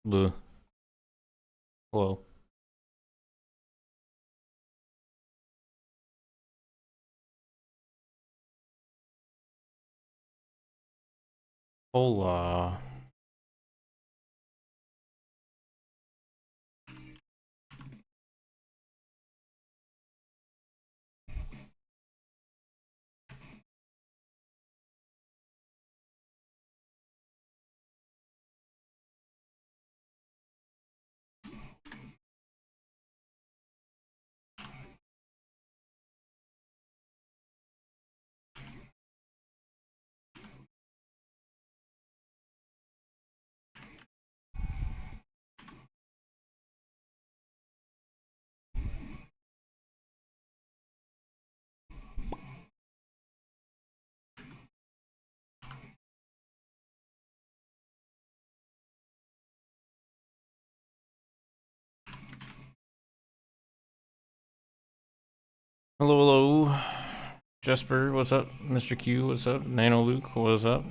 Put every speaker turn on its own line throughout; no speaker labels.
Bleh. Hello. Hola. Hello, hello. Jesper, what's up? Mr. Q, what's up? Nano Luke, what's up?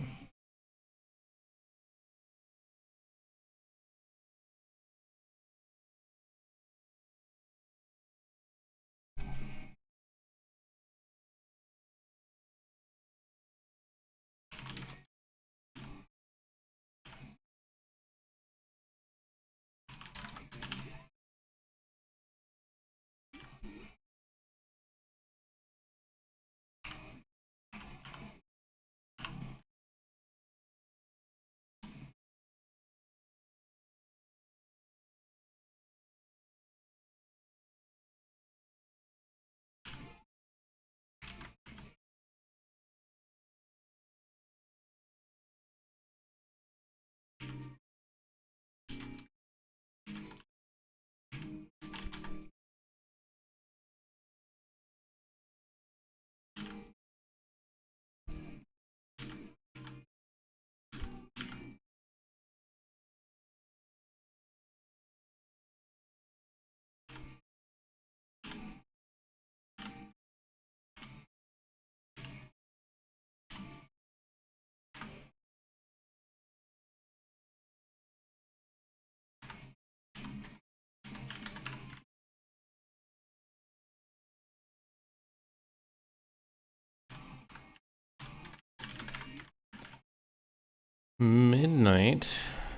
Midnight.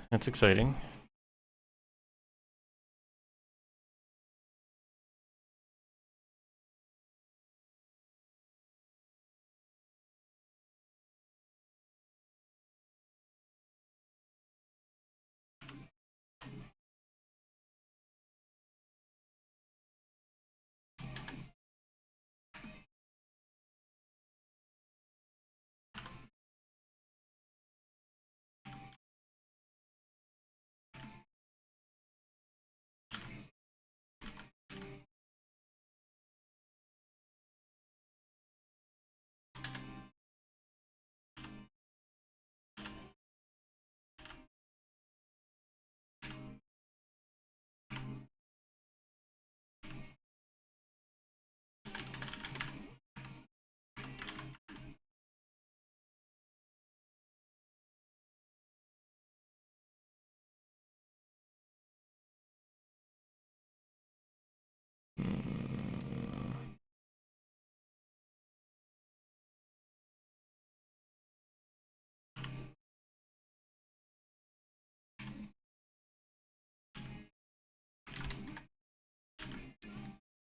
That's exciting.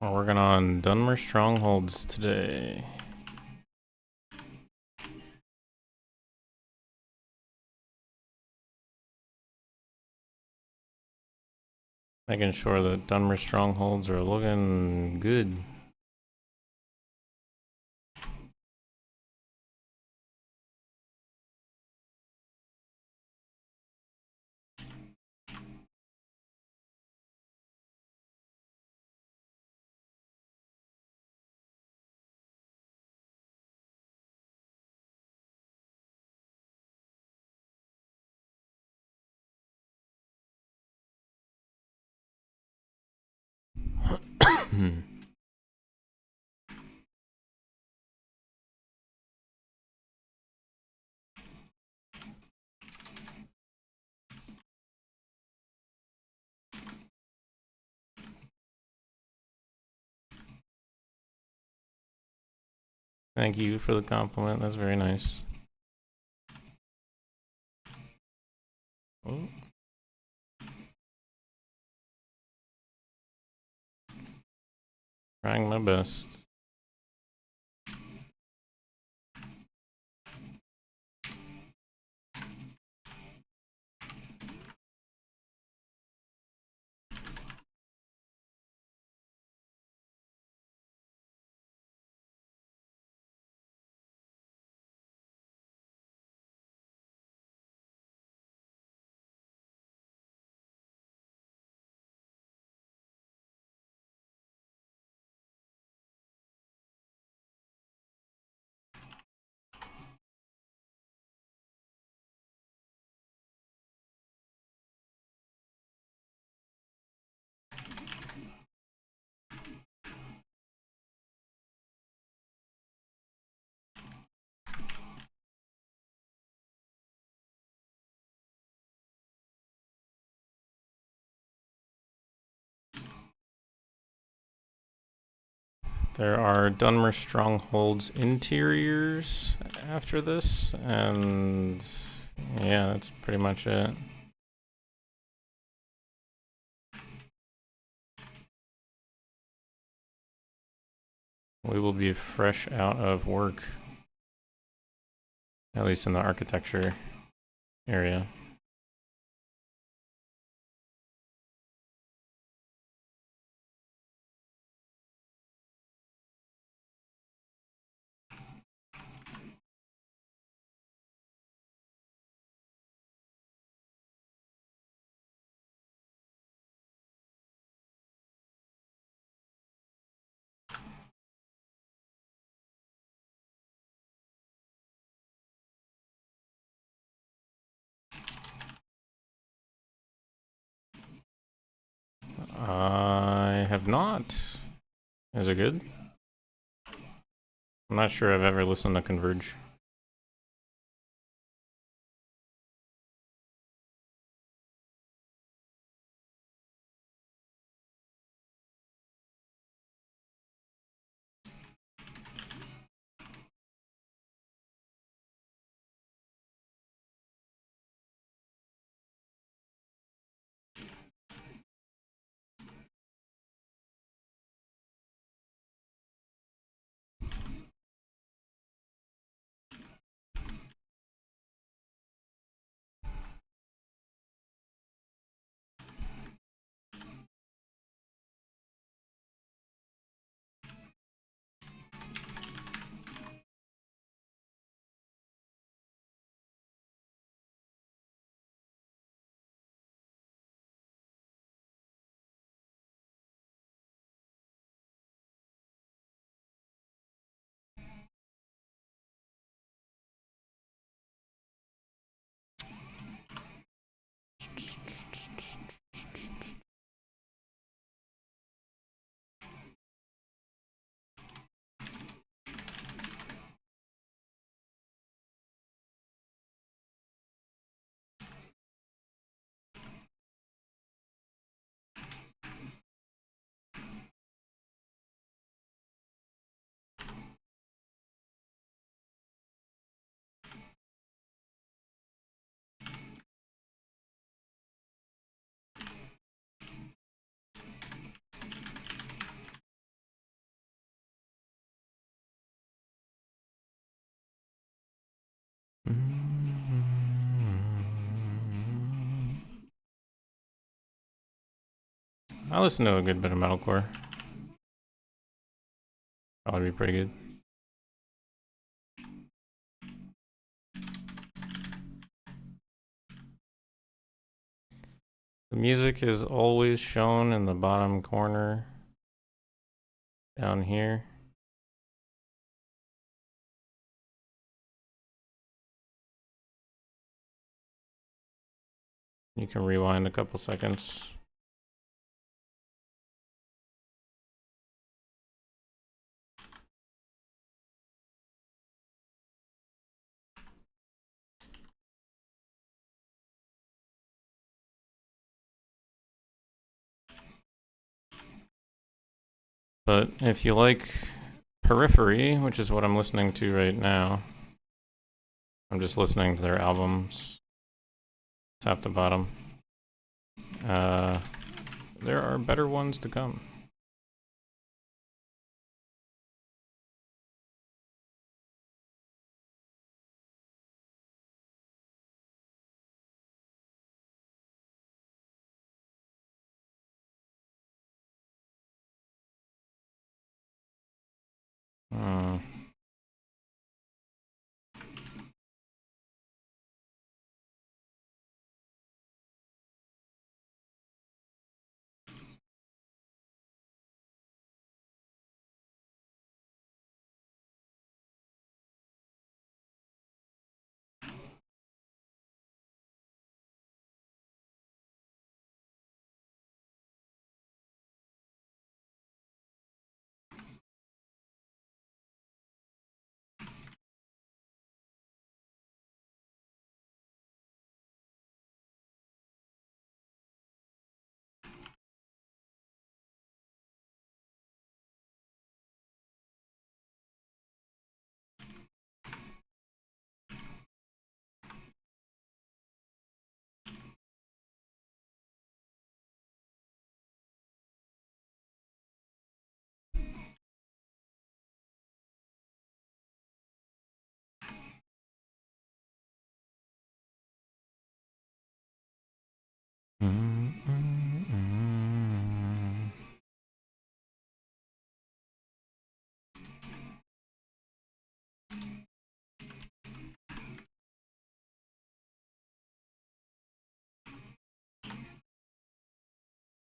We're working on Dunmer Strongholds today. Making sure that Dunmer Strongholds are looking good. Thank you for the compliment. That's very nice. Oh. Trying my best. There are Dunmer Stronghold's interiors after this, and yeah, that's pretty much it. We will be fresh out of work, at least in the architecture area. I have not. Is it good? I'm not sure I've ever listened to Converge. I listen to a good bit of metalcore. Probably be pretty good. The music is always shown in the bottom corner down here. You can rewind a couple seconds. But if you like Periphery, which is what I'm listening to right now. I'm just listening to their albums, top to bottom. There are better ones to come.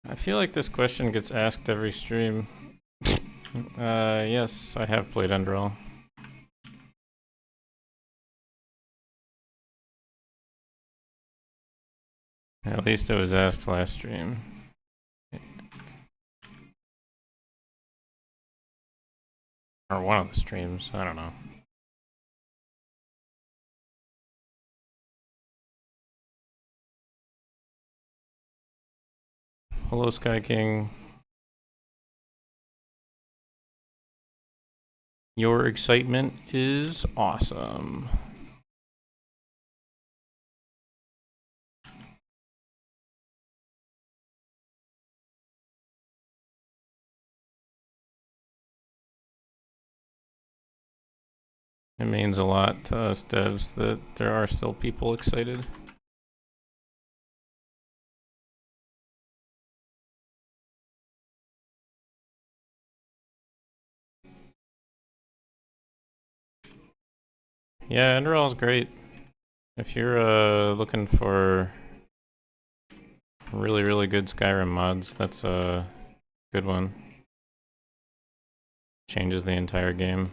I feel like this question gets asked every stream. Yes, I have played Enderal. At least it was asked last stream. Or one of the streams, I don't know. Hello, Sky King. Your excitement is awesome. It means a lot to us devs that there are still people excited. Yeah, Enderal is great. If you're looking for really, really good Skyrim mods, that's a good one. Changes the entire game.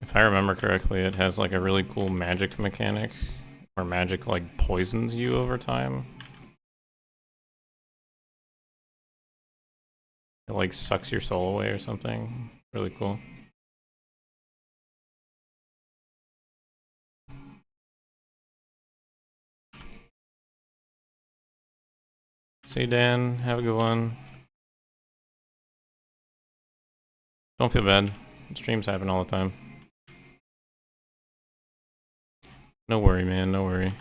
If I remember correctly, it has like a really cool magic mechanic where magic like poisons you over time. It like sucks your soul away or something. Really cool. See you, Dan. Have a good one. Don't feel bad. Streams happen all the time. No worry, man. No worry.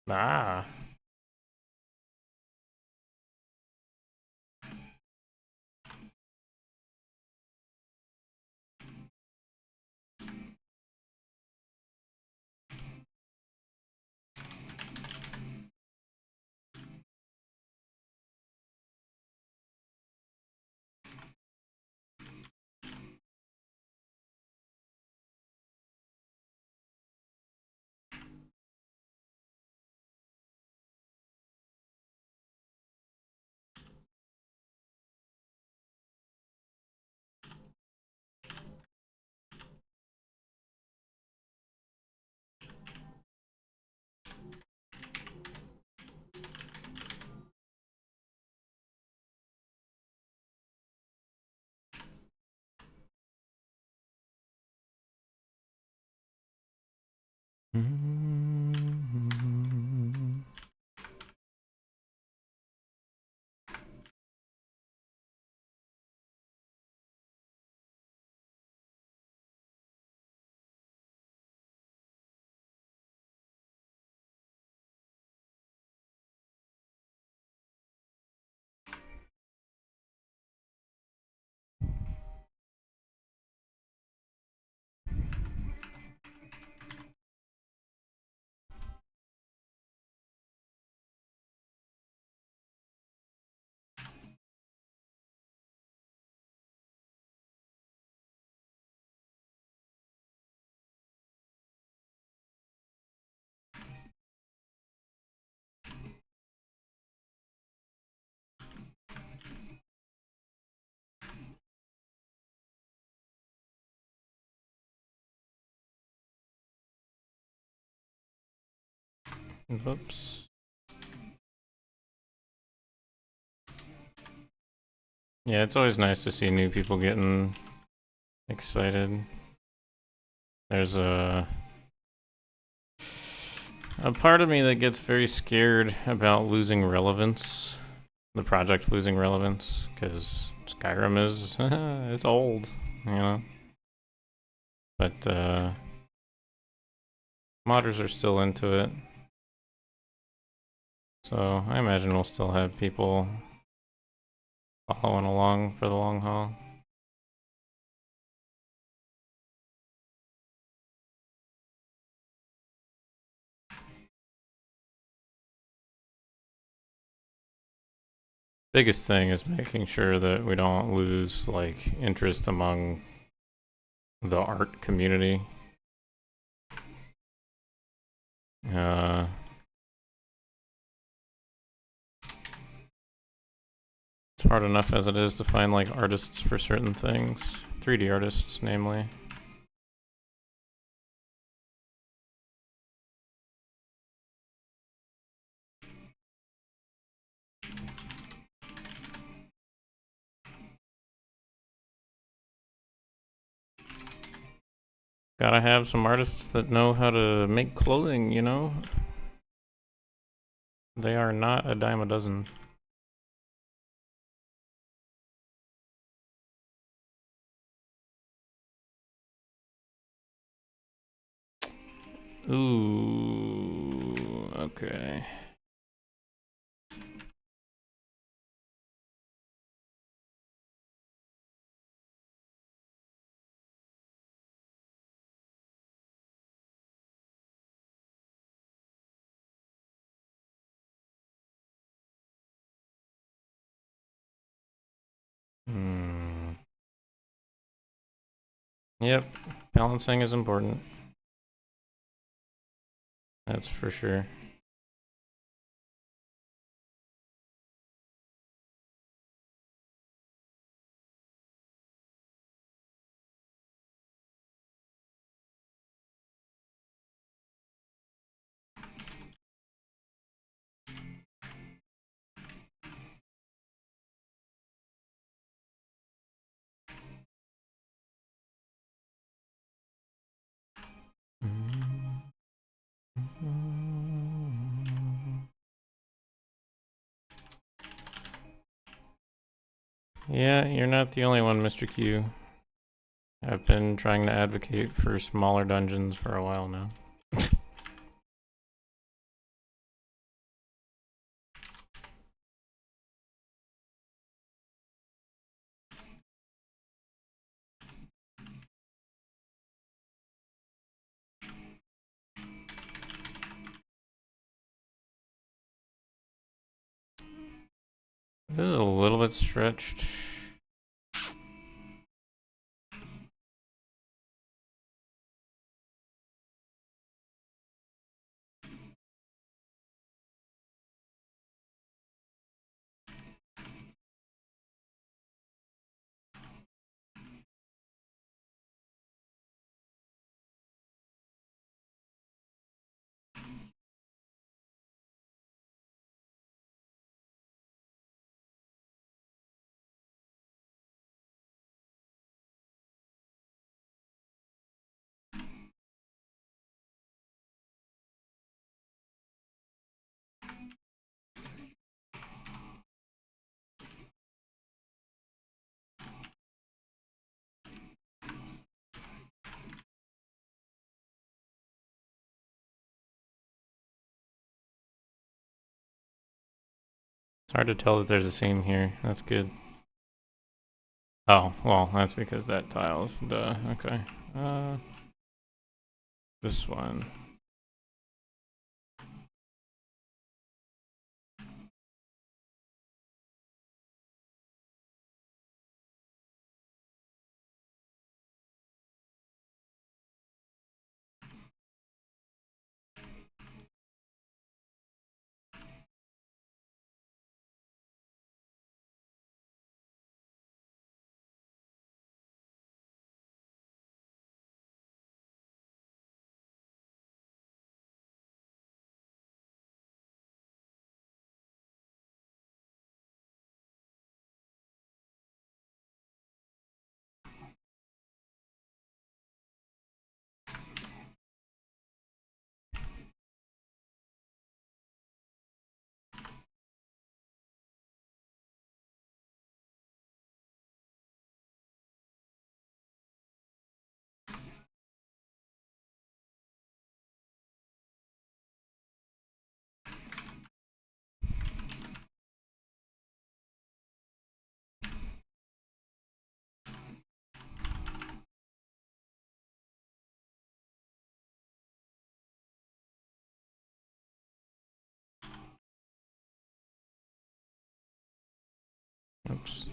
Ah. Whoops. Yeah, it's always nice to see new people getting excited. There's a part of me that gets very scared about losing relevance, the project losing relevance, because Skyrim is it's old, you know. But modders are still into it, so I imagine we'll still have people following along for the long haul. Biggest thing is making sure that we don't lose like interest among the art community. It's hard enough as it is to find like artists for certain things, 3D artists namely. Gotta have some artists that know how to make clothing, you know? They are not a dime a dozen. Ooh, okay. Yep, balancing is important. That's for sure. Yeah, you're not the only one, Mr. Q. I've been trying to advocate for smaller dungeons for a while now. This is a little bit stretched. It's hard to tell that there's a seam here. That's good. Oh, well, that's because that tile's duh. Okay. This one. Oops.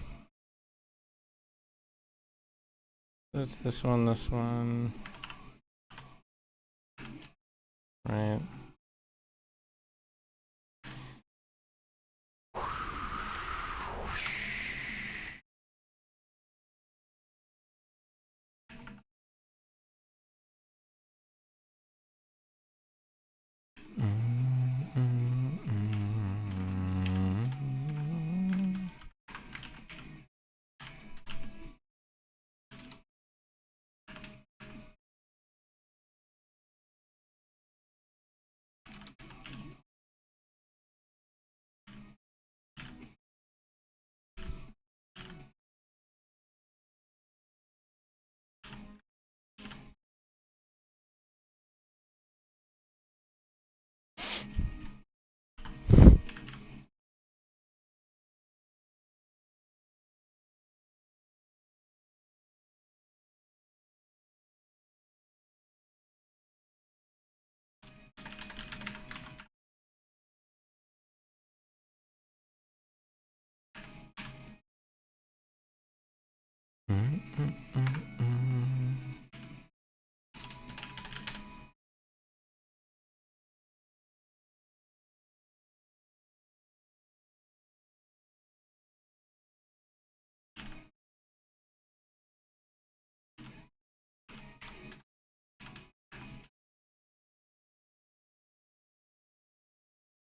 That's this one. Right.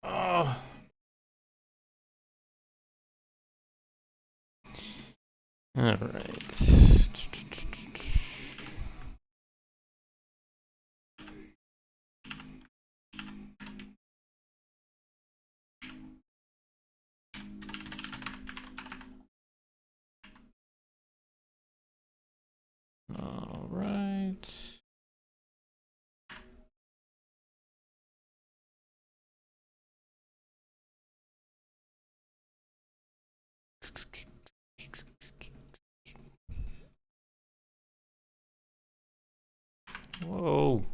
Oh. All right. All right. Whoa.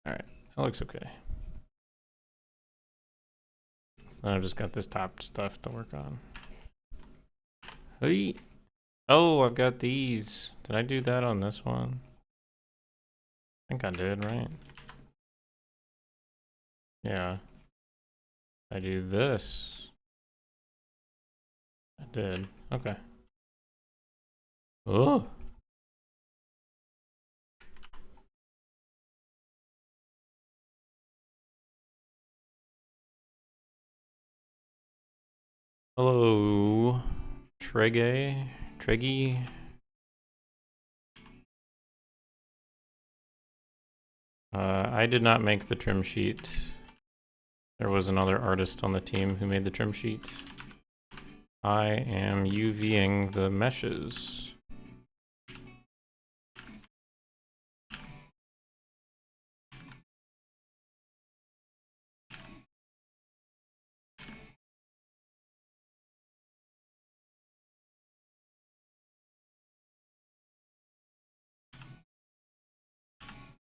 Alright, that looks okay. So I've just got this top stuff to work on. Hey! Oh, I've got these. Did I do that on this one? I think I did, right? Yeah. I do this. I did. Okay. Oh! Hello, Treggy. I did not make the trim sheet. There was another artist on the team who made the trim sheet. I am UVing the meshes.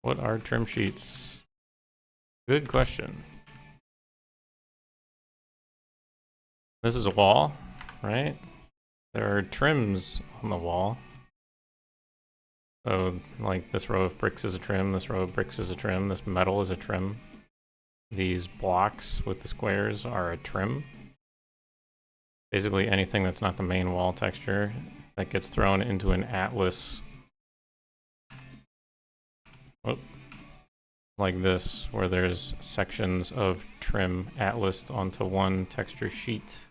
What are trim sheets? Good question. This is a wall, right? There are trims on the wall. So, like, this row of bricks is a trim, this row of bricks is a trim, this metal is a trim. These blocks with the squares are a trim. Basically anything that's not the main wall texture that gets thrown into an atlas. Oh, like this, where there's sections of trim atlased onto one texture sheet.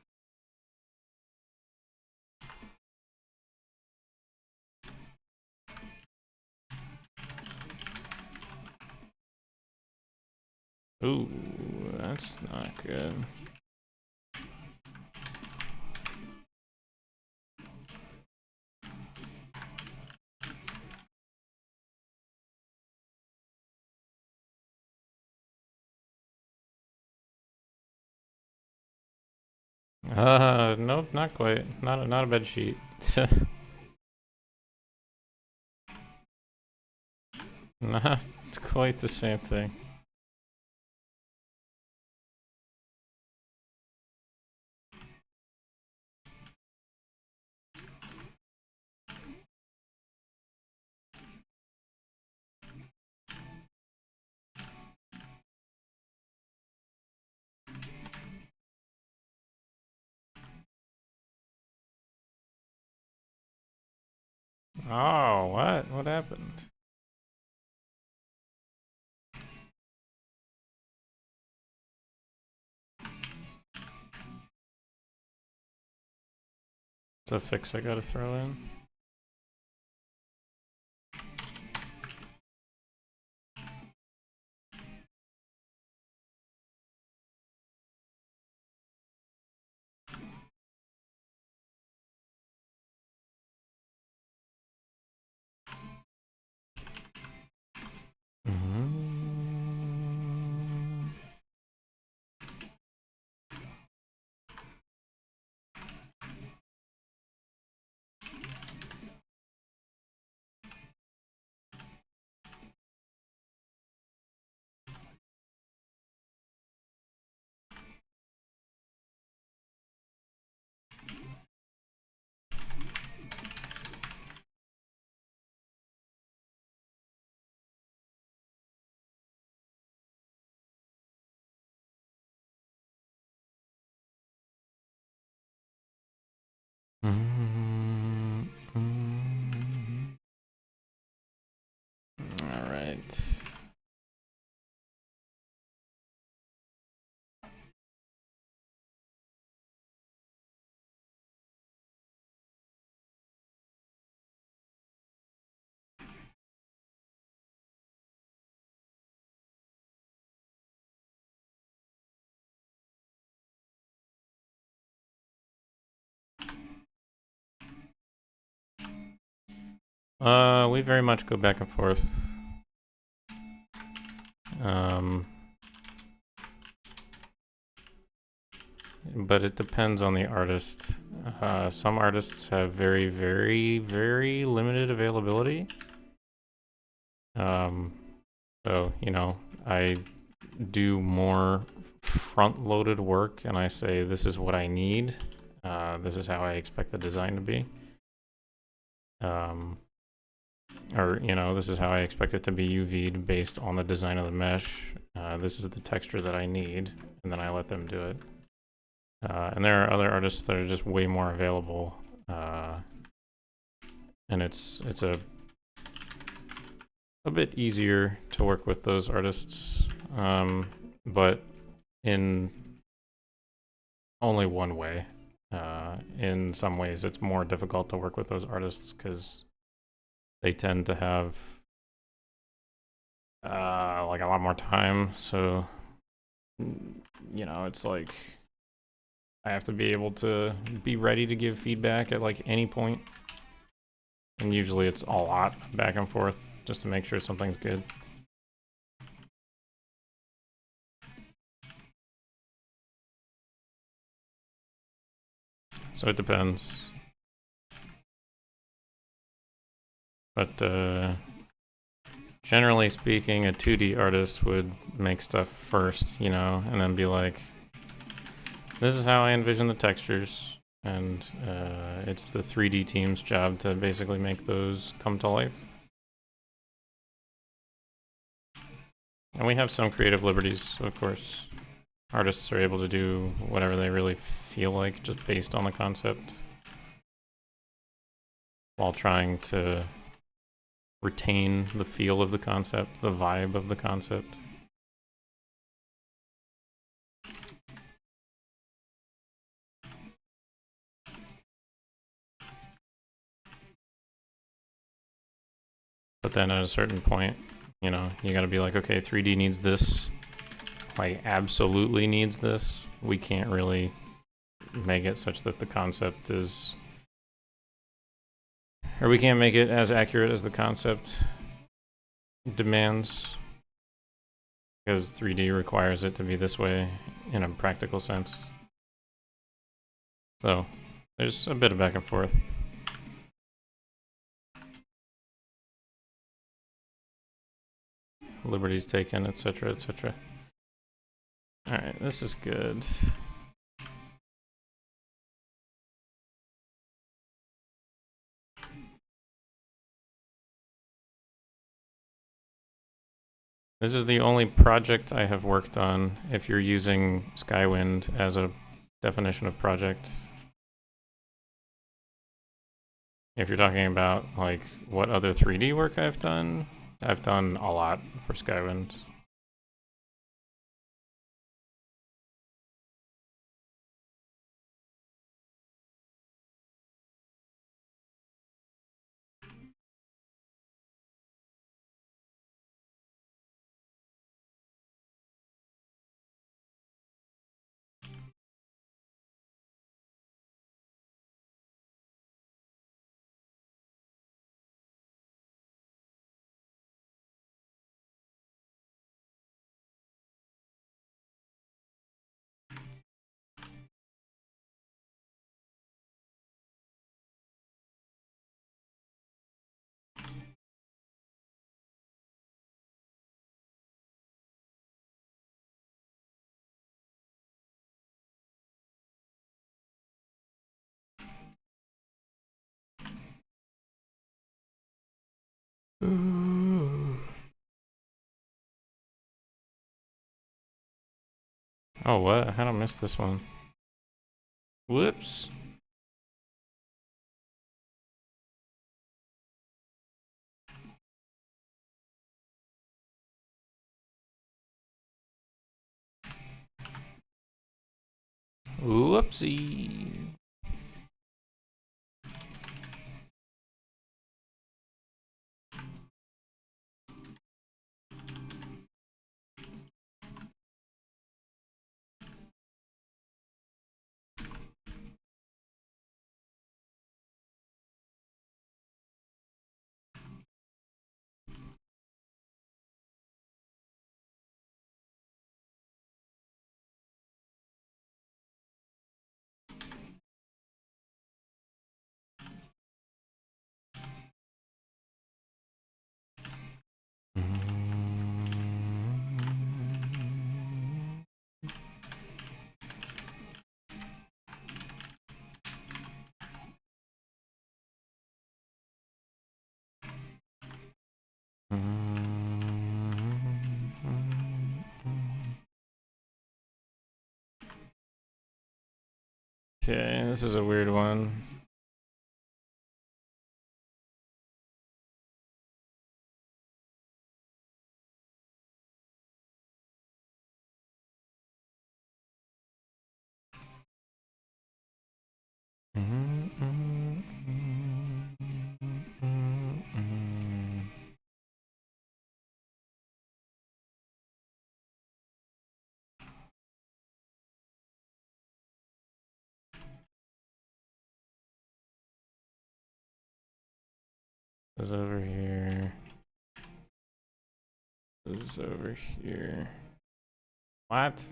Ooh, that's not good. Nope, not quite. Not a bed sheet. Not quite the same thing. Oh, what? What happened? It's a fix I gotta throw in. All right. We very much go back and forth. But it depends on the artist. Some artists have very, very, very limited availability. So, you know, I do more front-loaded work and I say, this is what I need. This is how I expect the design to be. Or, you know, this is how I expect it to be UV'd based on the design of the mesh. This is the texture that I need, and then I let them do it. And there are other artists that are just way more available. And it's a bit easier to work with those artists, but in only one way. In some ways, it's more difficult to work with those artists because they tend to have like a lot more time. So, you know, it's like I have to be able to be ready to give feedback at like any point. And usually it's a lot back and forth just to make sure something's good. So it depends. But generally speaking, a 2D artist would make stuff first, you know, and then be like, this is how I envision the textures, and it's the 3D team's job to basically make those come to life. And we have some creative liberties, of course. Artists are able to do whatever they really feel like, just based on the concept, while trying to retain the feel of the concept, the vibe of the concept. But then at a certain point, you know, you gotta be like, okay, 3D needs this, like absolutely needs this. We can't really make it such that the concept is, or we can't make it as accurate as the concept demands, because 3D requires it to be this way in a practical sense. So there's a bit of back and forth. Liberties taken, etc., etc. Alright, this is good. This is the only project I have worked on if you're using Skywind as a definition of project. If you're talking about like what other 3D work I've done a lot for Skywind. Oh, what? How'd I miss this one? Whoops. Whoopsie. Okay, this is a weird one. This is over here. This is over here. What?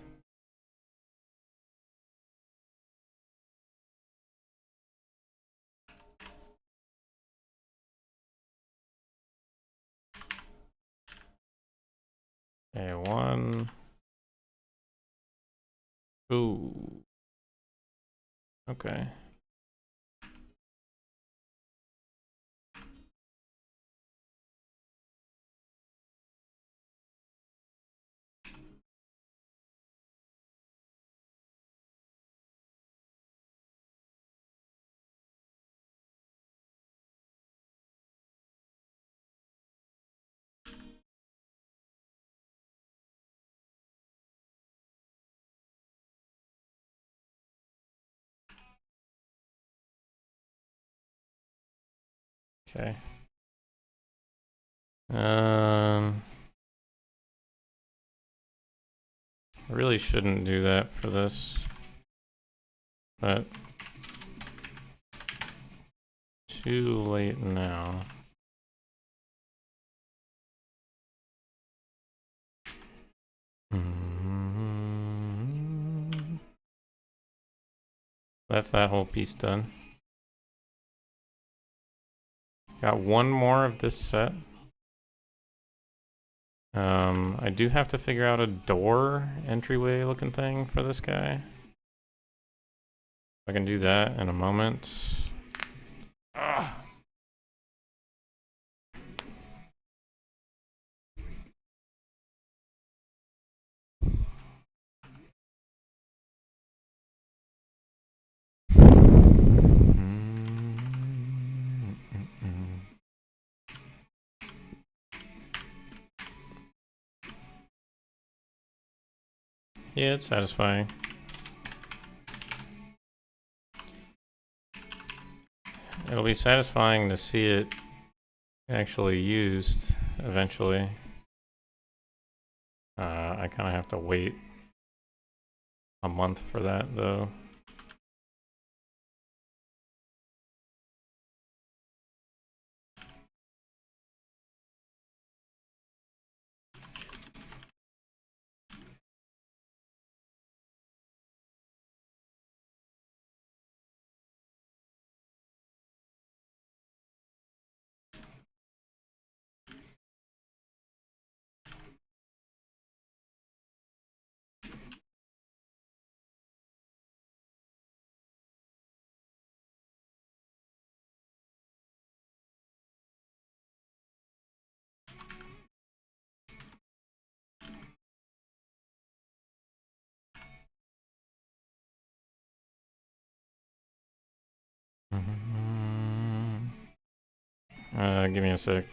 Okay, one. Ooh. Okay. Okay. I really shouldn't do that for this, but too late now. That's that whole piece done. Got one more of this set. I do have to figure out a door entryway looking thing for this guy. I can do that in a moment. Ah. Yeah, it's satisfying. It'll be satisfying to see it actually used eventually. I kind of have to wait a month for that though. Give me a sec.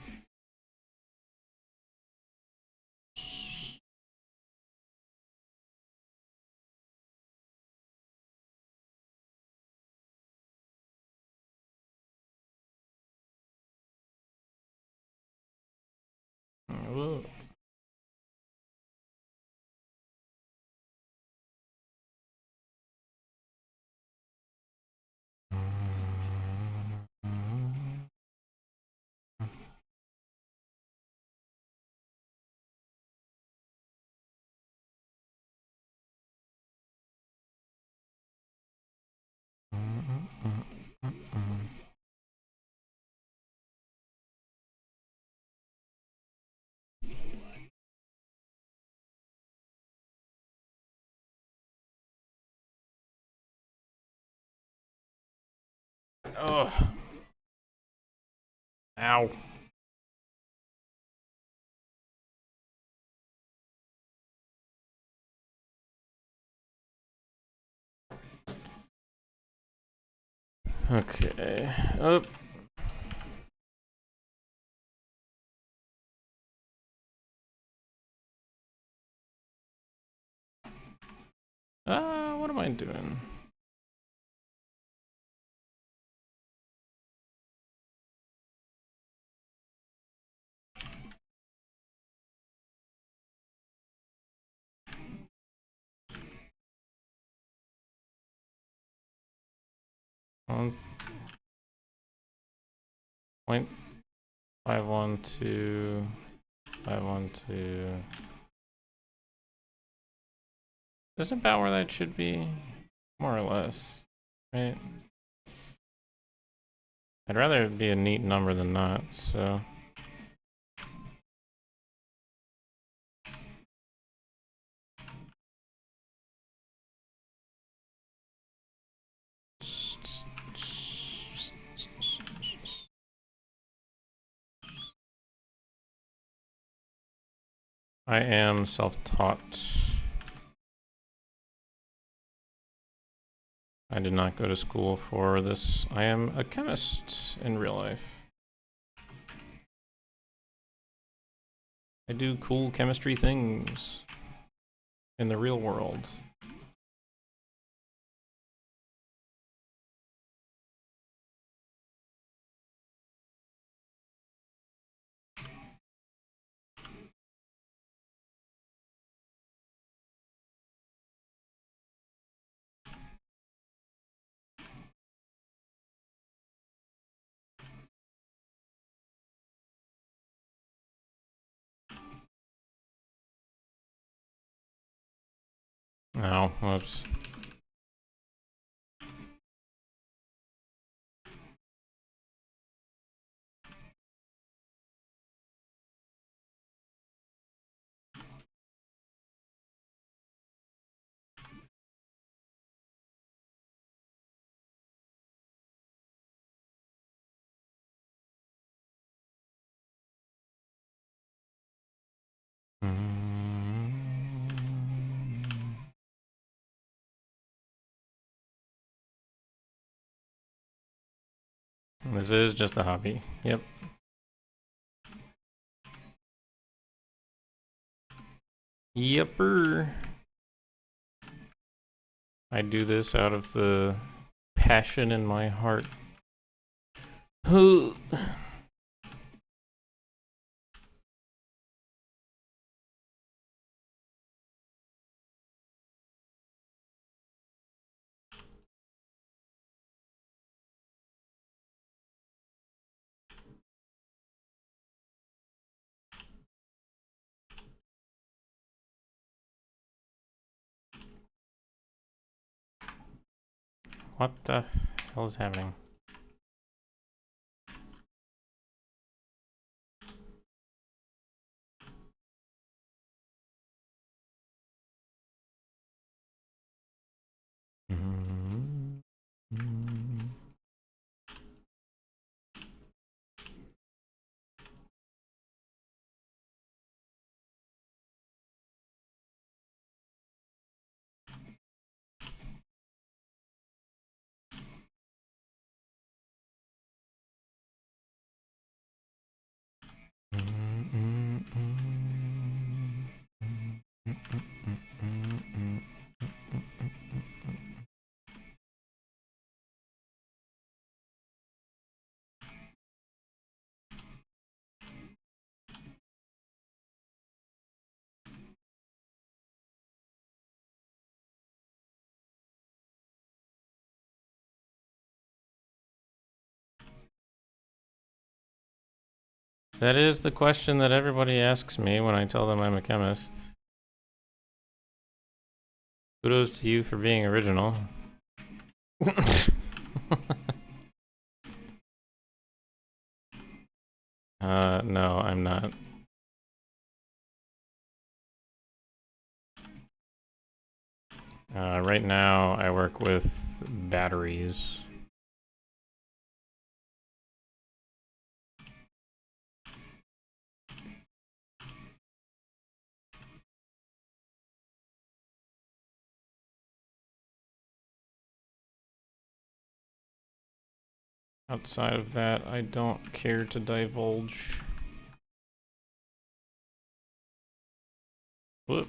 Whoa. Oh. Ow. Okay. Oh. What am I doing? On 0.512, 512. Is about where that should be, more or less, right? I'd rather it be a neat number than not, so. I am self-taught. I did not go to school for this. I am a chemist in real life. I do cool chemistry things in the real world. Oh, whoops. This is just a hobby. Yep. Yepper. I do this out of the passion in my heart. What the hell is happening? That is the question that everybody asks me when I tell them I'm a chemist. Kudos to you for being original. No, I'm not. Right now, I work with batteries. Outside of that, I don't care to divulge. Whoop.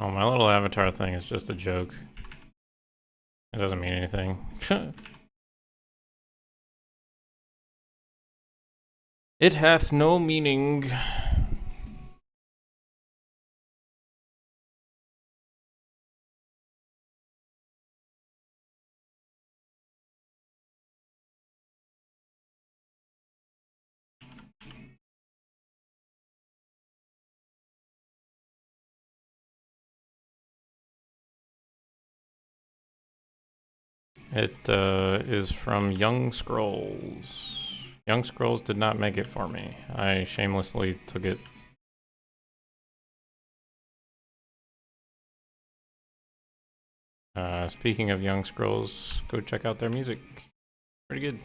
Oh, my little avatar thing is just a joke. It doesn't mean anything. It hath no meaning. It is from Young Scrolls. Young Scrolls did not make it for me. I shamelessly took it. Speaking of Young Scrolls, go check out their music. Pretty good.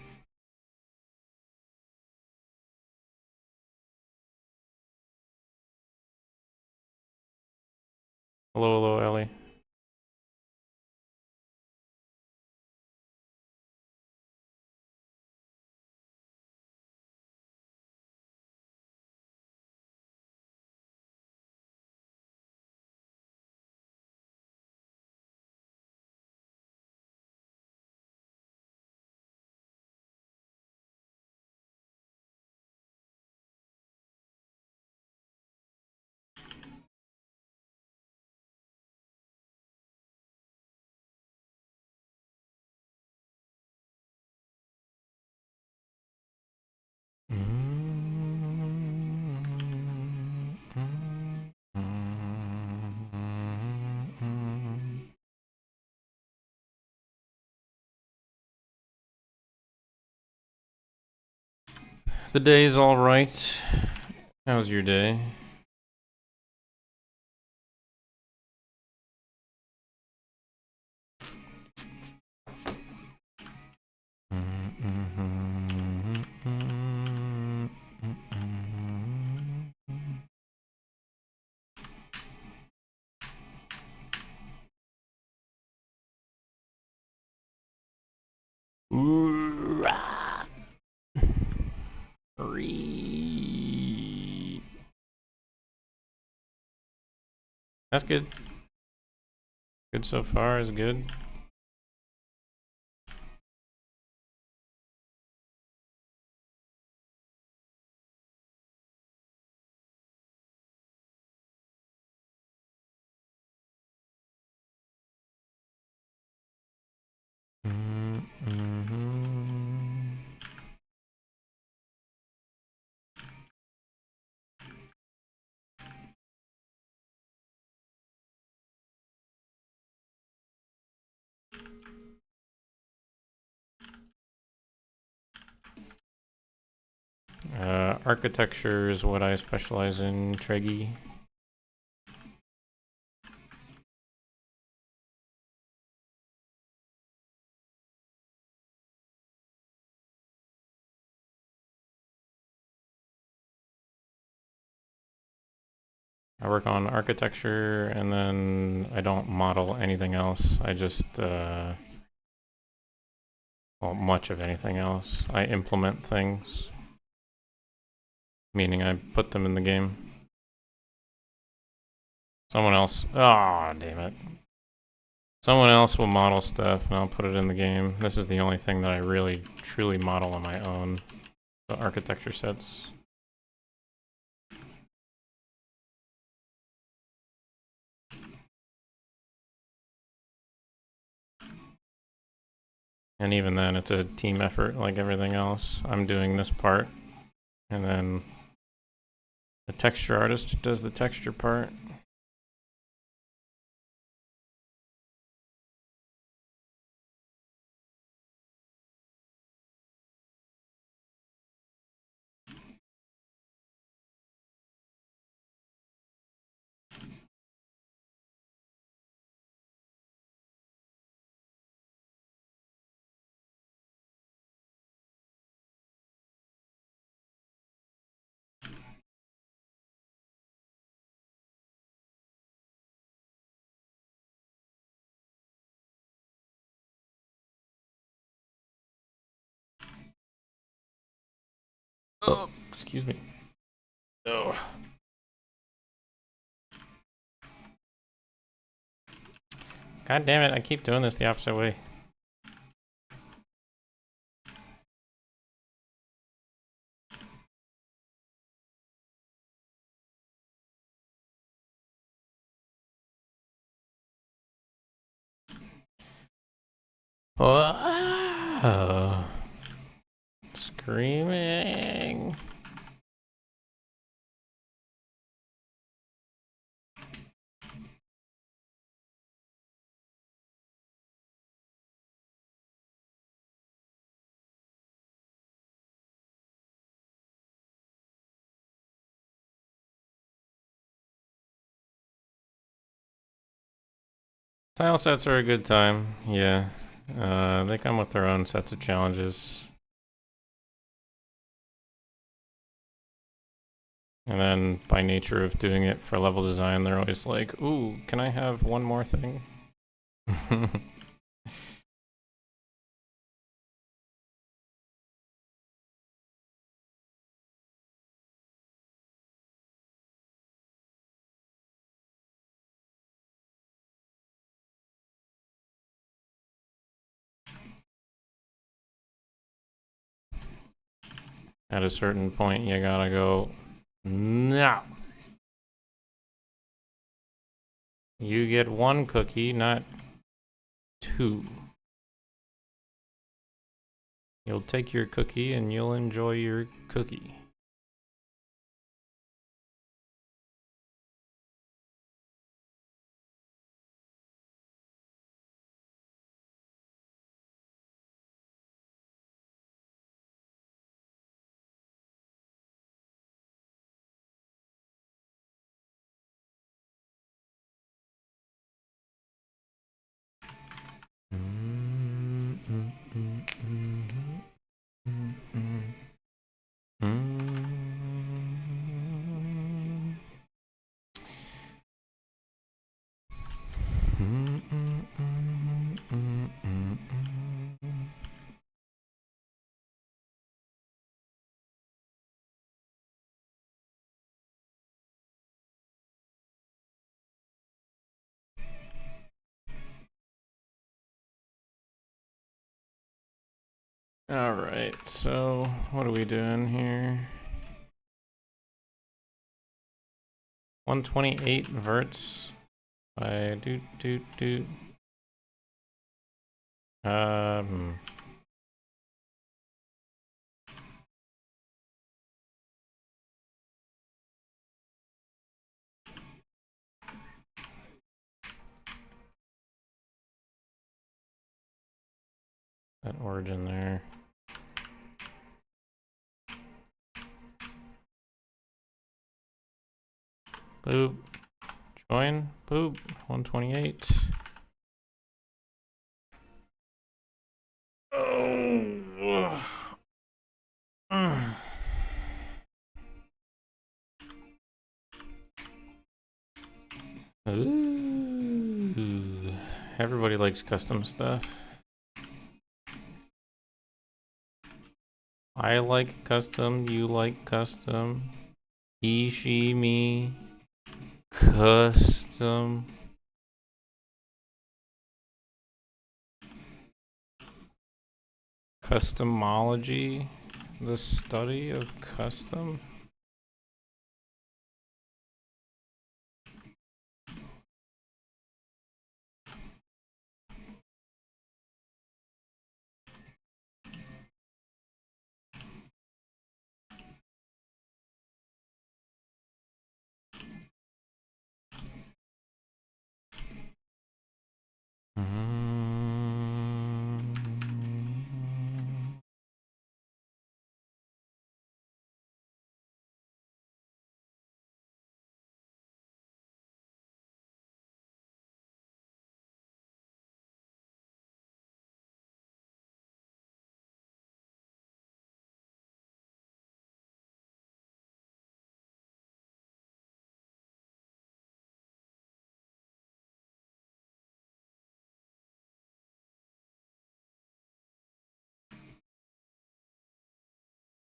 Hello, hello, Ellie. The day's all right. How's your day? That's good. Good so far is good. Architecture is what I specialize in, Treggy. I work on architecture, and then I don't model anything else. I just, well, much of anything else. I implement things, meaning I put them in the game. Someone else, ah, damn it. Someone else will model stuff, and I'll put it in the game. This is the only thing that I really, truly model on my own. The architecture sets. And even then, it's a team effort like everything else. I'm doing this part, and then the texture artist does the texture part. Oh, excuse me. Oh. God damn it, I keep doing this the opposite way. Oh. Screaming. Tile sets are a good time, yeah. They come with their own sets of challenges. And then, by nature of doing it for level design, they're always like, ooh, can I have one more thing? At a certain point, you gotta go, no. You get one cookie, not two. You'll take your cookie and you'll enjoy your cookie. Alright, so what are we doing here? 128 verts by doot. That origin there. Boop. Join. Boop. 128. Oh. Ooh. Everybody likes custom stuff. I like custom, you like custom. He, she, me. Custom. Customology. The study of custom.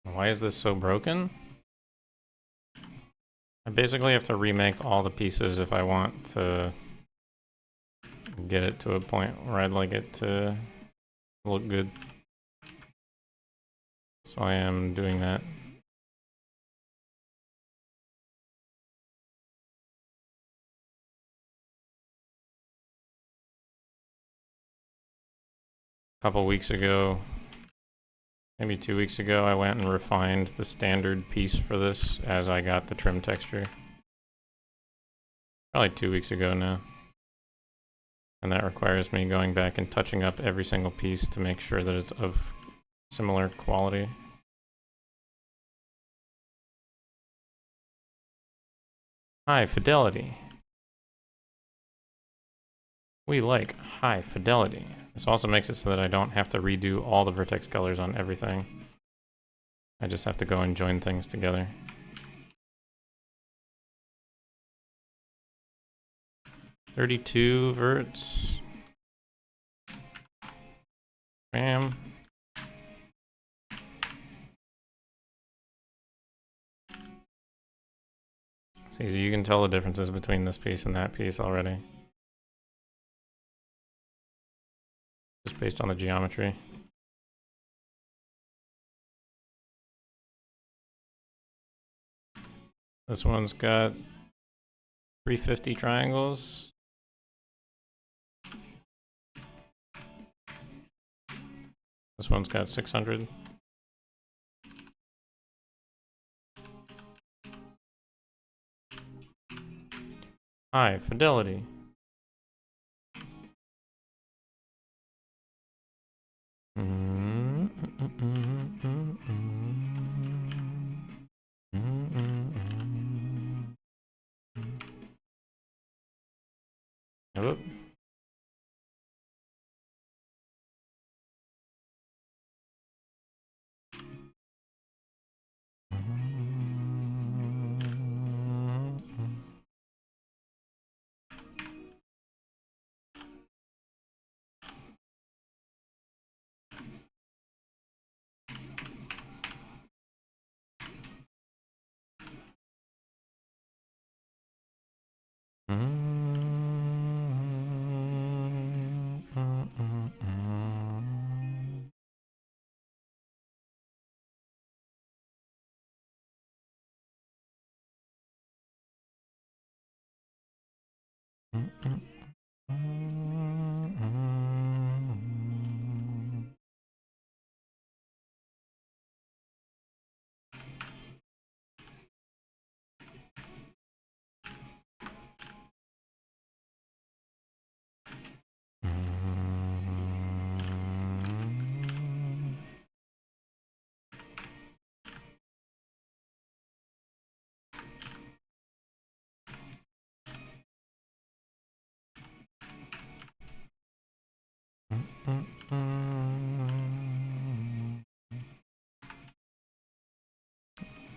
Why is this so broken? I basically have to remake all the pieces if I want to get it to a point where I'd like it to look good. So I am doing that. A couple weeks ago, maybe 2 weeks ago, I went and refined the standard piece for this as I got the trim texture. Probably 2 weeks ago now. And that requires me going back and touching up every single piece to make sure that it's of similar quality. High fidelity. We like high fidelity. This also makes it so that I don't have to redo all the vertex colors on everything. I just have to go and join things together. $32 verts. Bam. It's easy, you can tell the differences between this piece and that piece already. Just based on the geometry. This one's got 350 triangles. This one's got 600. High fidelity. Yep.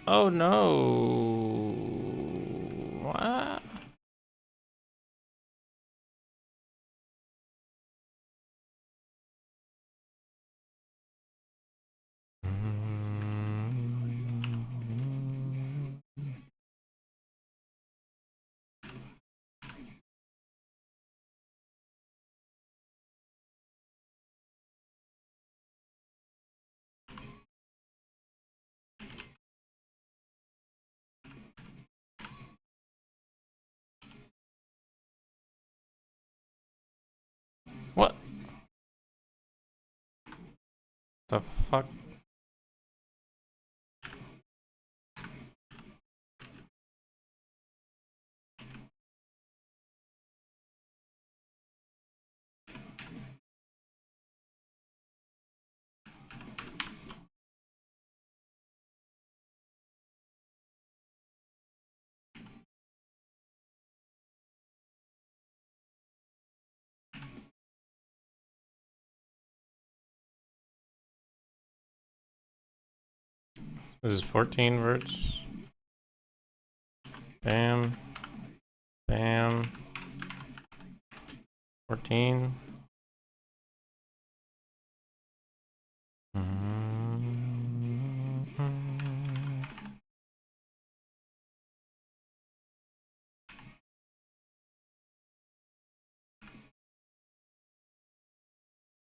Oh no. What? The fuck? This is 14 verts. Bam. Bam. 14.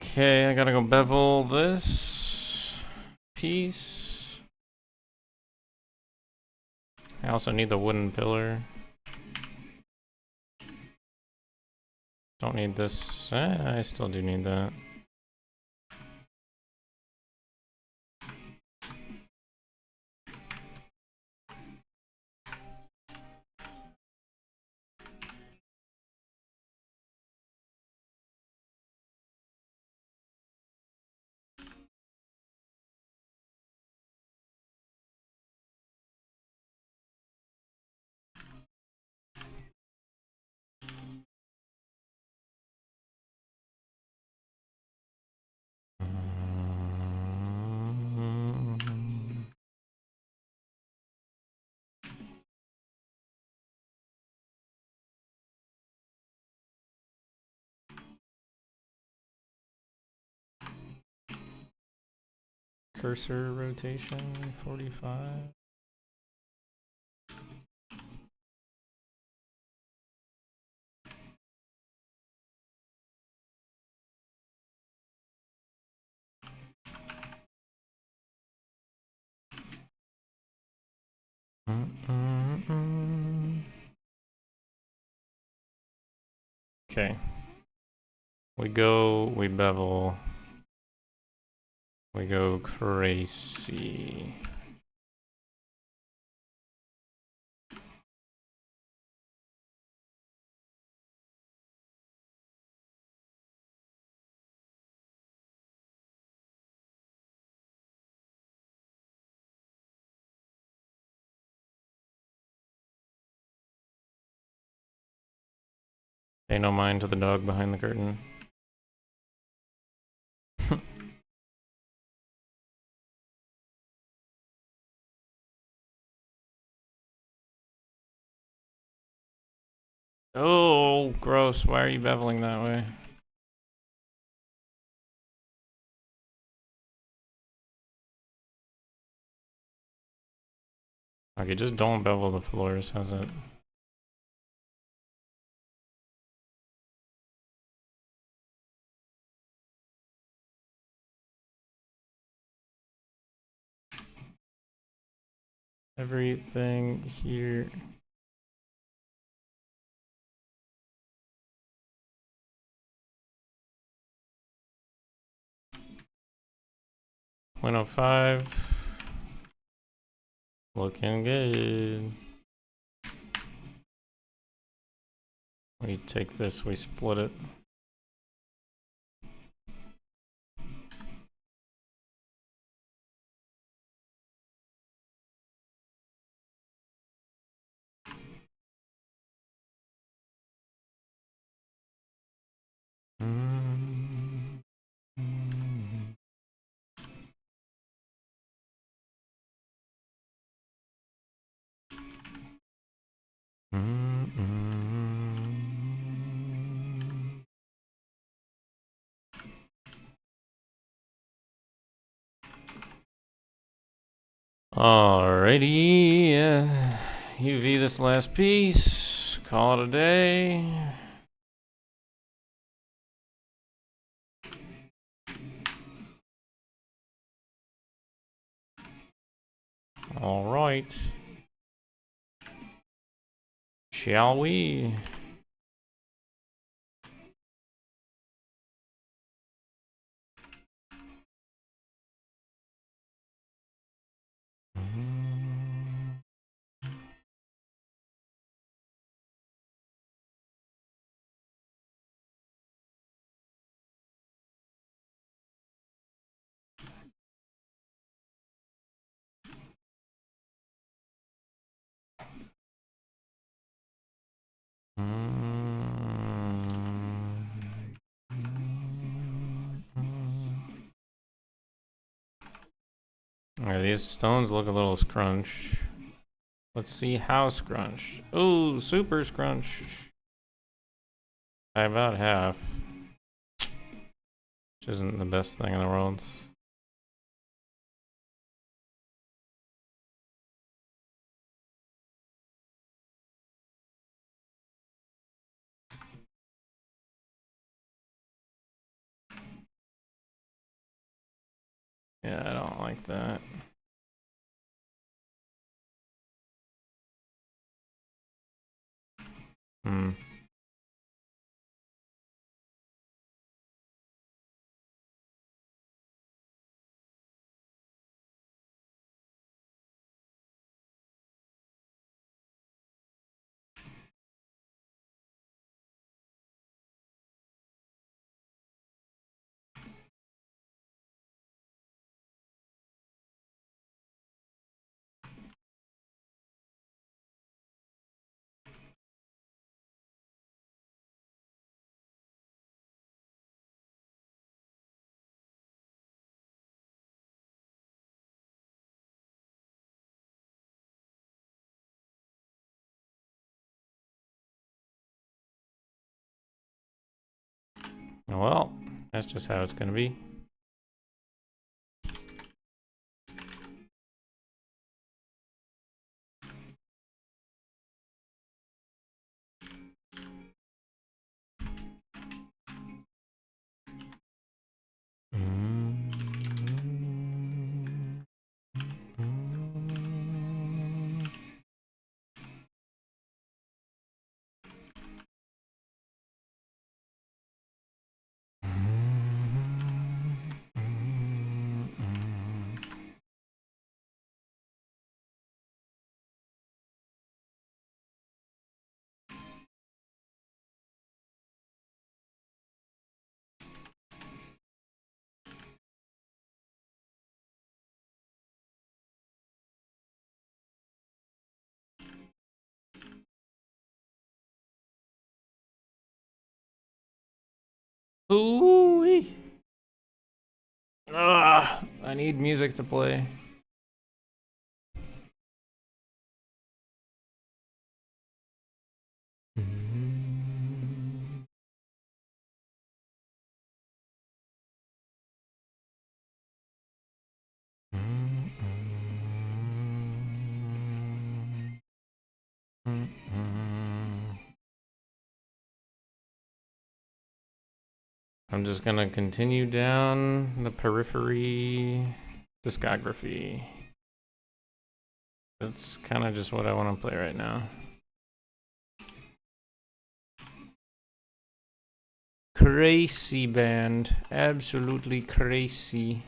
Okay, I gotta go bevel this piece. I also need the wooden pillar. Don't need this. I still do need that. Cursor rotation 45. Okay. We bevel. We go crazy. Pay no mind to the dog behind the curtain. Oh, gross. Why are you beveling that way? Okay, just don't bevel the floors. How's it? Everything here. .05. Looking good. We take this, we split it. Alrighty, UV this last piece, call it a day. Alright. Shall we? Alright, these stones look a little scrunched. Let's see how scrunched. Ooh, super scrunched. By about half. Which isn't the best thing in the world. Yeah, I don't like that. Hmm. Well, that's just how it's gonna be. Ooh-wee. I need music to play. I'm just gonna continue down the periphery discography. That's kind of just what I want to play right now. Crazy band. Absolutely crazy.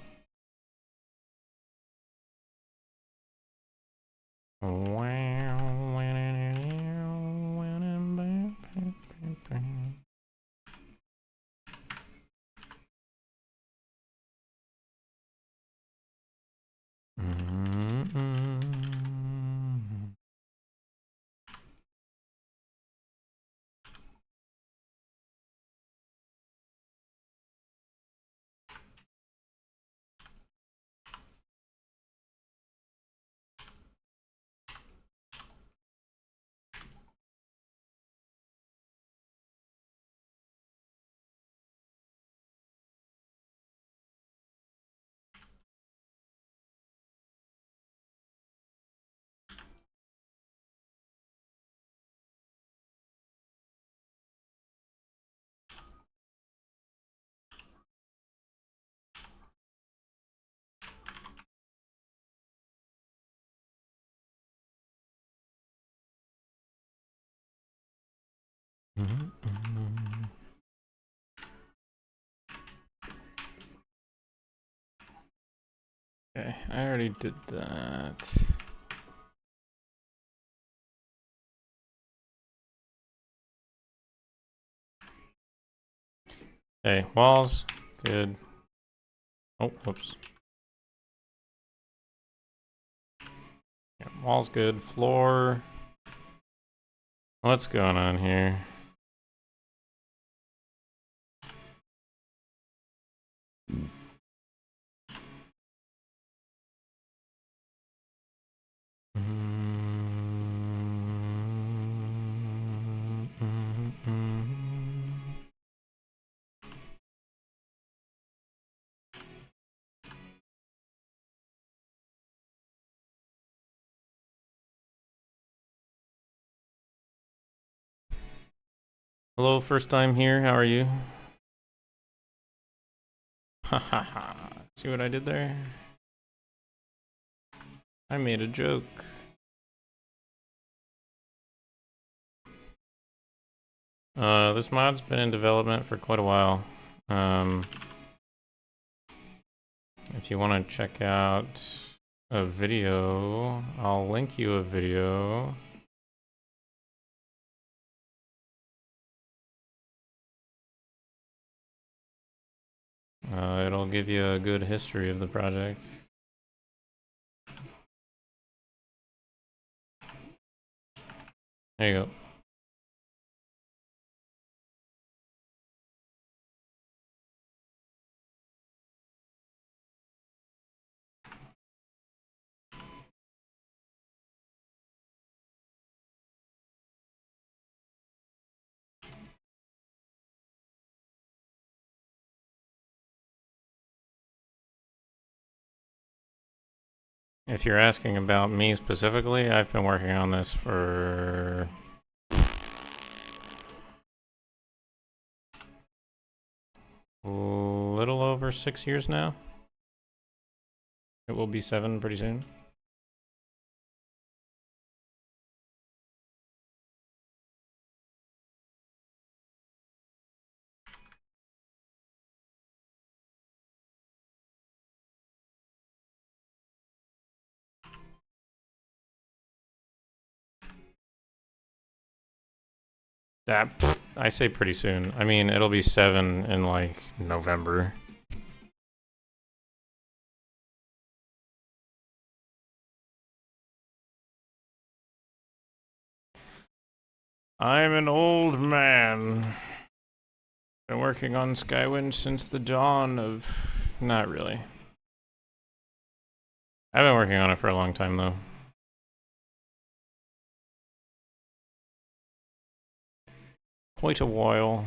Okay, I already did that. Okay, walls, good. Oh, whoops. Yeah, walls good. Floor. What's going on here? Hello, first time here. How are you? Hahaha. See what I did there? I made a joke. This mod's been in development for quite a while. If you want to check out a video, I'll link you a video. It'll give you a good history of the project. There you go. If you're asking about me specifically, I've been working on this for a little over 6 years now. It will be 7 pretty soon. I say pretty soon. I mean, it'll be 7 in like November. I'm an old man. Been working on Skywind since the dawn of... Not really. I've been working on it for a long time though. Quite a while.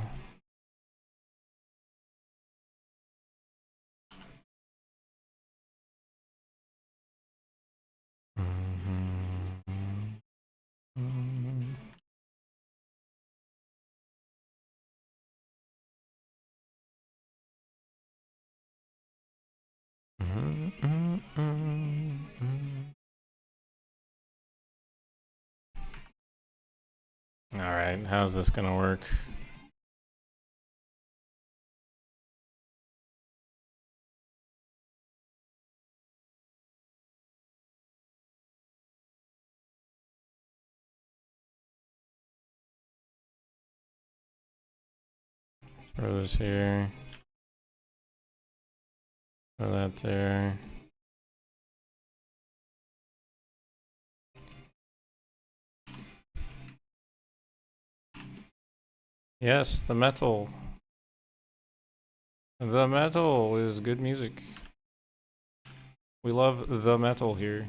Alright, how's this gonna work? Throw this here. Throw that there. Yes, the metal. The metal is good music. We love the metal here.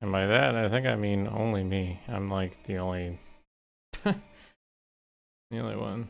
And by that, I think I mean only me. I'm like the only... the only one.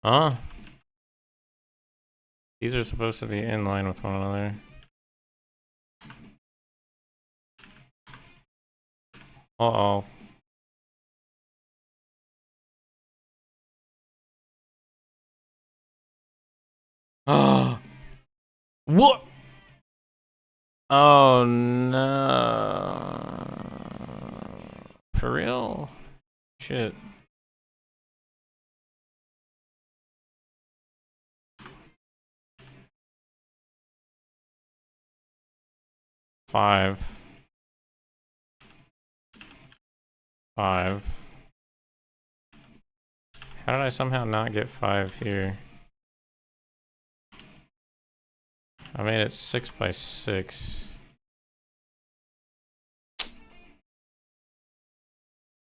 Huh? These are supposed to be in line with one another. Uh-oh. Oh, what? Oh no. For real? Shit. Five. Five. How did I somehow not get 5 here? I made it 6 by 6.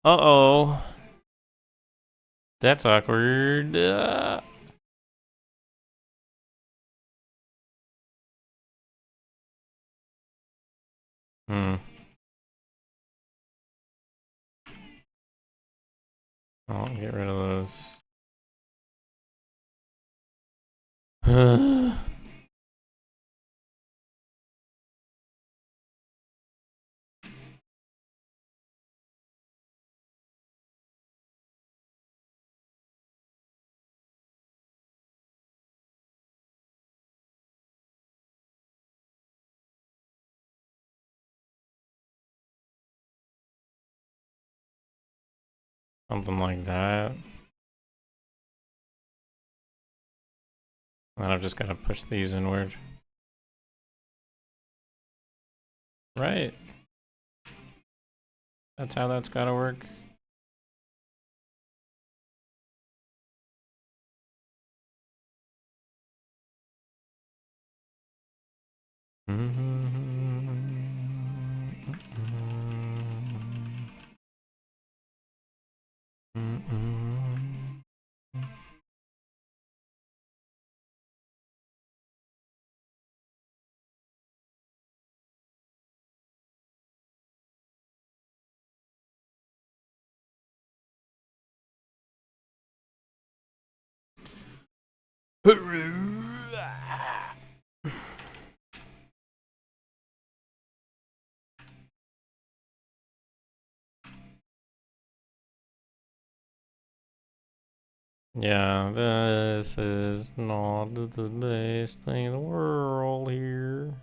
Uh-oh. That's awkward. Hmm. I'll get rid of those. Something like that. And I've just got to push these inward. Right. That's how that's got to work. Yeah, this is not the best thing in the world here.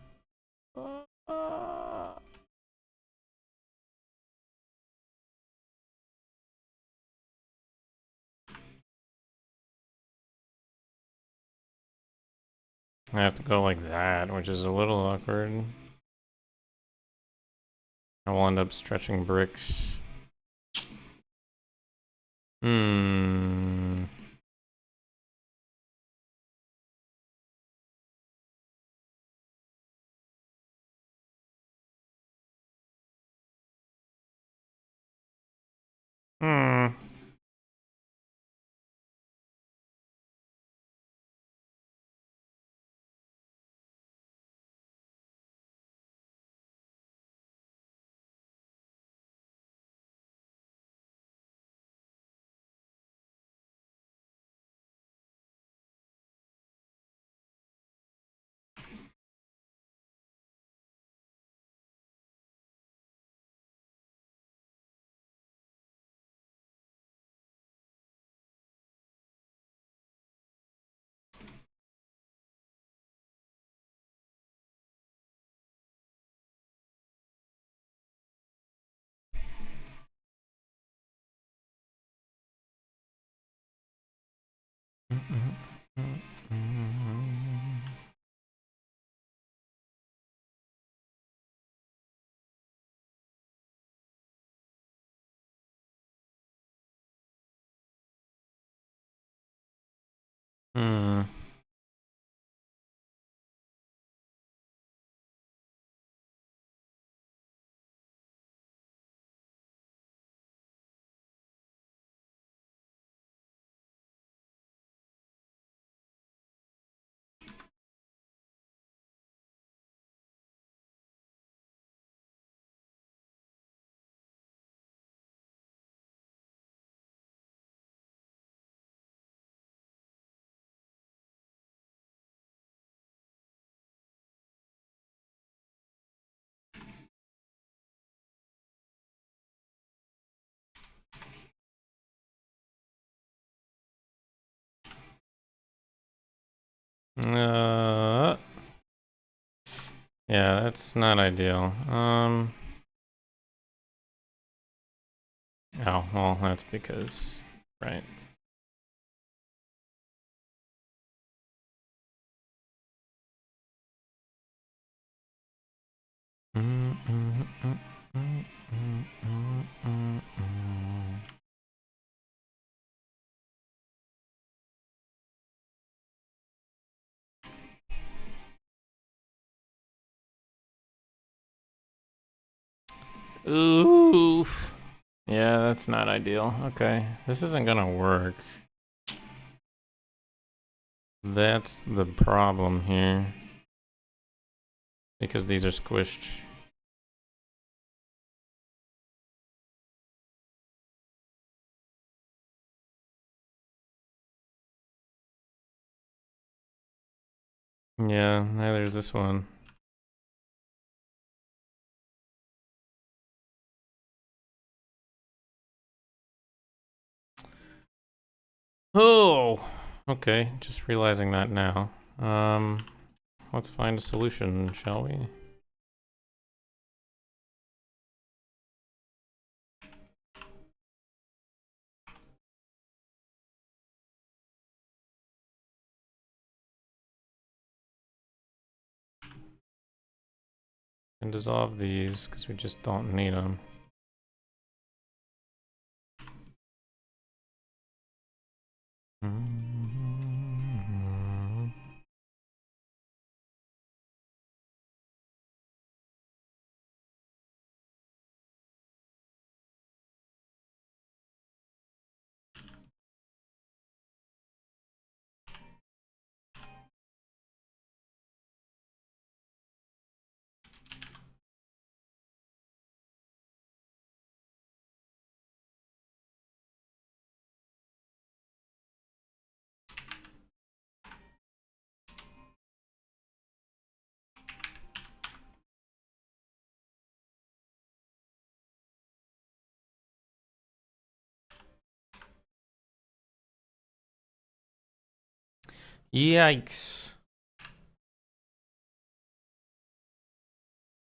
I have to go like that, which is a little awkward. I will end up stretching bricks. Hmm. Hmm. Hmm. Yeah, that's not ideal. Oh, well, that's because, right. Oof. Yeah, that's not ideal. Okay, this isn't gonna work. That's the problem here. Because these are squished. Yeah, there's this one. Oh, okay. Just realizing that now. Let's find a solution, shall we? And dissolve these because we just don't need them. Yikes.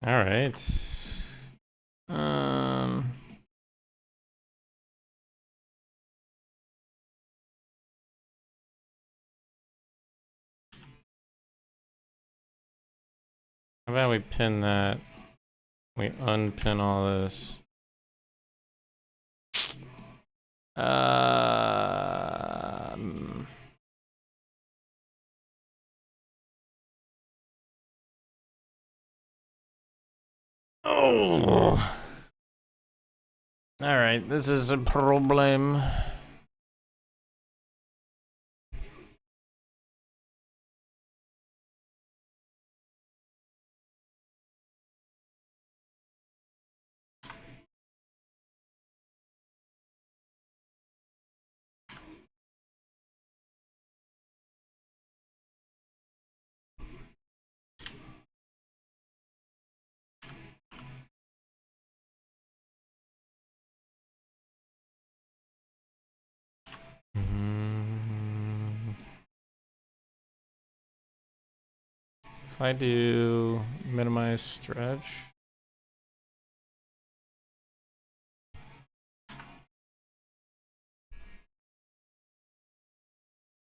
All right. How about we pin that? We unpin all this. Oh. All right, this is a problem. If I do minimize stretch.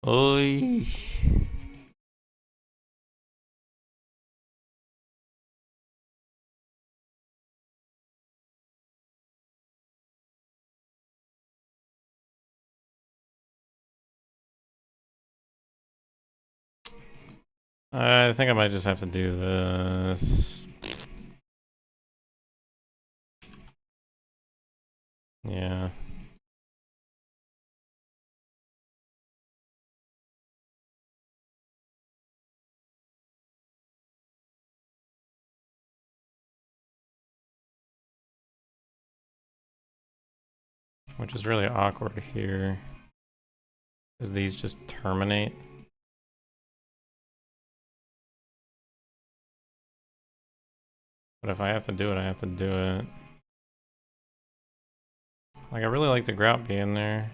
Oy. I think I might just have to do this. Yeah. Which is really awkward here. Because these just terminate. But if I have to do it, I have to do it. Like, I really like the grout being there.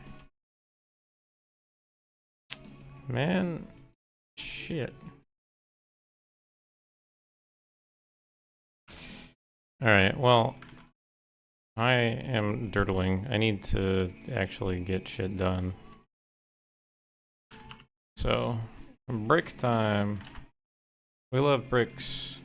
Man. Shit. shit. Alright, well, I am dirtling. I need to actually get shit done. So, brick time. We love bricks.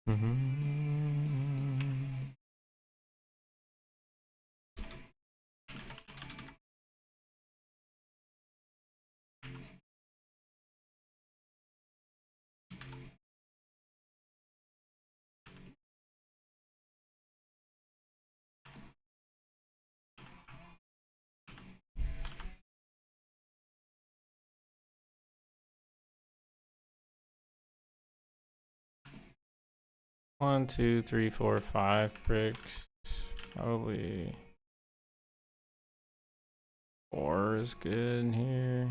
Mm-hmm. 1, 2, 3, 4, 5 bricks. Probably 4 is good here.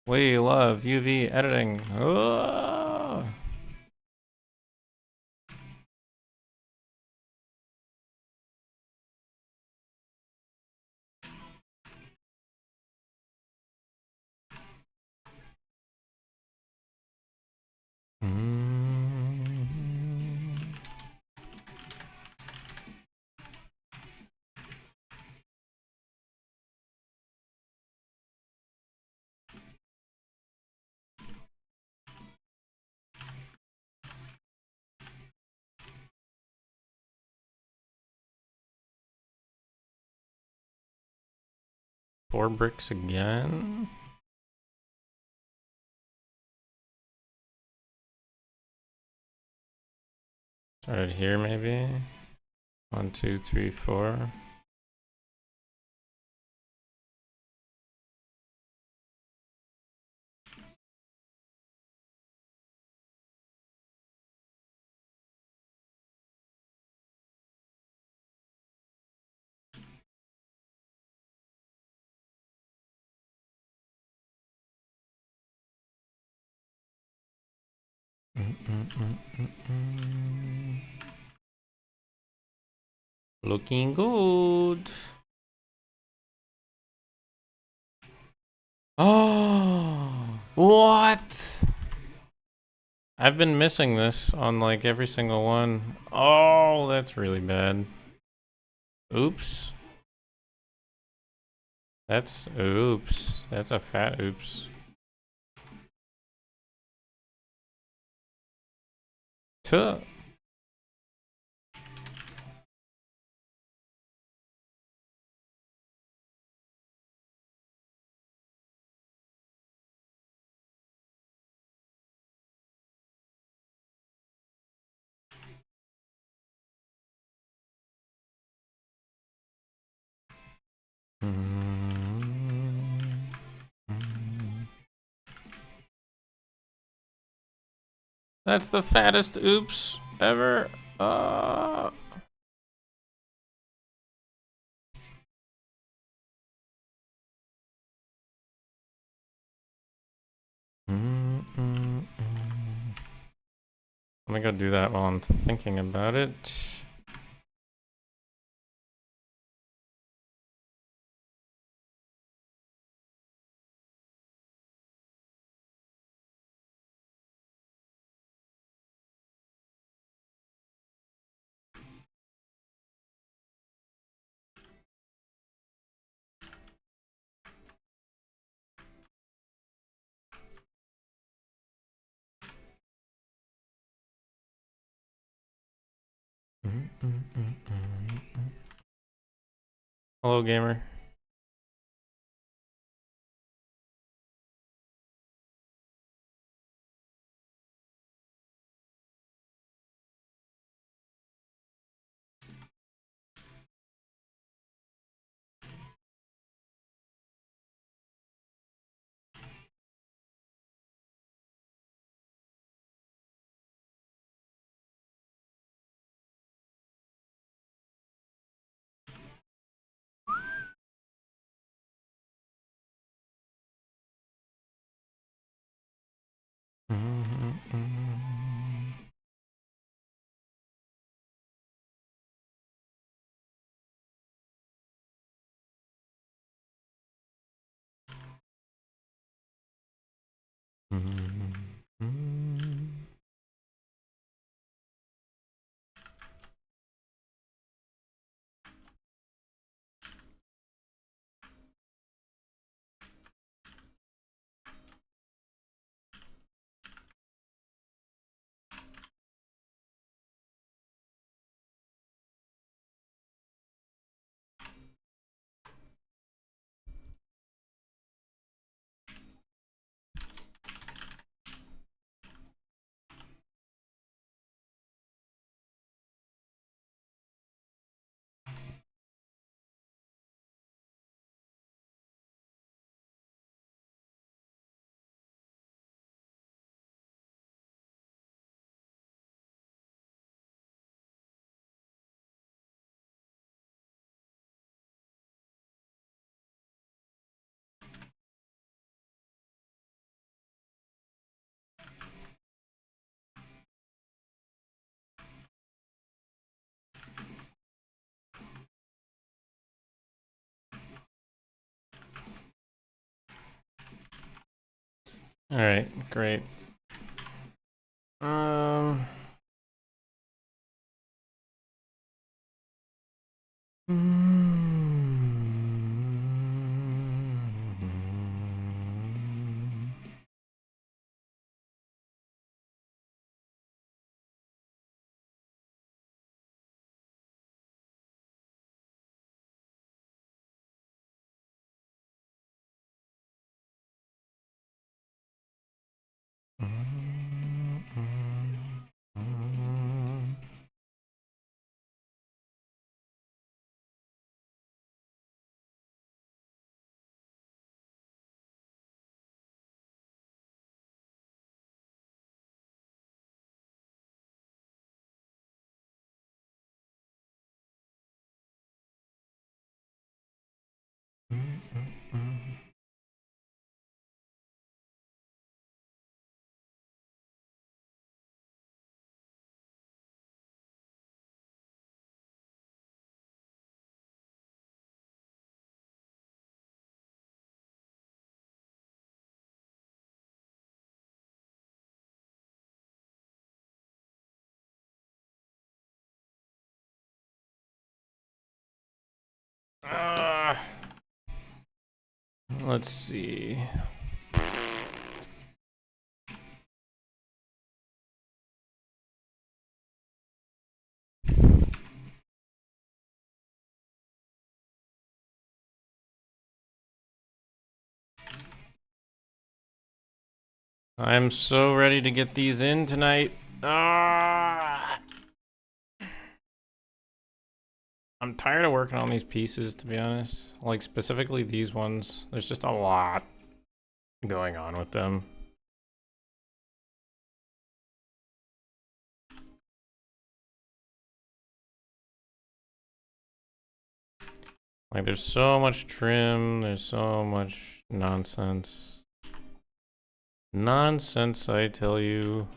We love UV editing. Oh! Mm-hmm. 4 bricks again. Started here maybe. 1, 2, 3, 4. Looking good. Oh, what? I've been missing this on like every single one. Oh, that's really bad. Oops. That's oops. That's a fat oops. Tuh. That's the fattest oops ever. Let me go do that while I'm thinking about it. Hello, gamer. All right, great. Let's see. I'm so ready to get these in tonight. I'm tired of working on these pieces, to be honest. Like, specifically these ones. There's just a lot going on with them. Like, there's so much trim, there's so much nonsense. Nonsense, I tell you.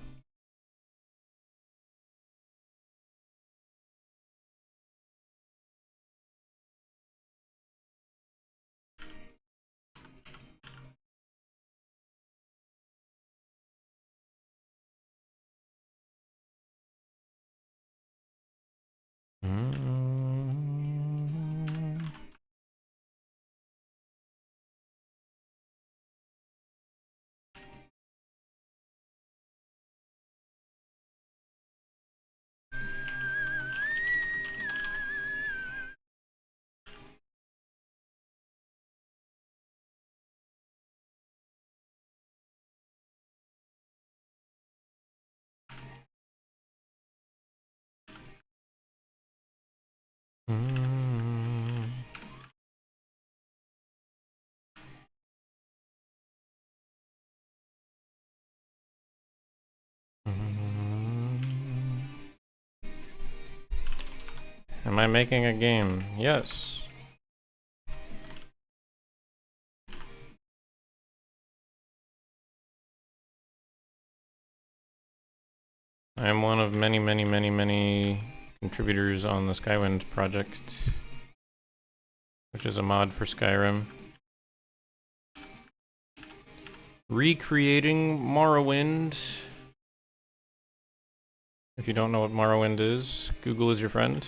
Am I making a game? Yes. I am one of many, many, many, many contributors on the Skywind project, which is a mod for Skyrim. Recreating Morrowind. If you don't know what Morrowind is, Google is your friend.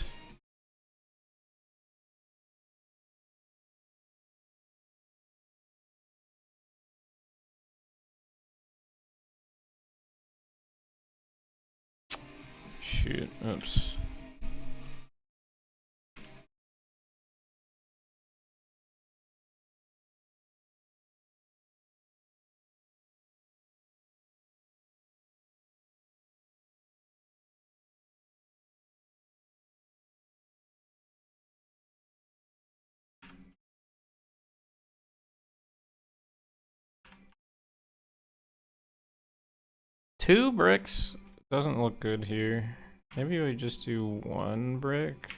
Shoot, oops. Two bricks doesn't look good here. Maybe we just do one brick.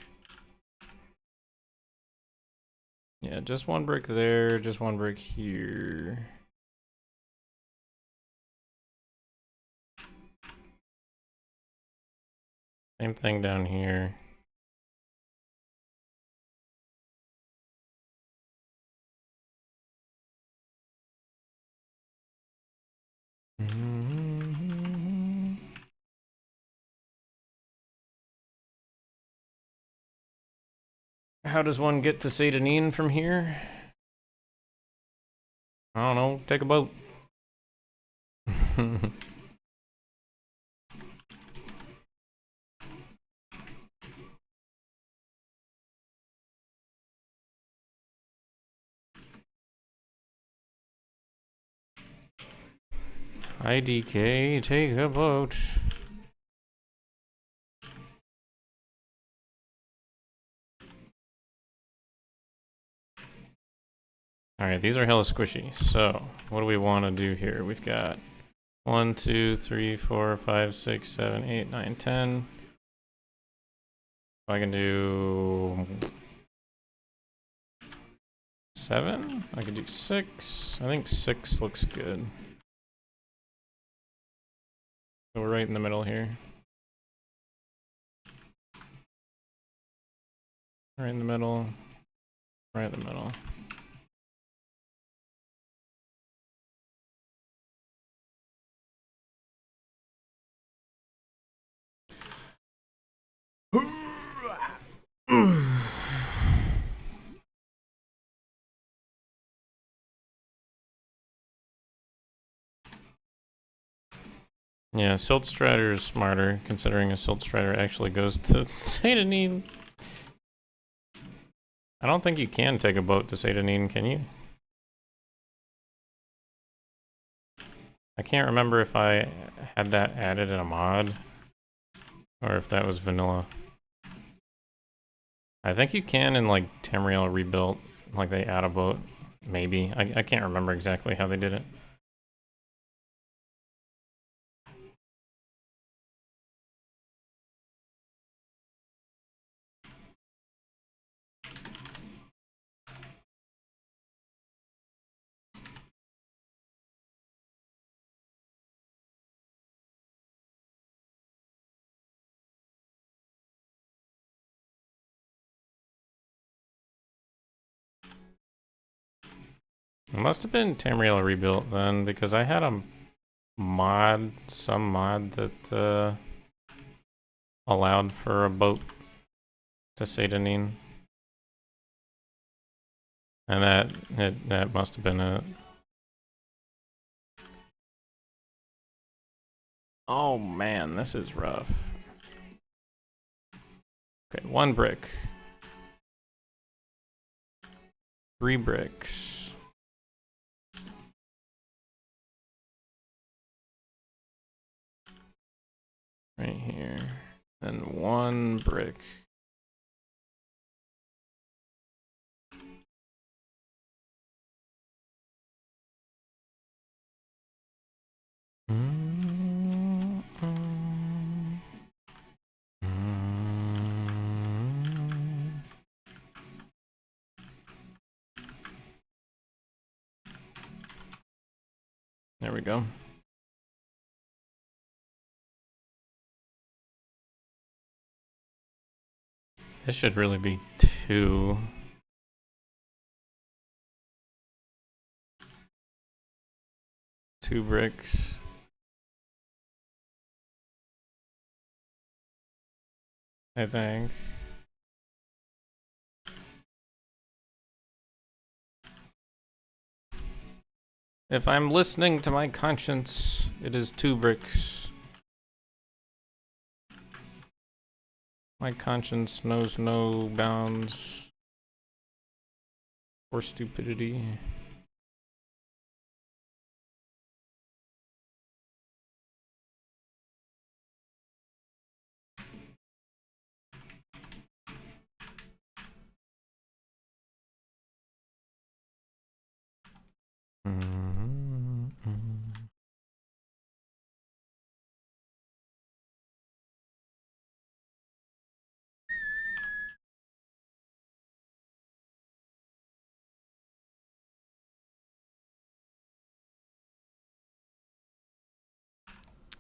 Yeah, just one brick there, just one brick here. Same thing down here. How does one get to Satanin from here? I don't know, take a boat. IDK, take a boat. Alright, these are hella squishy. So, what do we want to do here? We've got 1, 2, 3, 4, 5, 6, 7, 8, 9, 10. I can do 7. I can do 6. I think 6 looks good. So we're right in the middle here. Right in the middle. Right in the middle. Yeah, Silt Strider is smarter, considering a Silt Strider actually goes to Satanin. I don't think you can take a boat to Satanin, can you? I can't remember if I had that added in a mod, or if that was vanilla. I think you can in like Tamriel Rebuilt, like they add a boat, maybe. I can't remember exactly how they did it. It must have been Tamriel Rebuilt then, because I had a mod, some mod that allowed for a boat to Satanin. And that must have been it. Oh man, this is rough. Okay, 1 brick. 3 bricks. Right here. And 1 brick. There we go. This should really be 2. Two bricks. I think. If I'm listening to my conscience, it is 2 bricks. My conscience knows no bounds for stupidity.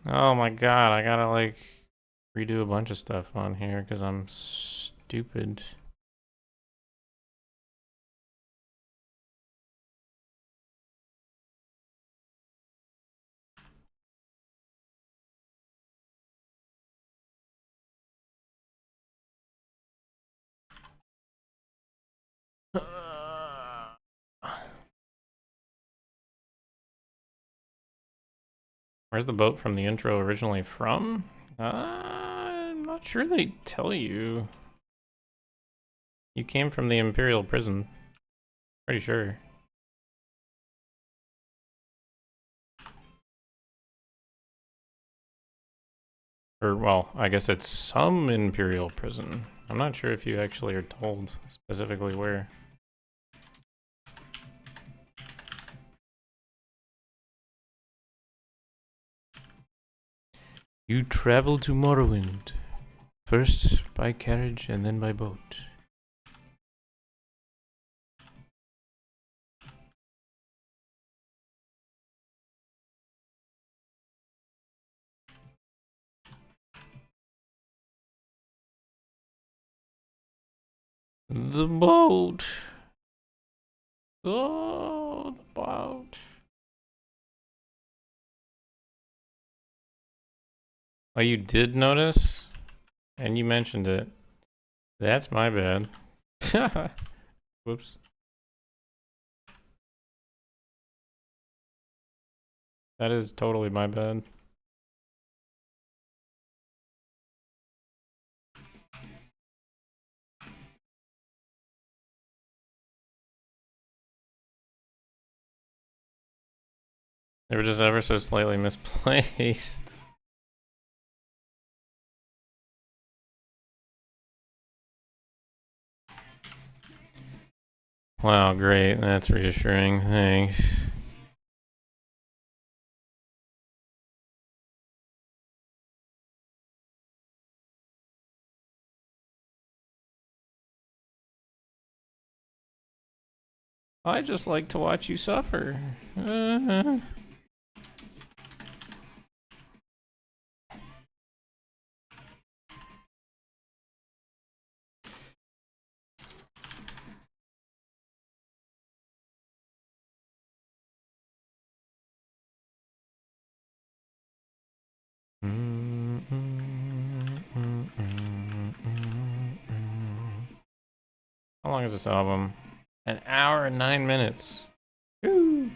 Oh my god, I gotta like redo a bunch of stuff on here because I'm stupid. Where's the boat from the intro originally from? I'm not sure they tell you. You came from the Imperial prison. Pretty sure. Or, well, I guess it's some Imperial prison. I'm not sure if you actually are told specifically where. You travel to Morrowind. First by carriage and then by boat. The boat. Oh, the boat. Oh, you did notice? And you mentioned it. That's my bad. Whoops. That is totally my bad. They were just ever so slightly misplaced. Wow, great. That's reassuring. Thanks. I just like to watch you suffer. How long is this album? An hour and 9 minutes. Woo.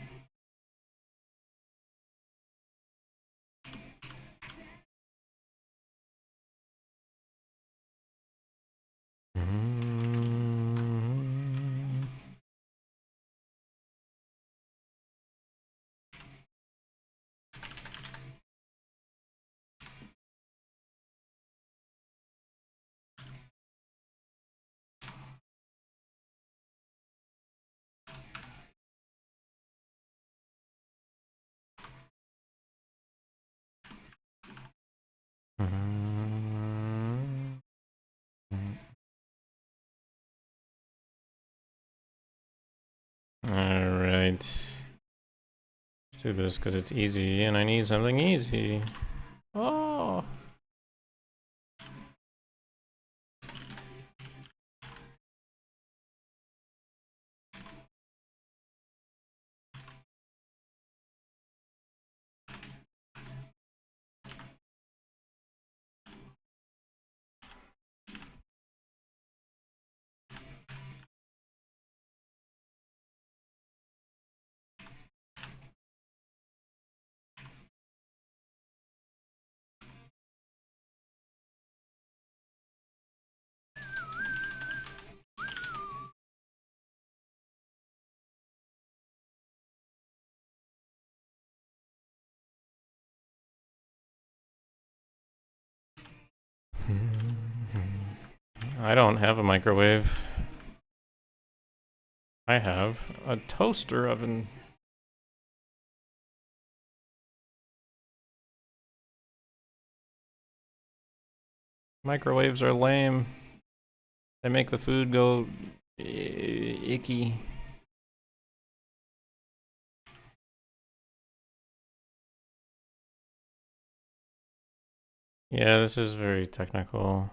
Alright. Let's do this because it's easy and I need something easy. Oh! I don't have a microwave. I have a toaster oven. Microwaves are lame. They make the food go icky. Yeah, this is very technical.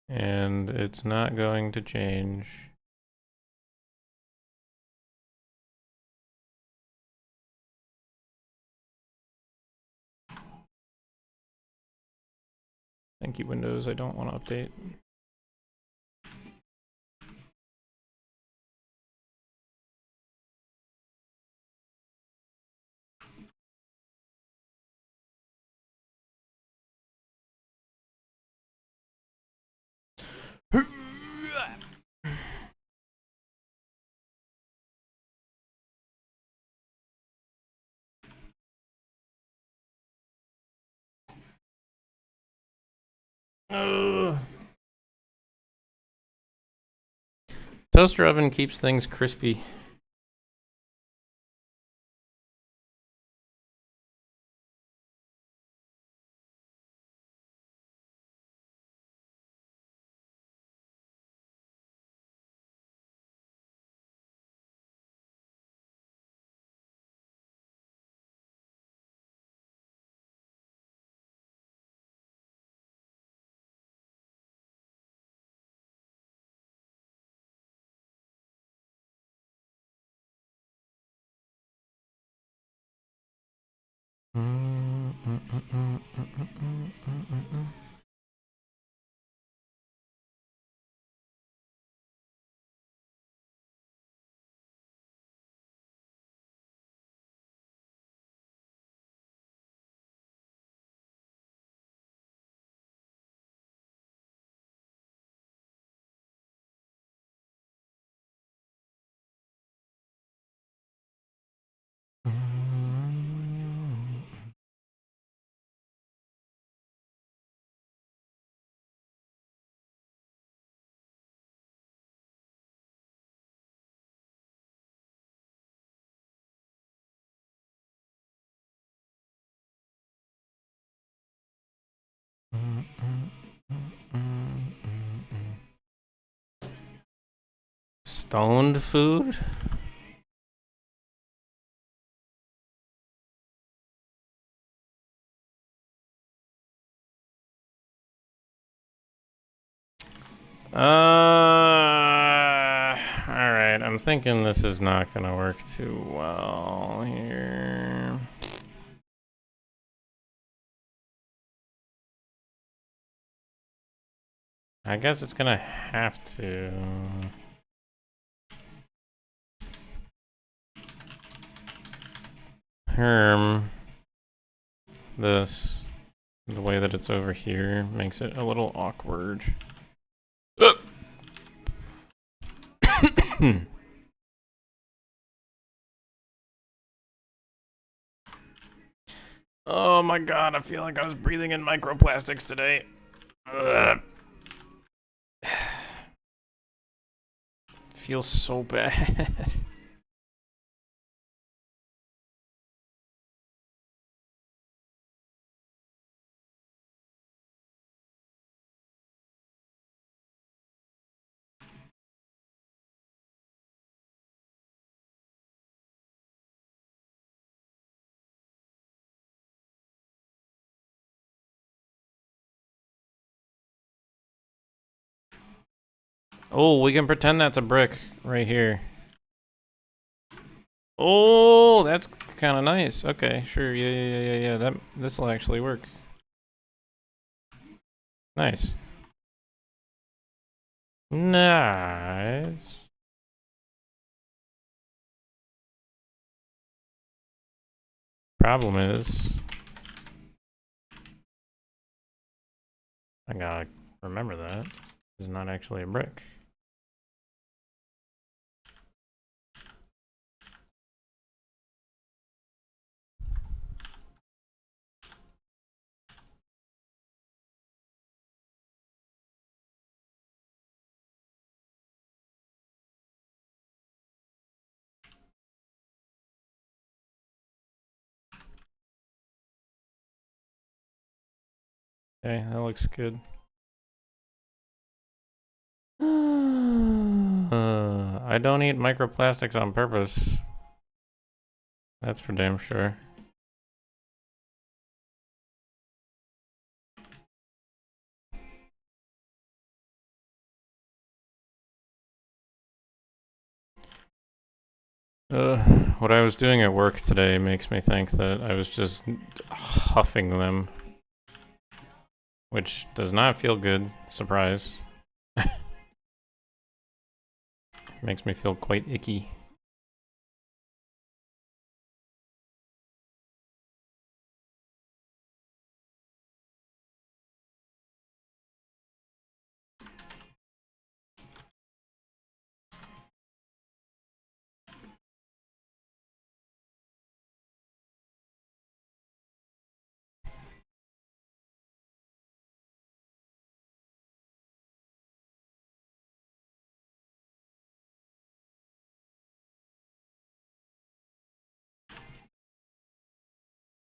And it's not going to change. Thank you, Windows. I don't want to update. Toaster oven keeps things crispy. Stoned food? Alright, I'm thinking this is not gonna work too well here. I guess it's gonna have to. This, the way that it's over here, makes it a little awkward. Oh my god, I feel like I was breathing in microplastics today. Feels so bad. Oh, we can pretend that's a brick right here. Oh, that's kind of nice. Okay, sure. Yeah. This will actually work. Nice. Nice. Problem is, I gotta remember that it's not actually a brick. Okay, that looks good. I don't eat microplastics on purpose. That's for damn sure. What I was doing at work today makes me think that I was just huffing them, which does not feel good. Surprise. Makes me feel quite icky.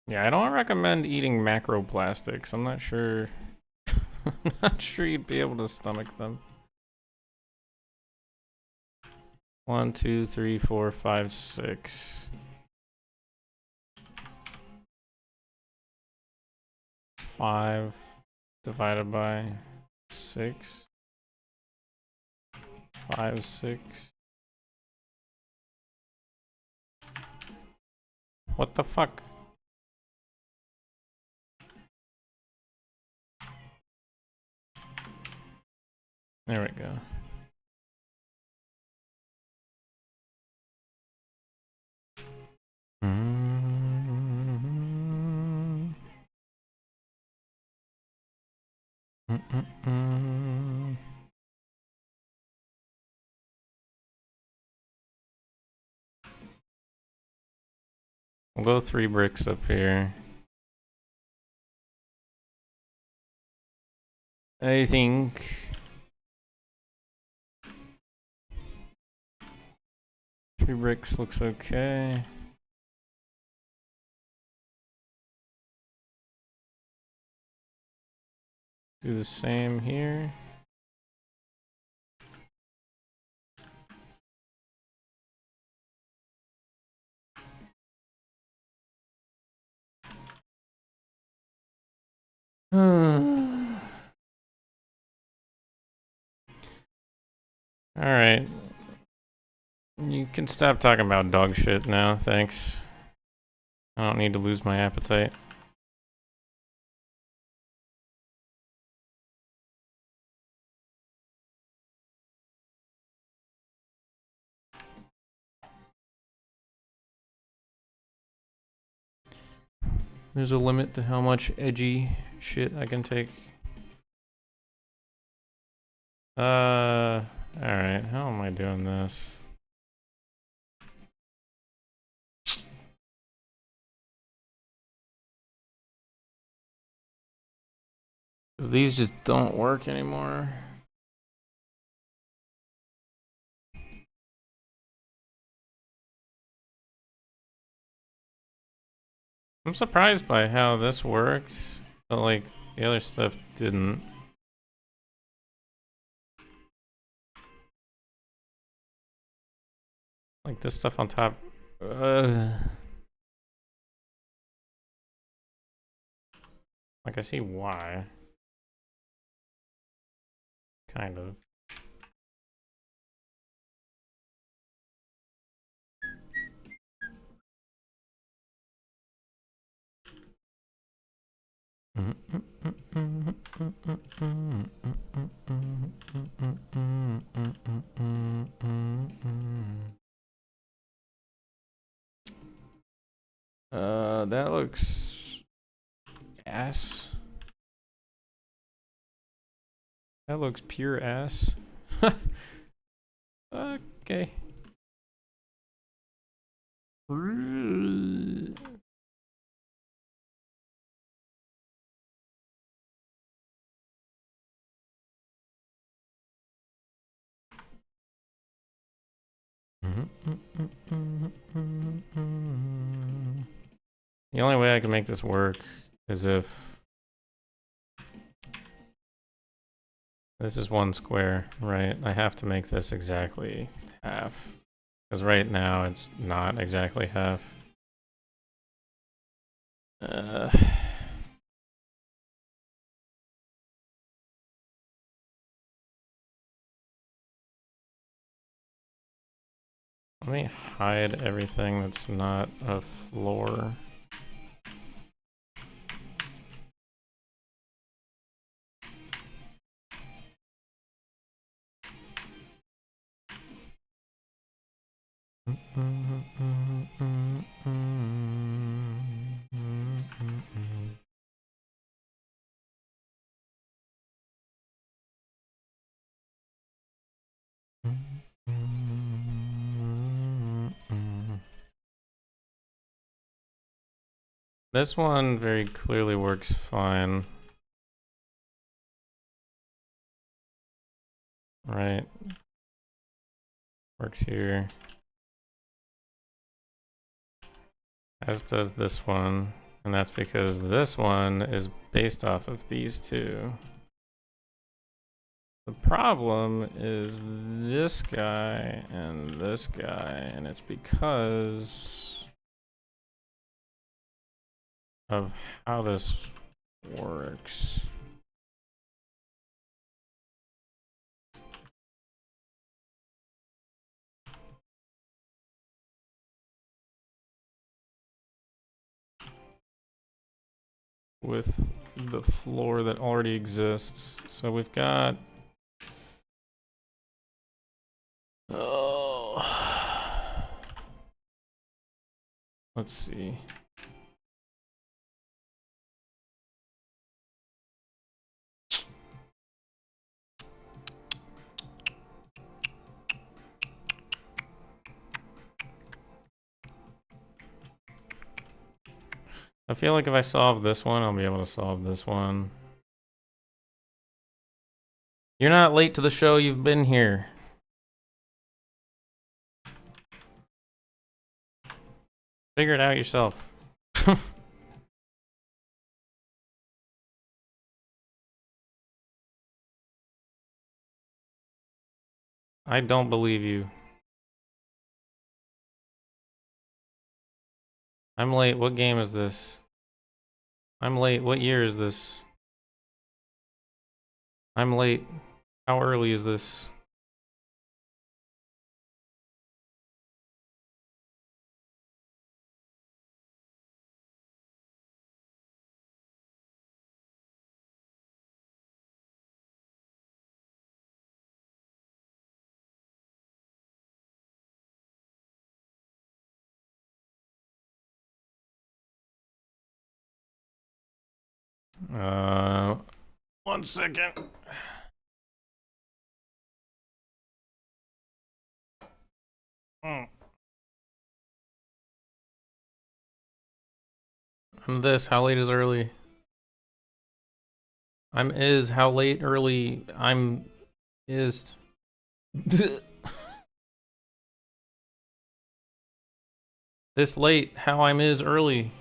Yeah, I don't recommend eating macroplastics. I'm not sure. I'm not sure you'd be able to stomach them. 1, 2, 3, 4, 5, 6. 5 divided by 6. 5, 6. What the fuck? There we go. We'll go 3 bricks up here. I think 3 bricks looks okay. Do the same here. Alright. You can stop talking about dog shit now, thanks. I don't need to lose my appetite. There's a limit to how much edgy shit I can take. Alright, how am I doing this? Because these just don't work anymore. I'm surprised by how this worked, but like the other stuff didn't. Like this stuff on top. Like I see why. Kind of. That looks ass. That looks pure ass. Okay. The only way I can make this work is if this is one square, right? I have to make this exactly half. Because right now it's not exactly half. Let me hide everything that's not a floor. This one very clearly works fine. Right. Works here. As does this one. And that's because this one is based off of these two. The problem is this guy, and it's because of how this works. With the floor that already exists. So we've got... Oh. Let's see. I feel like if I solve this one, I'll be able to solve this one. You're not late to the show, you've been here. Figure it out yourself. I don't believe you. I'm late. What game is this? I'm late. What year is this? I'm late. How early is this? 1 second. I'm this. How late is early? I'm is. How late early? I'm is. This late. How I'm is early.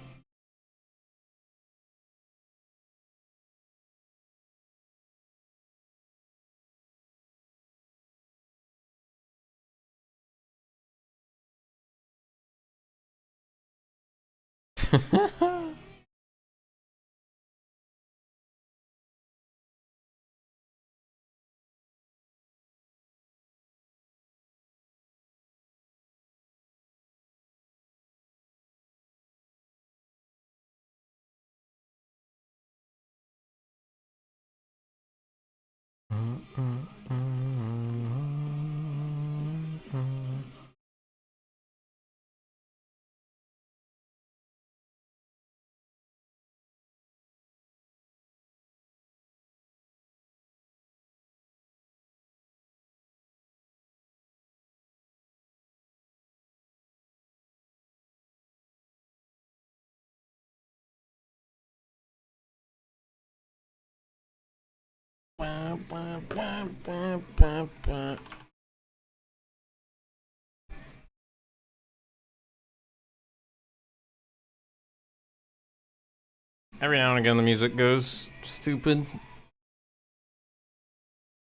Every now and again the music goes stupid.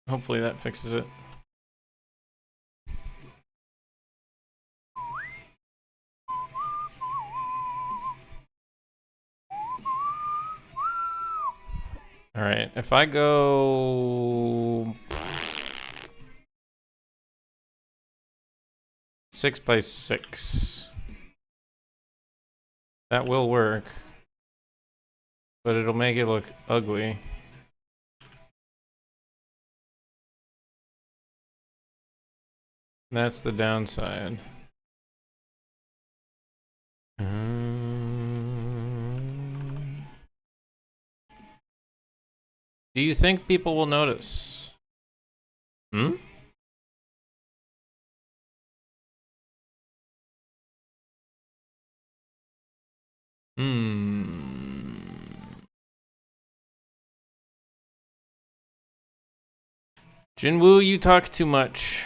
Hopefully that fixes it. Alright, if I go 6 by 6, that will work, but it'll make it look ugly. That's the downside. Do you think people will notice? Hmm? Jinwoo, you talk too much.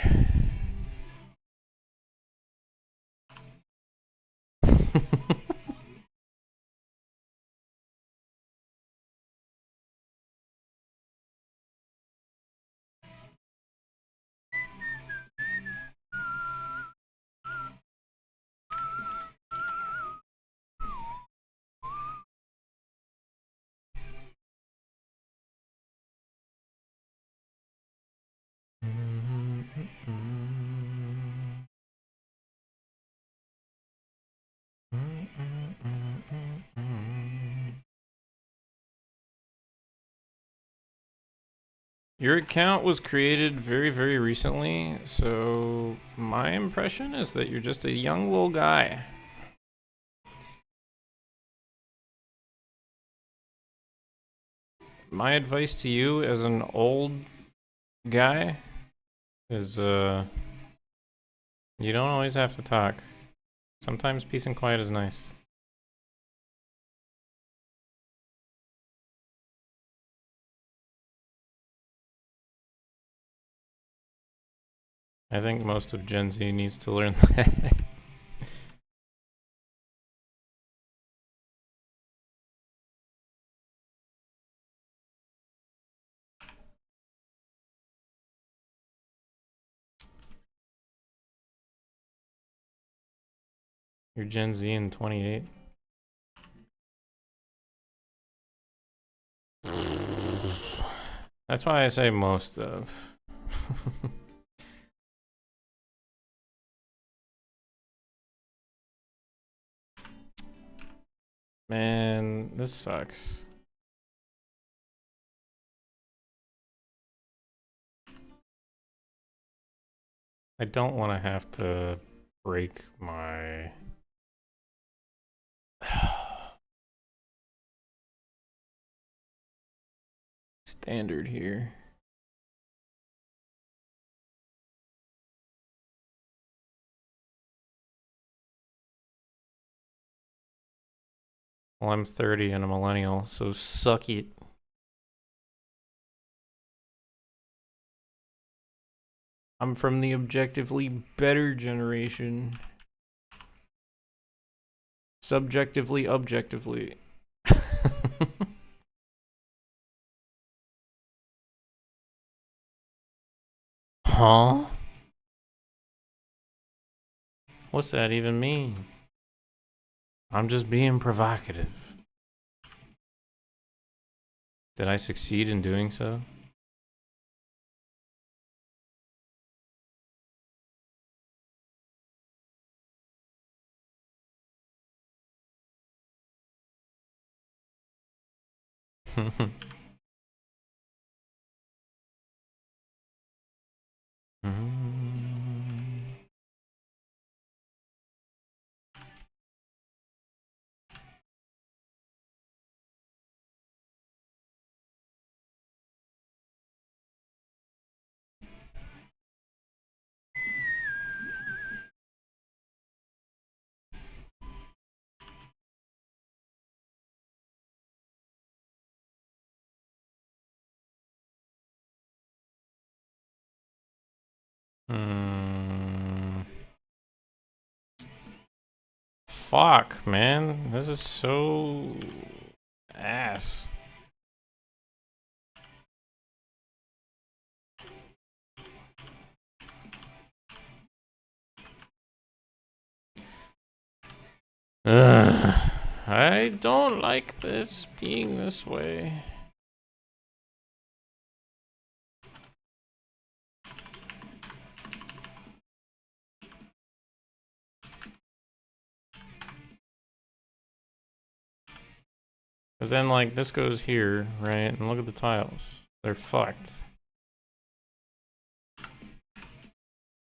Your account was created very, very recently, so my impression is that you're just a young little guy. My advice to you as an old guy is you don't always have to talk. Sometimes peace and quiet is nice. I think most of Gen Z needs to learn that. You're Gen Z in 28. That's why I say most of. Man, this sucks. I don't want to have to break my... standard here. Well, I'm 30 and a millennial, so suck it. I'm from the objectively better generation. Subjectively, objectively. Huh? What's that even mean? I'm just being provocative. Did I succeed in doing so? Fuck, man. This is so ass. I don't like this being this way. Cause then like this goes here, right? And look at the tiles. They're fucked.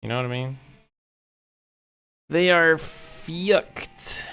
You know what I mean? They are fucked.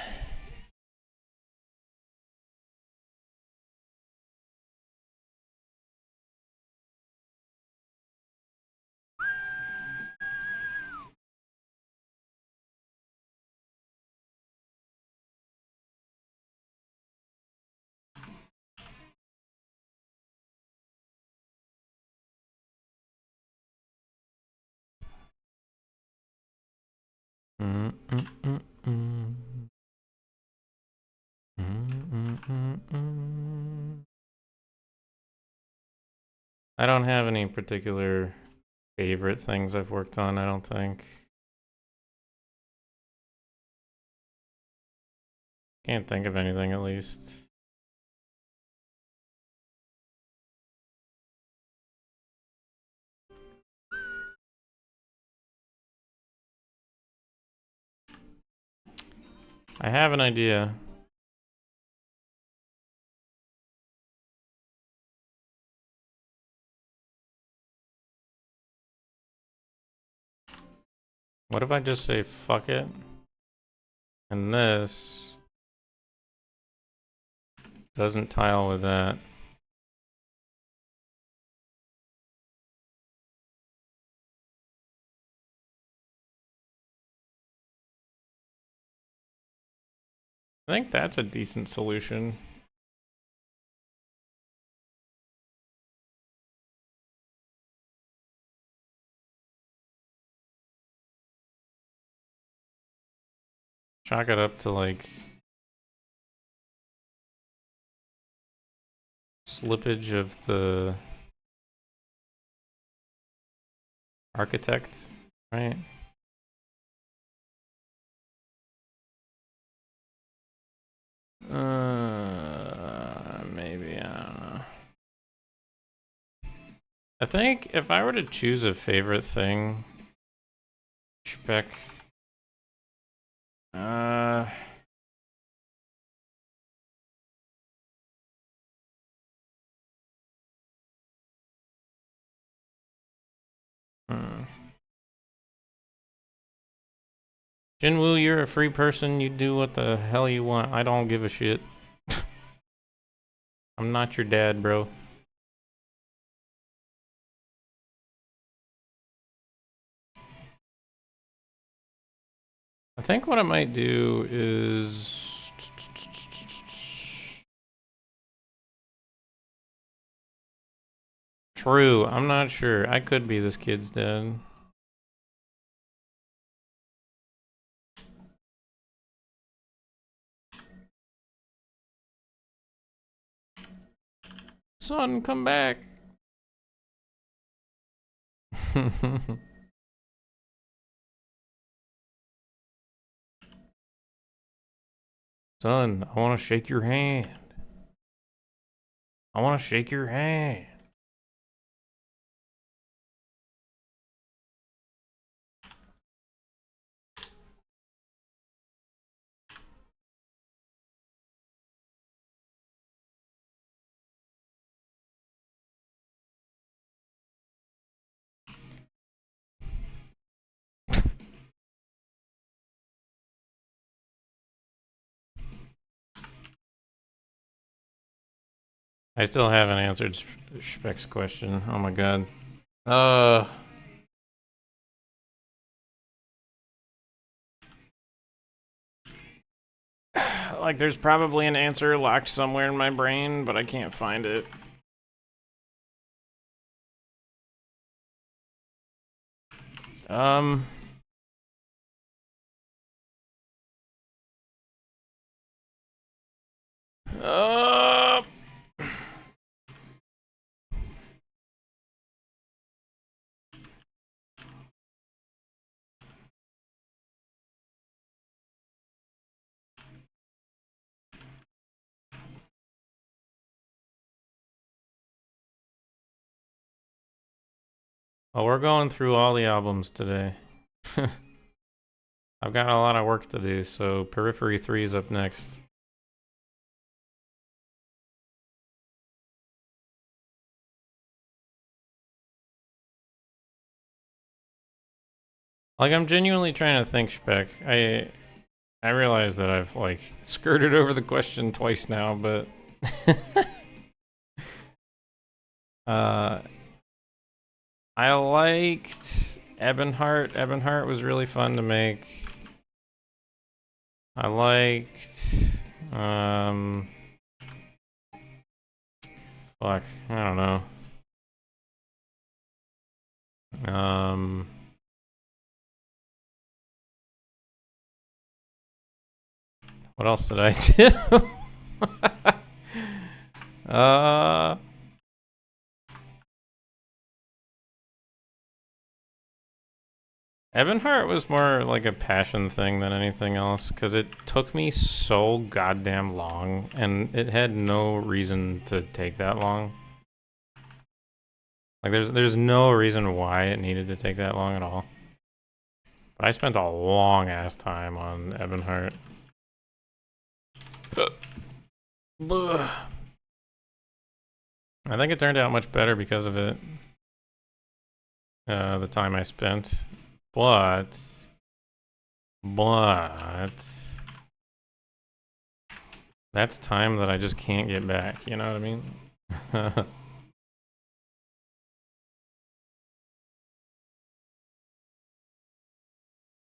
I don't have any particular favorite things I've worked on, I don't think. Can't think of anything, at least. I have an idea. What if I just say fuck it? And this doesn't tile with that. I think that's a decent solution. Chalk it up to like slippage of the architect, right? Maybe, I don't know. I think if I were to choose a favorite thing, spec, Jinwoo, you're a free person. You do what the hell you want. I don't give a shit. I'm not your dad, bro. I think what I might do is... True, I'm not sure. I could be this kid's dad. Son, come back. Son, I want to shake your hand. I want to shake your hand. I still haven't answered Speck's question. Oh my god. Like there's probably an answer locked somewhere in my brain, but I can't find it. Uh, well, we're going through all the albums today. I've got a lot of work to do, so Periphery 3 is up next. Like, I'm genuinely trying to think, Speck. I realize that I've, like, skirted over the question twice now, but... I liked Ebonheart. Ebonheart was really fun to make. I liked... Fuck, I don't know. What else did I do? Ebonheart was more like a passion thing than anything else, because it took me so goddamn long, and it had no reason to take that long. Like, there's no reason why it needed to take that long at all. But I spent a long-ass time on Ebonheart. I think it turned out much better because of it. The time I spent. But that's time that I just can't get back, you know what I mean?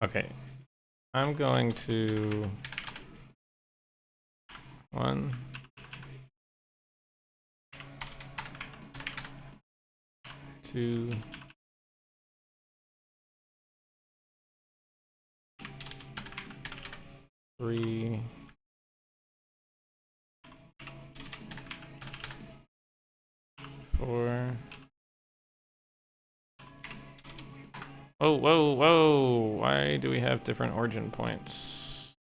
Okay. I'm going to 1, 2, 3, 4. Oh, whoa, whoa! Why do we have different origin points?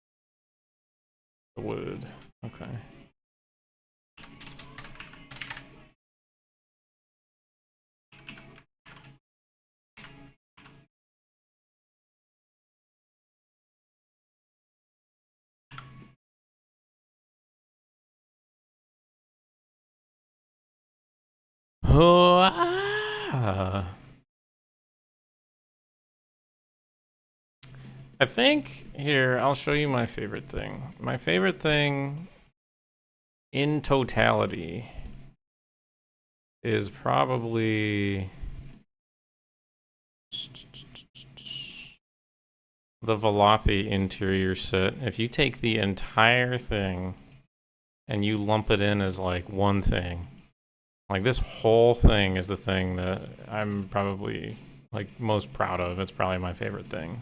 The wood. Okay. Oh, I think here I'll show you my favorite thing. My favorite thing in totality is probably the Velothi interior set, if you take the entire thing and you lump it in as like one thing, like this whole thing is the thing that I'm probably like most proud of. It's probably my favorite thing.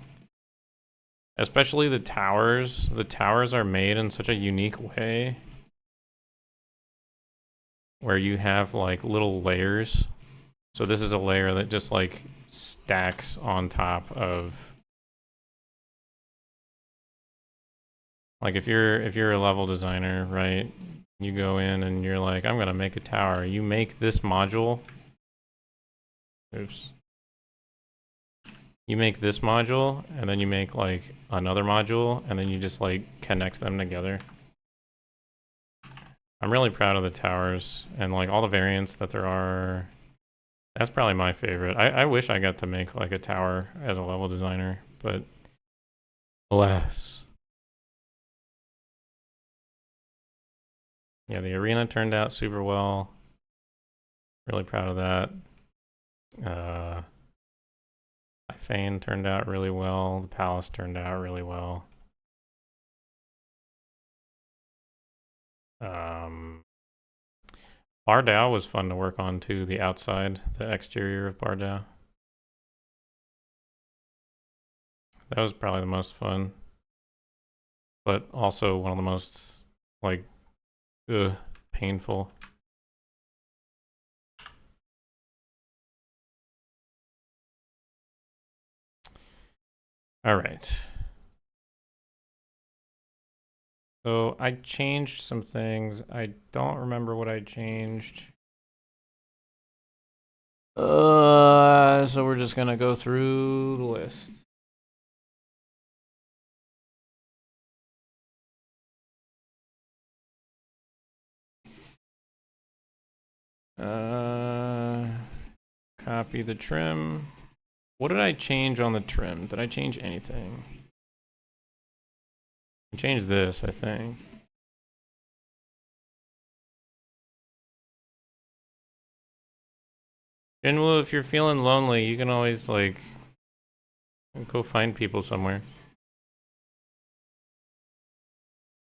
Especially the towers. The towers are made in such a unique way where you have like little layers. So this is a layer that just like stacks on top of, like if you're a level designer, right? You go in and you're like, I'm gonna make a tower. You make this module. Oops. You make this module, and then you make like another module, and then you just like connect them together. I'm really proud of the towers and like all the variants that there are. That's probably my favorite. I wish I got to make like a tower as a level designer, but alas. Yeah, the arena turned out super well. Really proud of that. Fane turned out really well. The palace turned out really well. Bardau was fun to work on too, the outside, the exterior of Bardau. That was probably the most fun. But also one of the most, like, painful. Alright. So I changed some things. I don't remember what I changed. So we're just gonna go through the list. Copy the trim. What did I change on the trim? Did I change anything? I changed this, I think. Jinwoo, if you're feeling lonely, you can always, like, go find people somewhere.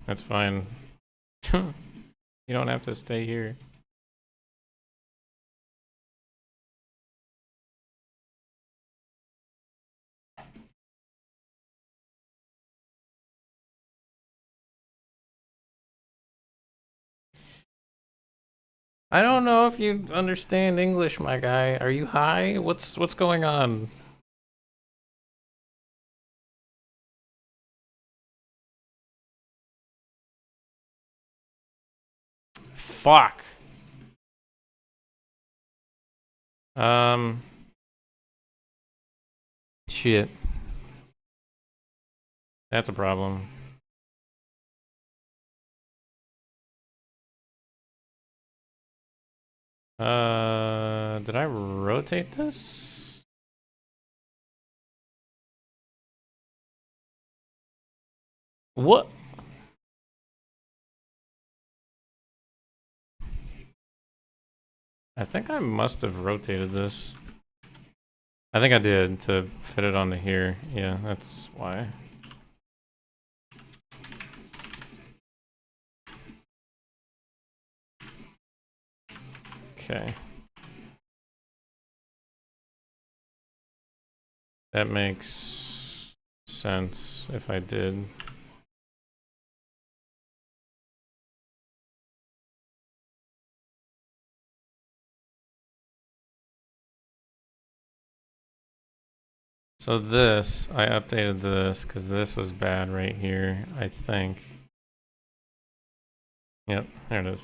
That's fine. You don't have to stay here. I don't know if you understand English, my guy. Are you high? What's going on? Fuck. Shit. That's a problem. Did I rotate this? What? I think I must have rotated this. I think I did to fit it onto here. Yeah, that's why. Okay. That makes sense if I did. So this, I updated this because this was bad right here, I think. Yep, there it is.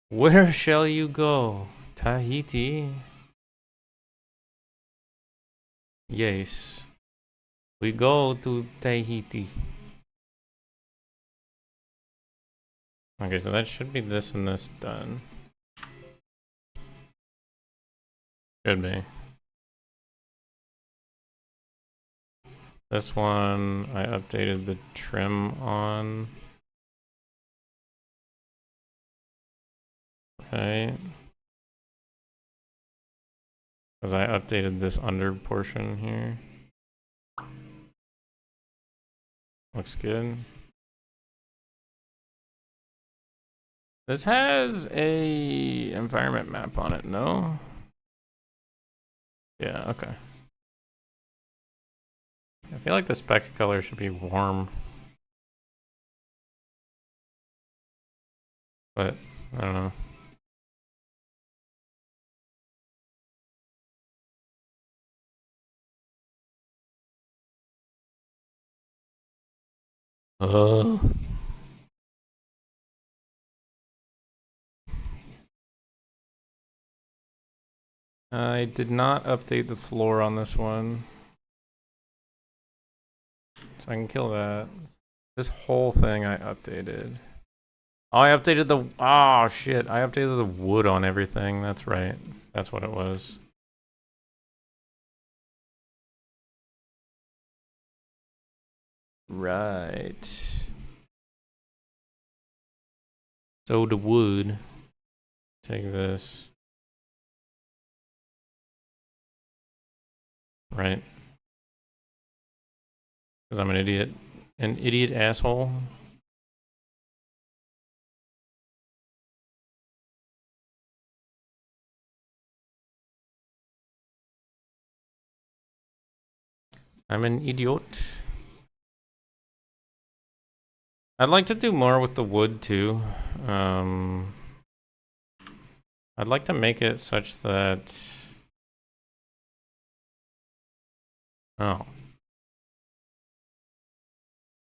Where shall you go? Tahiti? Yes. We go to Tahiti. Okay, so that should be this and this done. Should be. This one, I updated the trim on. Right. Because I updated this under portion here. Looks good. This has a environment map on it, no? Yeah, okay. I feel like the spec color should be warm. But, I don't know. I did not update the floor on this one. So I can kill that. This whole thing I updated. Oh, I updated the... Oh, shit. I updated the wood on everything. That's right. That's what it was. Right. So the wood. Take this. Right. Because I'm an idiot. An idiot asshole. I'm an idiot. I'd like to do more with the wood too. I'd like to make it such that... Oh.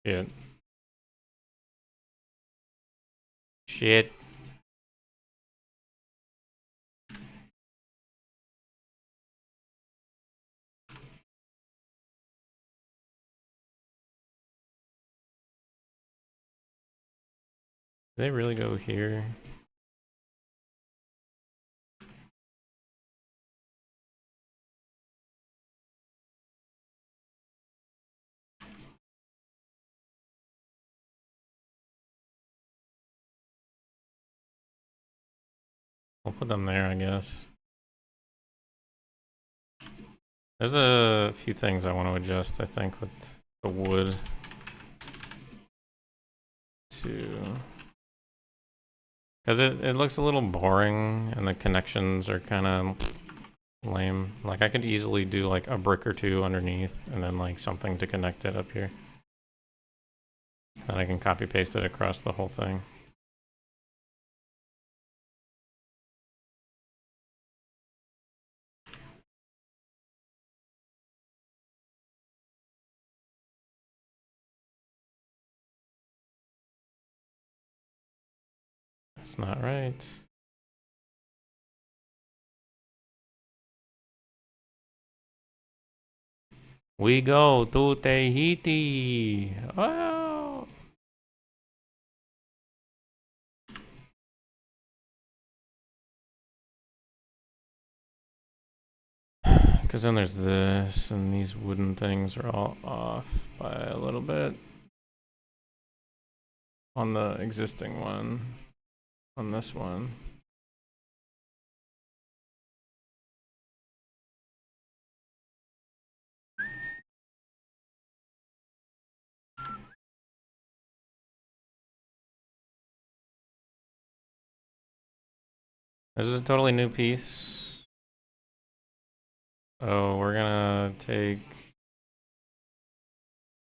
Shit. Shit. Did they really go here? I'll put them there, I guess. There's a few things I want to adjust, I think, with the wood. Because it looks a little boring, and the connections are kind of lame. Like, I could easily do, like, a brick or two underneath, and then, like, something to connect it up here. Then I can copy-paste it across the whole thing. That's not right. We go to Tahiti! Oh! Because then there's this, and these wooden things are all off by a little bit. On the existing one. On this one. This is a totally new piece. Oh, we're gonna take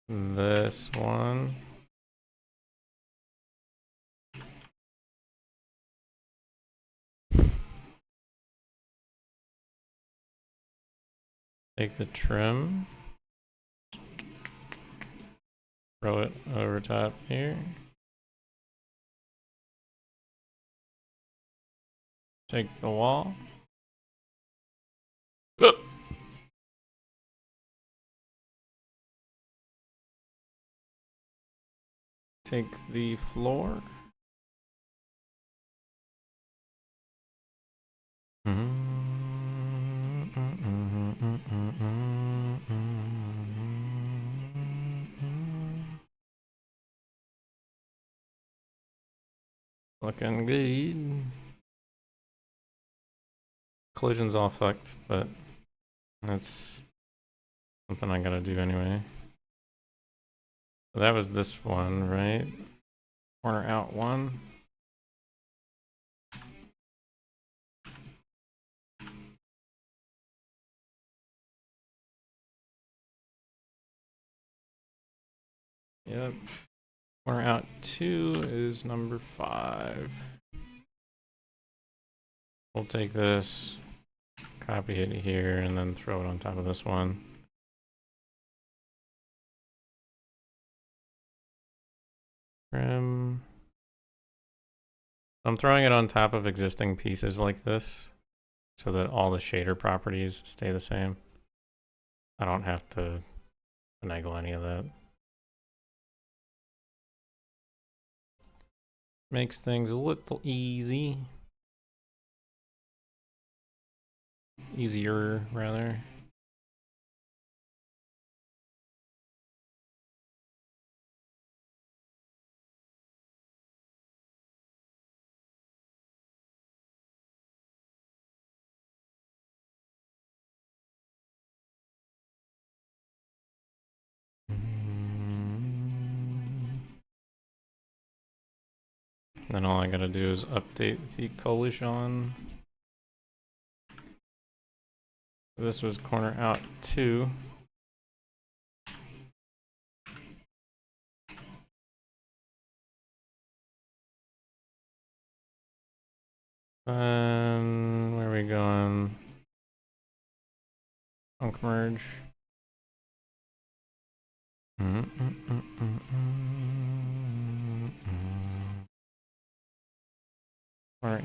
this one. Take the trim. Throw it over top here. Take the wall. Take the floor. Looking good. Collision's all fucked, but that's something I gotta do anyway. So that was this one, right? Corner out one. Yep. Corner out two is number 5. We'll take this, copy it here, and then throw it on top of this one. Trim. I'm throwing it on top of existing pieces like this so that all the shader properties stay the same. I don't have to finagle any of that. Makes things a little easy. Easier, rather. Then all I gotta do is update the collision. This was corner out 2. Where are we going? Chunk merge. Corner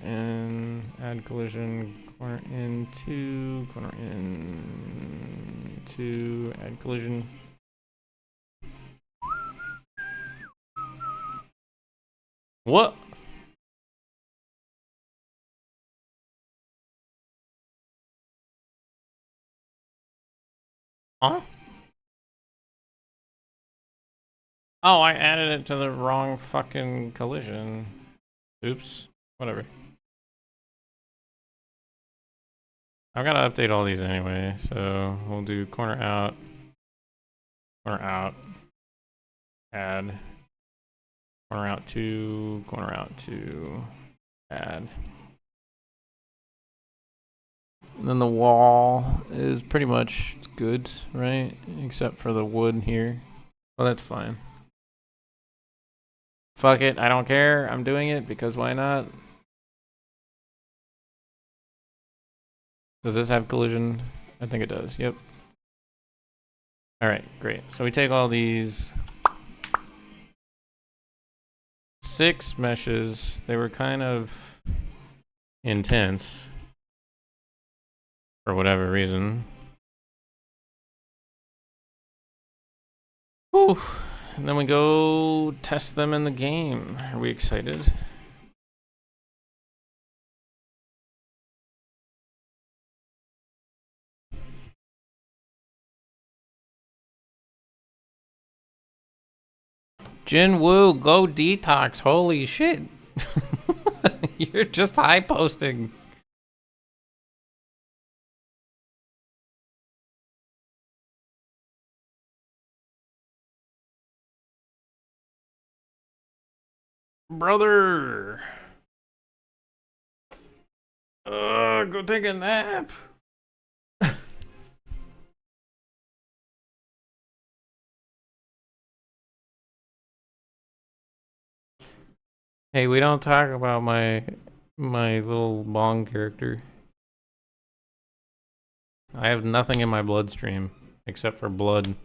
in, add collision, corner in 2, corner in 2, add collision. What? Huh? Oh, I added it to the wrong fucking collision. Oops. Whatever. I've got to update all these anyway, so we'll do corner out, add, corner out 2, add. And then the wall is pretty much good, right? Except for the wood here. Well, that's fine. Fuck it, I don't care. I'm doing it because why not? Does this have collision? I think it does, yep. Alright, great. So we take all these 6 meshes. They were kind of intense for whatever reason. Whew. And then we go test them in the game. Are we excited? Jin Woo, go detox. Holy shit. You're just high posting. Brother. Go take a nap. Hey, we don't talk about my little bong character. I have nothing in my bloodstream except for blood.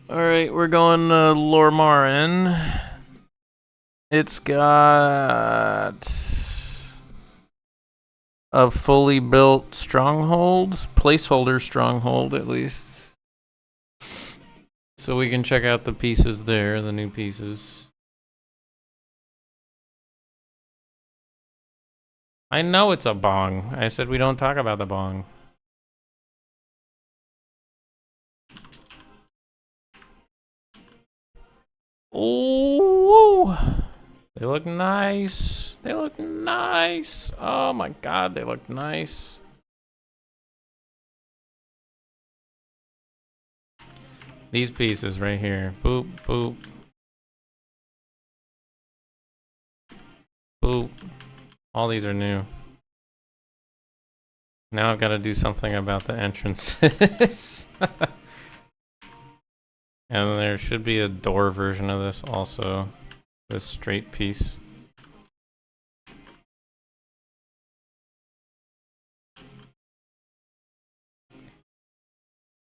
Alright, we're going Lormarin. It's got a fully built stronghold, placeholder stronghold at least. So we can check out the pieces there, the new pieces. I know it's a bong. I said we don't talk about the bong. Oh, they look nice. They look nice. Oh my god, they look nice. These pieces right here. Boop, boop. Boop. All these are new. Now I've got to do something about the entrances. And there should be a door version of this also. This straight piece.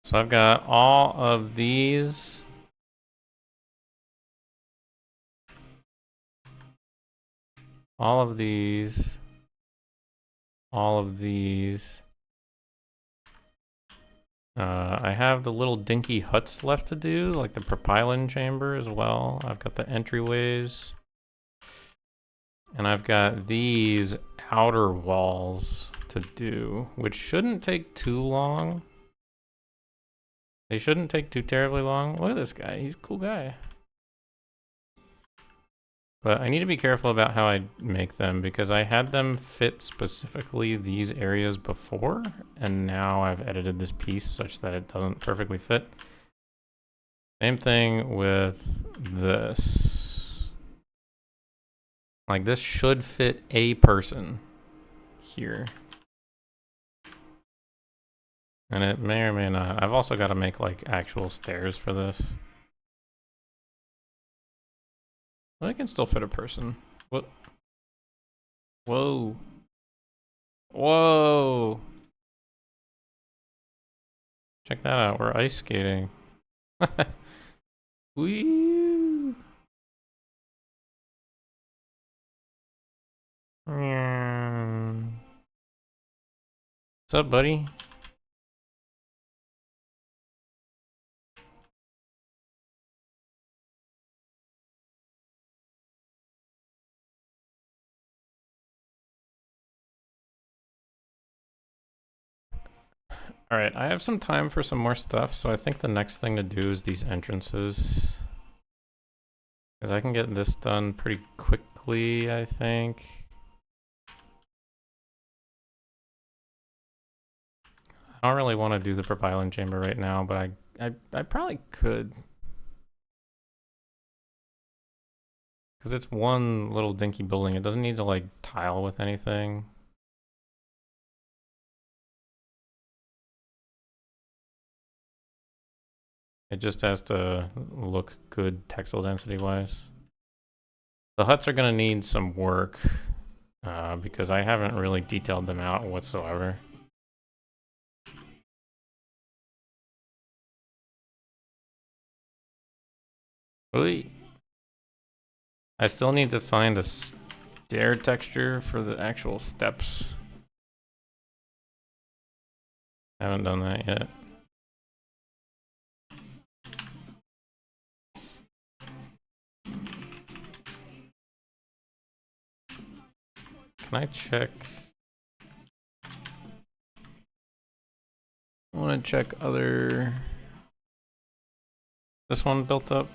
So I've got all of these. All of these. All of these. I have the little dinky huts left to do, like the propylon chamber as well. I've got the entryways. And I've got these outer walls to do, which shouldn't take too long. They shouldn't take too terribly long. Look at this guy, he's a cool guy. But I need to be careful about how I make them because I had them fit specifically these areas before, and now I've edited this piece such that it doesn't perfectly fit. Same thing with this. Like this should fit a person here. And it may or may not. I've also got to make like actual stairs for this. Well, it can still fit a person. What? Whoa. Whoa. Check that out. We're ice skating. Woo. What's up, buddy? All right, I have some time for some more stuff, so I think the next thing to do is these entrances. Because I can get this done pretty quickly, I think. I don't really want to do the propylon chamber right now, but I probably could. Because it's one little dinky building. It doesn't need to like tile with anything. It just has to look good textile density wise. The huts are going to need some work because I haven't really detailed them out whatsoever. Oy. I still need to find a stair texture for the actual steps. Haven't done that yet. Can I check? I want to check other... This one built up?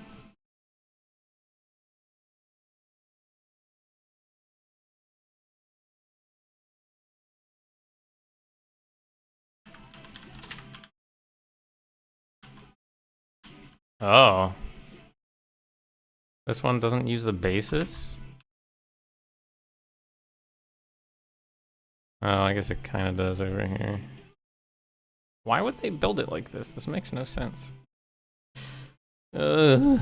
Oh. This one doesn't use the bases? Oh, I guess it kind of does over here. Why would they build it like this? This makes no sense. Alright.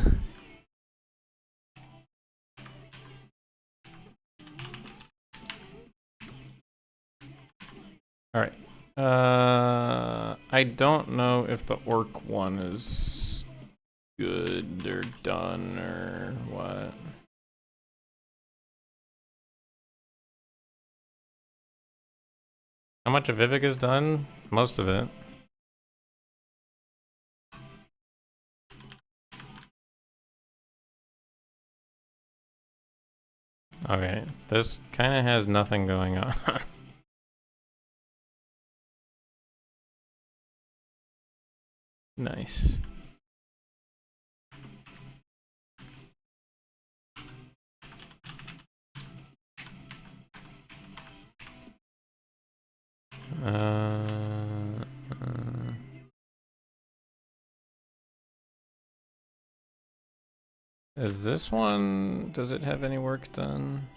I don't know if the orc one is good or done or what. How much of Vivek is done? Most of it. Okay, this kind of has nothing going on. Nice. Is this one, does it have any work done?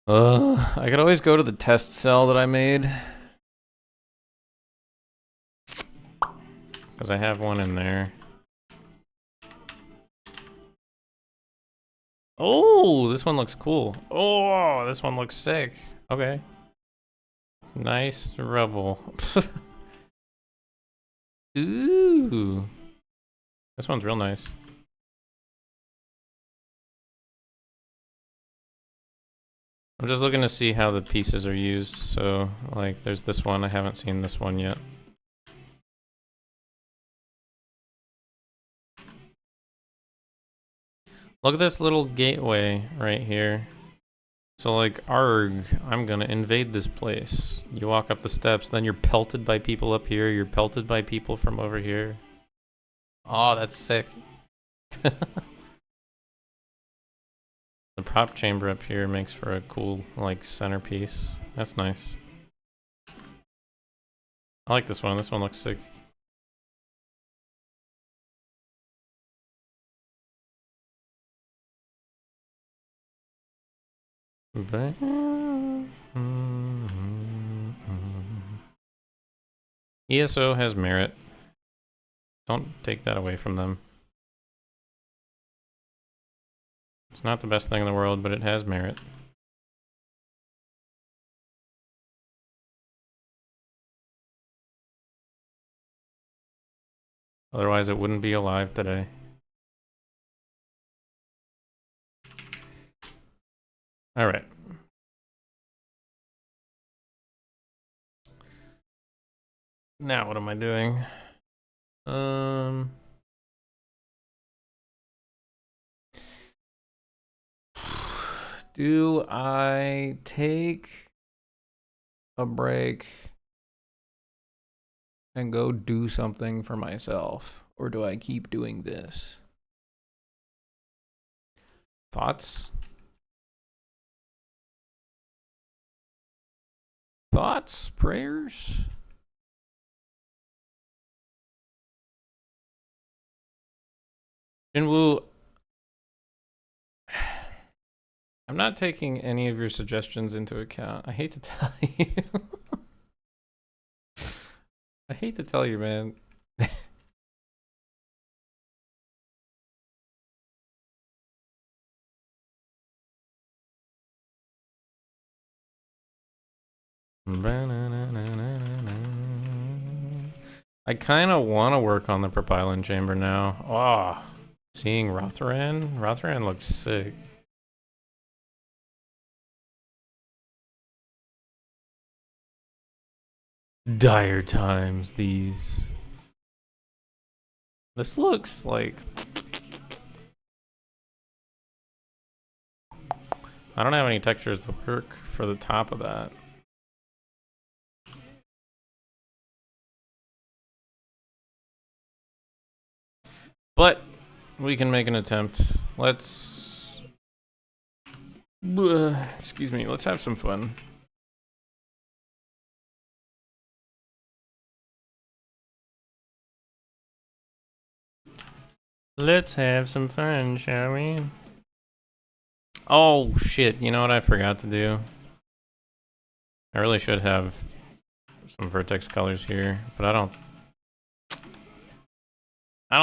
I could always go to the test cell that I made. Because I have one in there. Oh, this one looks cool. Oh, this one looks sick. Okay. Nice rubble. Ooh. This one's real nice. I'm just looking to see how the pieces are used. So, like, there's this one. I haven't seen this one yet. Look at this little gateway right here. So like, arg, I'm gonna invade this place. You walk up the steps, then you're pelted by people up here, you're pelted by people from over here. Oh, that's sick. The prop chamber up here makes for a cool, like, centerpiece. That's nice. I like this one looks sick. ESO has merit. Don't take that away from them. It's not the best thing in the world, but it has merit. Otherwise, it wouldn't be alive today. All right. Now, what am I doing? Do I take a break and go do something for myself? Or do I keep doing this? Thoughts? Thoughts? Prayers? Jinwoo, I'm not taking any of your suggestions into account. I hate to tell you. I hate to tell you, man. I kind of want to work on the propylene chamber now. Oh, seeing Rotharan? Rotharan looked sick. Dire times, these. This looks like... I don't have any textures to work for the top of that. But we can make an attempt. Let's... excuse me, let's have some fun. Let's have some fun, shall we? Oh, shit. You know what I forgot to do? I really should have some vertex colors here, but I don't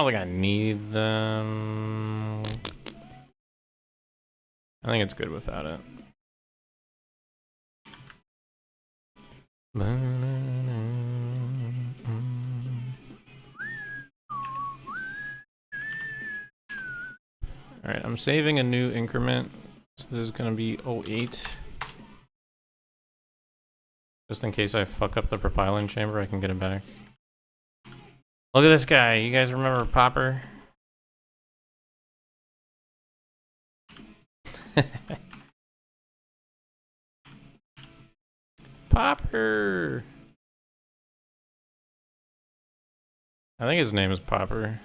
think I need them. I think it's good without it. Alright, I'm saving a new increment. So there's gonna be 08. Just in case I fuck up the propylene chamber, I can get it back. Look at this guy. You guys remember Popper? Popper! I think his name is Popper.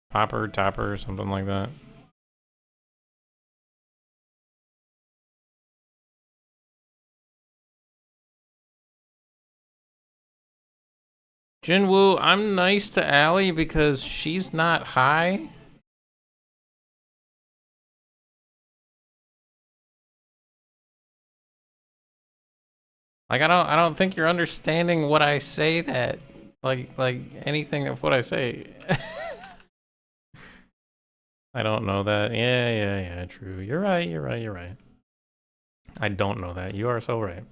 Popper, Topper, something like that. Jinwoo, I'm nice to Allie because she's not high. Like I don't think you're understanding what I say that like anything of what I say. I don't know that. Yeah, true. You're right. I don't know that. You are so right.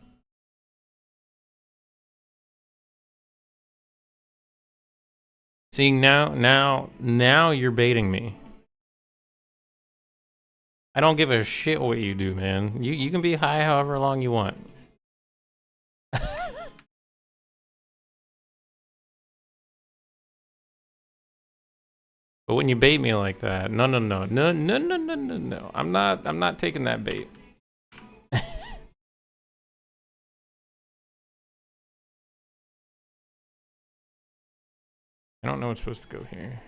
Seeing now you're baiting me. I don't give a shit what you do, man. You can be high however long you want. But when you bait me like that, no. I'm not taking that bait. I don't know what's supposed to go here.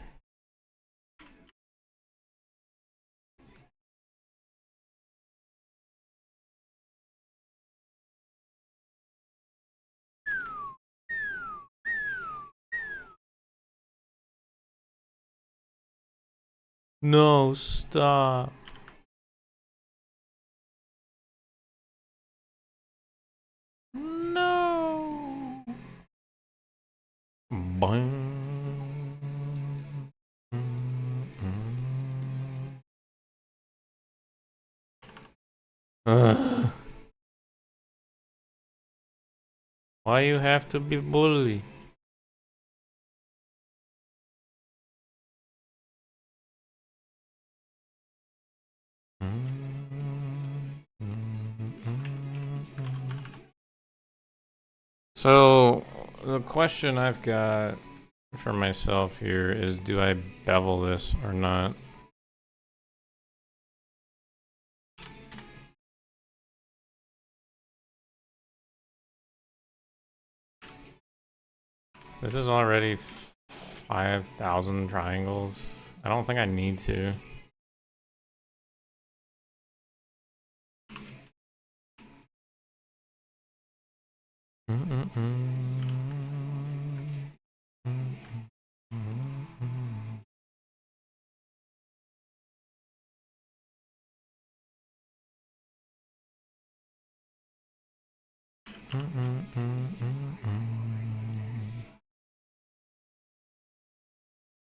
No, stop. No. Boing. Why you have to be bully? So, the question I've got for myself here is, do I bevel this or not? This is already 5,000 triangles. I don't think I need to.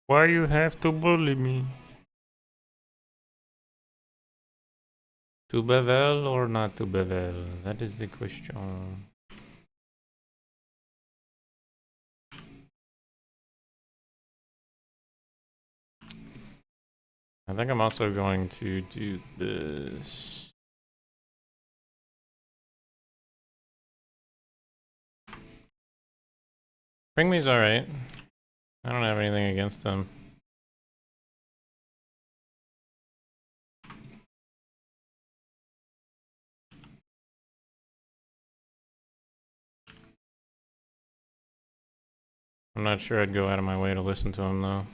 Why you have to bully me? To bevel or not to bevel? That is the question. I think I'm also going to do this. Bring me's alright. I don't have anything against him. I'm not sure I'd go out of my way to listen to him though.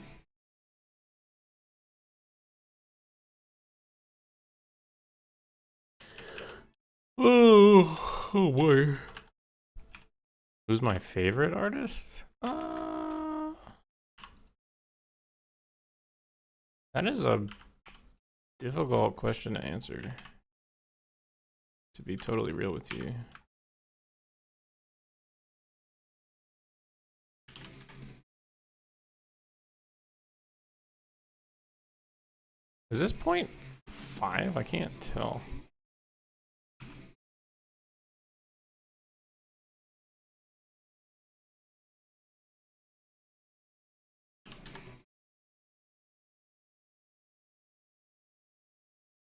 Oh boy. Who's my favorite artist? That is a difficult question to answer. To be totally real with you. Is this 0.5? I can't tell.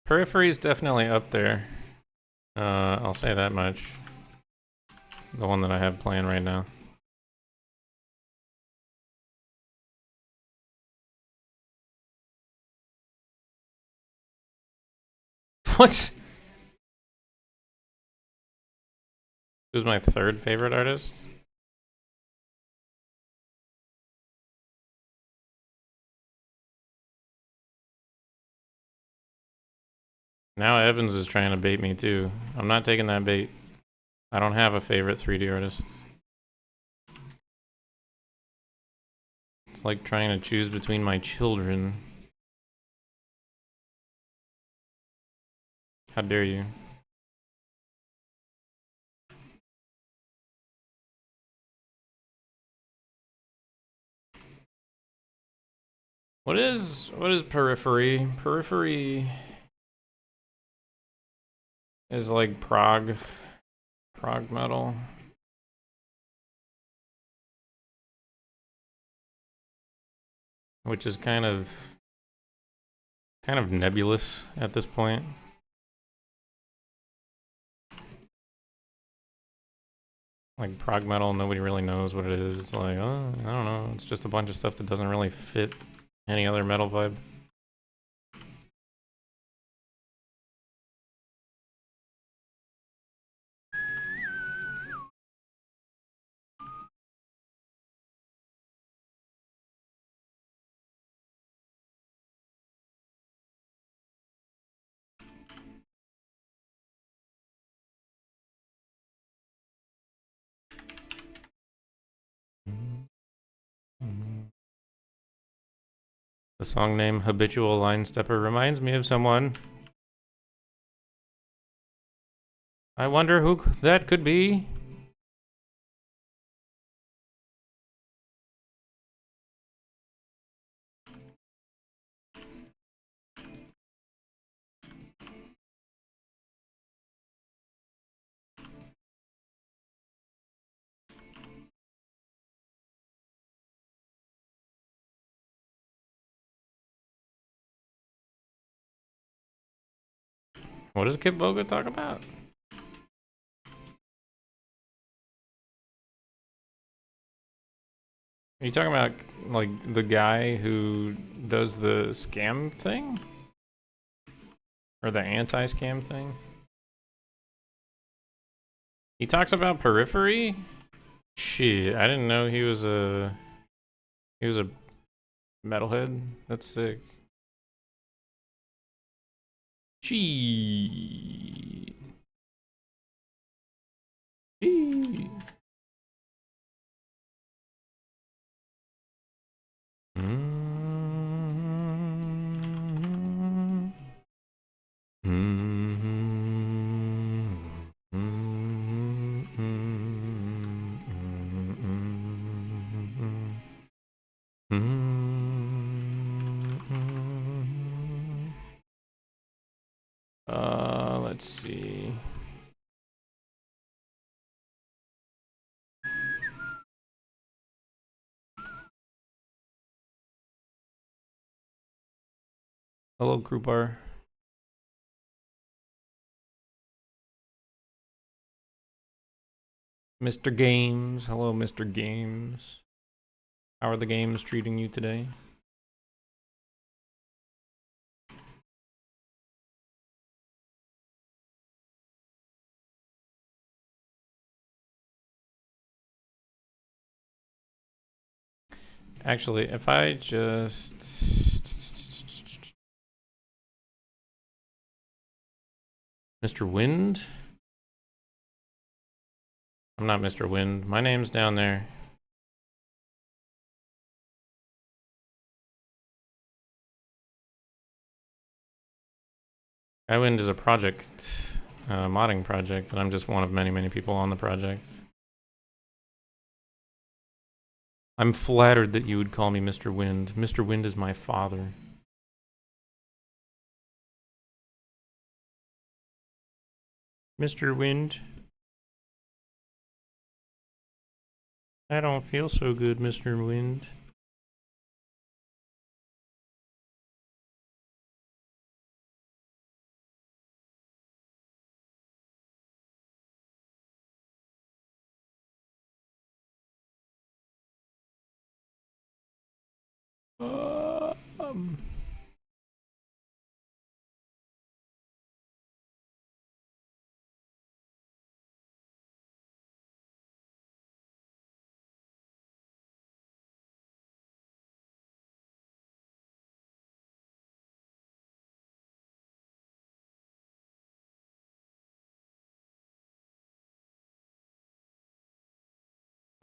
Periphery is definitely up there. I'll say that much. The one that I have playing right now. What? Who's my third favorite artist? Now Evans is trying to bait me too. I'm not taking that bait. I don't have a favorite 3D artist. like trying to choose between my children. How dare you? What is periphery? Periphery is like prog metal. Which is kind of nebulous at this point. Like prog metal, nobody really knows what it is. It's like, oh, I don't know. It's just a bunch of stuff that doesn't really fit any other metal vibe. The song name Habitual Line Stepper reminds me of someone. I wonder who that could be. What does Kip Boga talk about? Are you talking about like the guy who does the scam thing? Or the anti-scam thing? He talks about periphery? Shit, I didn't know he was a metalhead. That's sick. Gee. Gee. Let's see. Hello, Krupar. Mr. Games. Hello, Mr. Games. How are the games treating you today? Actually, if I just... Mr. Wind? I'm not Mr. Wind. My name's down there. Skywind is a project, modding project, and I'm just one of many, many people on the project. I'm flattered that you would call me Mr. Wind. Mr. Wind is my father. Mr. Wind. I don't feel so good, Mr. Wind. Um...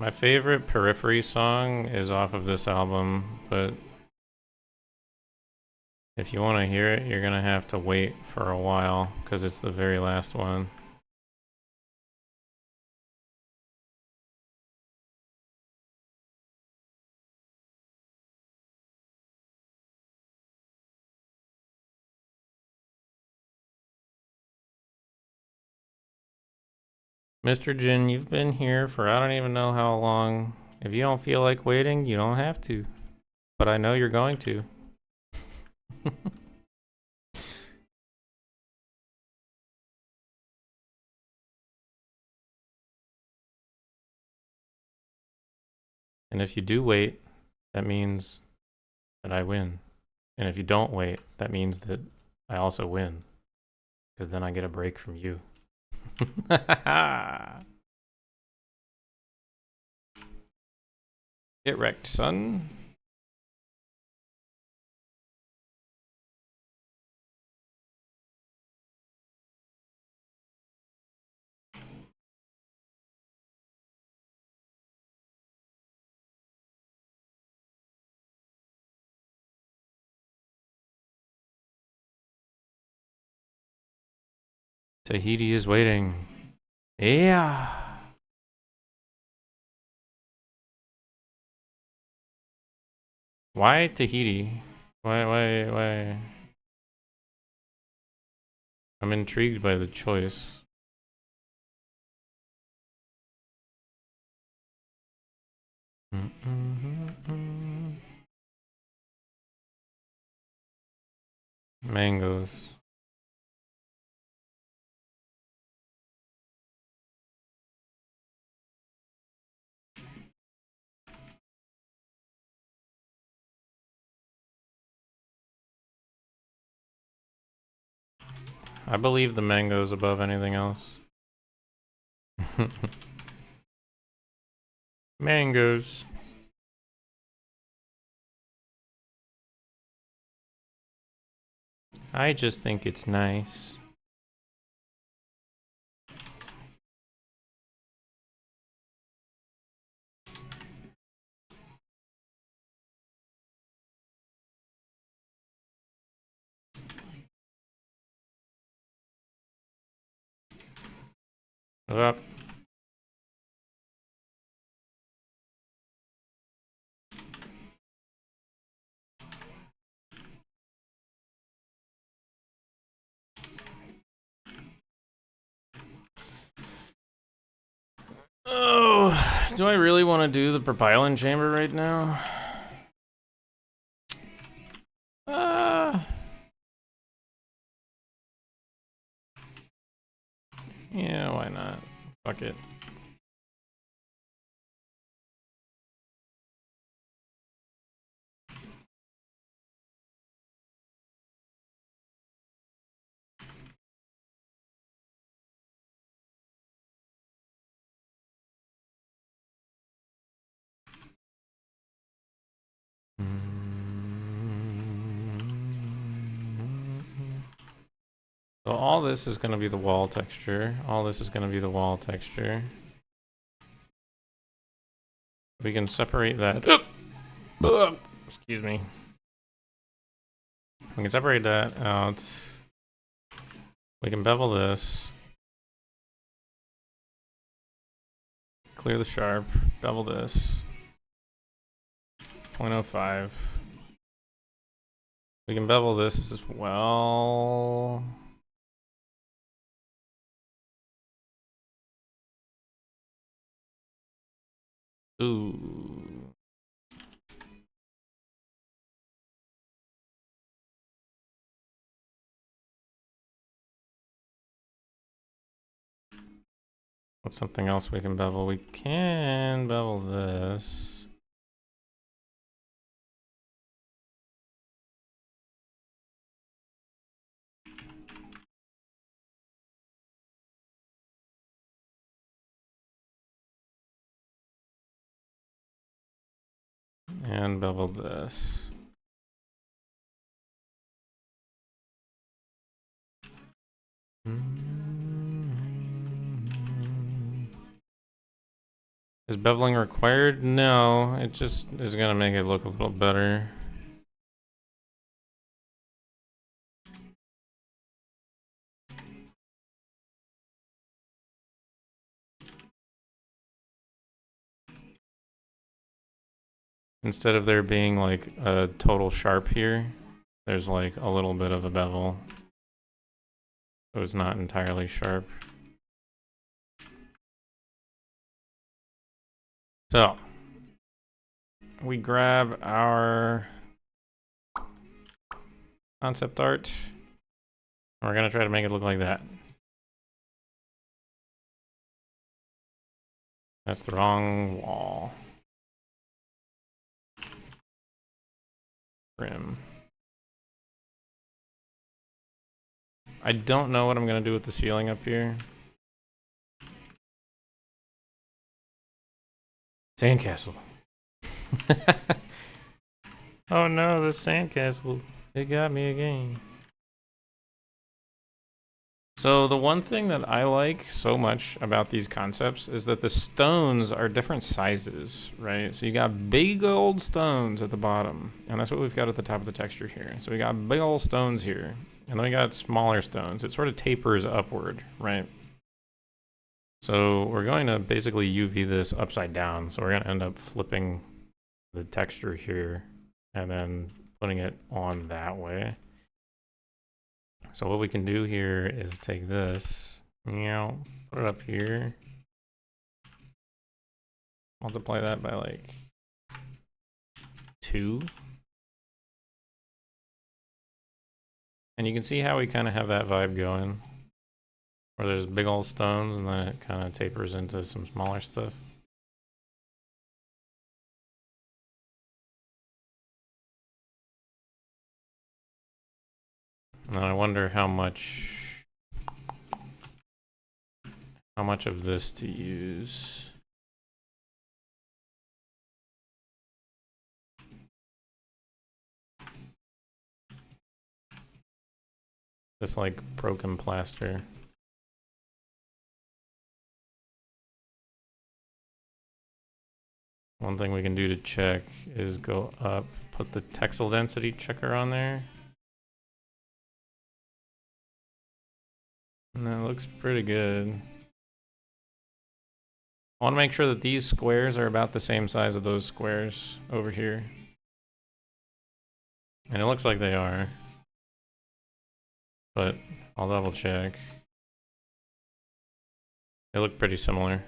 My favorite Periphery song is off of this album, but if you want to hear it, you're gonna have to wait for a while, because it's the very last one. Mr. Jin, you've been here for I don't even know how long. If you don't feel like waiting, you don't have to. But I know you're going to. And if you do wait, that means that I win. And if you don't wait, that means that I also win. Because then I get a break from you. Get wrecked, son. Tahiti is waiting. Yeah. Why Tahiti? Why? I'm intrigued by the choice. Mangoes. I believe the mangoes above anything else. Mangoes. I just think it's nice. Up. Oh, do I really want to do the propylene chamber right now? Yeah, why not? Fuck it. So all this is going to be the wall texture. All this is going to be the wall texture. We can separate that. Excuse me. We can separate that out. We can bevel this. Clear the sharp. Bevel this. 0.05. We can bevel this as well. Ooh. What's something else we can bevel? We can bevel this. And bevel this. Is beveling required? No, it just is gonna make it look a little better. Instead of there being like a total sharp here, there's like a little bit of a bevel. So it's not entirely sharp. So we grab our concept art. And we're gonna try to make it look like that. That's the wrong wall. Trim. I don't know what I'm gonna do with the ceiling up here. Sandcastle. Oh no, the sandcastle. It got me again. So the one thing that I like so much about these concepts is that the stones are different sizes, right? So you got big old stones at the bottom, and that's what we've got at the top of the texture here. So we got big old stones here, and then we got smaller stones. It sort of tapers upward, right? So we're going to basically UV this upside down. So we're going to end up flipping the texture here and then putting it on that way. So what we can do here is take this, put it up here, multiply that by like 2. And you can see how we kind of have that vibe going, where there's big old stones and then it kind of tapers into some smaller stuff. And then I wonder how much of this to use. This like broken plaster. One thing we can do to check is go up, put the texel density checker on there. And that looks pretty good. I want to make sure that these squares are about the same size of those squares over here. And it looks like they are. But I'll double check. They look pretty similar.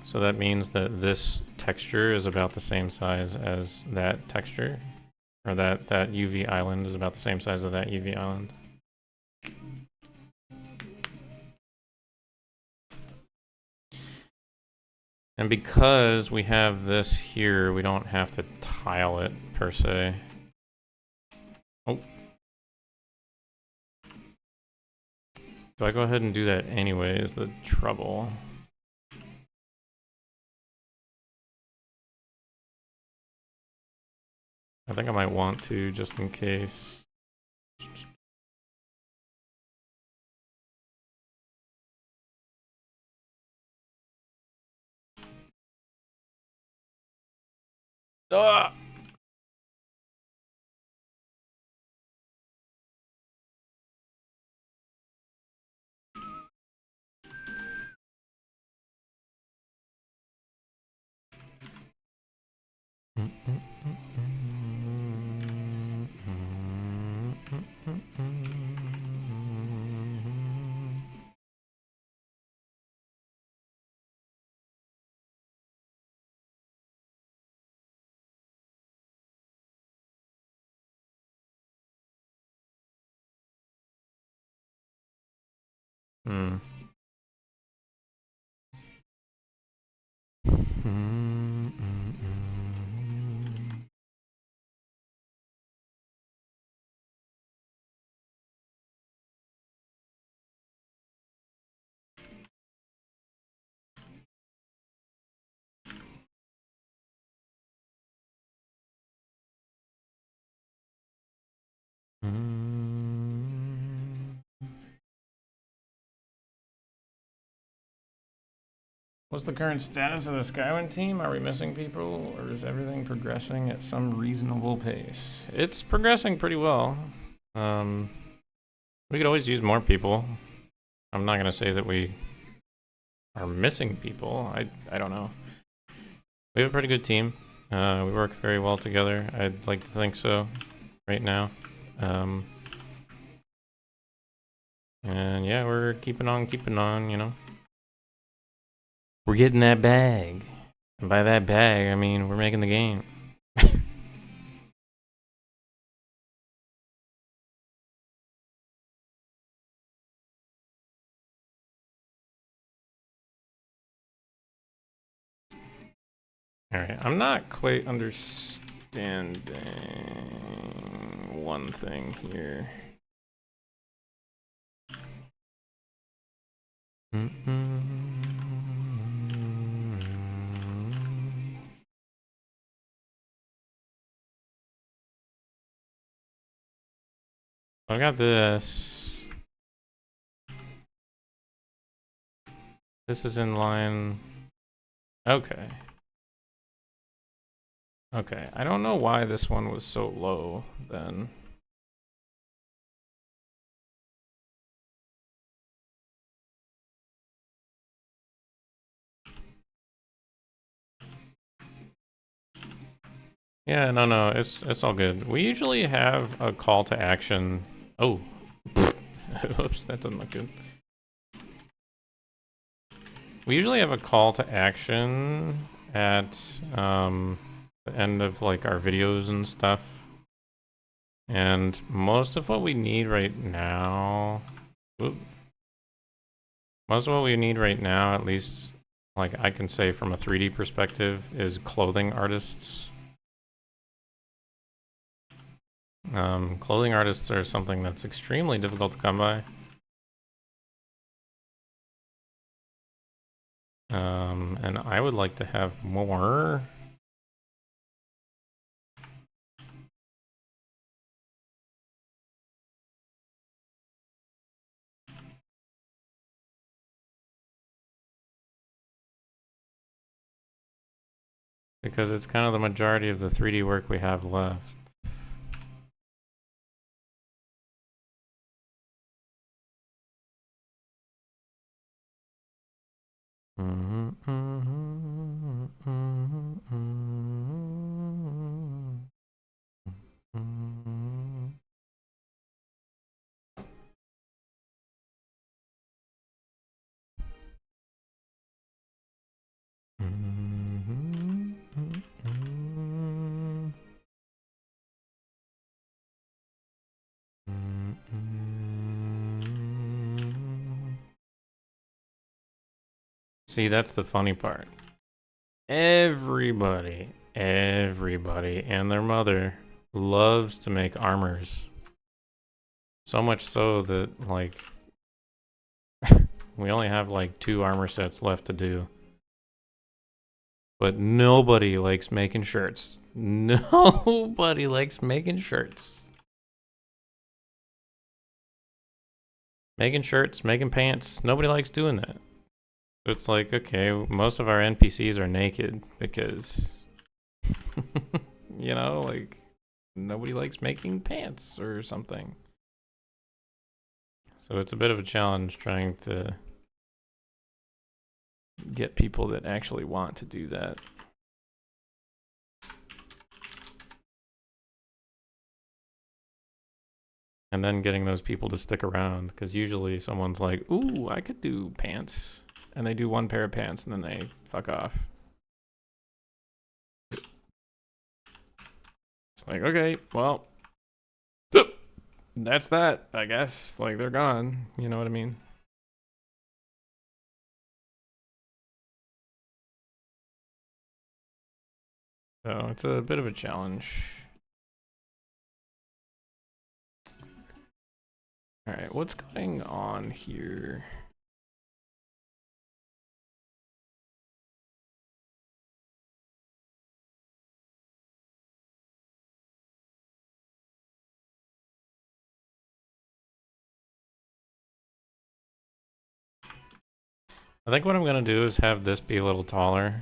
So that means that this texture is about the same size as that texture. Or that UV island is about the same size as that UV island. And because we have this here, we don't have to tile it per se. Oh. Do I go ahead and do that anyway is the trouble. I think I might want to, just in case. Ah! Hmm. What's the current status of the Skywind team? Are we missing people, or is everything progressing at some reasonable pace? It's progressing pretty well. We could always use more people. I'm not gonna say that we are missing people. I don't know. We have a pretty good team. We work very well together. I'd like to think so right now. And yeah, we're keeping on, you know. We're getting that bag. And by that bag, I mean we're making the game. Alright, I'm not quite understanding one thing here. I got this. This is in line. Okay. Okay, I don't know why this one was so low then. Yeah, no, it's all good. We usually have a call to action. Oh, oops, that doesn't look good. We usually have a call to action at the end of like our videos and stuff. And most of what we need right now, most of what we need right now, at least like I can say from a 3D perspective, is clothing artists. Clothing artists are something that's extremely difficult to come by. And I would like to have more. Because it's kind of the majority of the 3D work we have left. See, that's the funny part. Everybody and their mother loves to make armors. So much so that, like, we only have like 2 armor sets left to do. But nobody likes making shirts. Nobody likes making shirts. Making shirts, making pants, nobody likes doing that. It's like, okay, most of our NPCs are naked because, you know, like, nobody likes making pants or something. So it's a bit of a challenge trying to get people that actually want to do that. And then getting those people to stick around, because usually someone's like, ooh, I could do pants. And they do 1 pair of pants and then they fuck off. It's like, okay, well, that's that, I guess. Like, they're gone. You know what I mean? So it's a bit of a challenge. Alright, what's going on here? I think what I'm gonna do is have this be a little taller.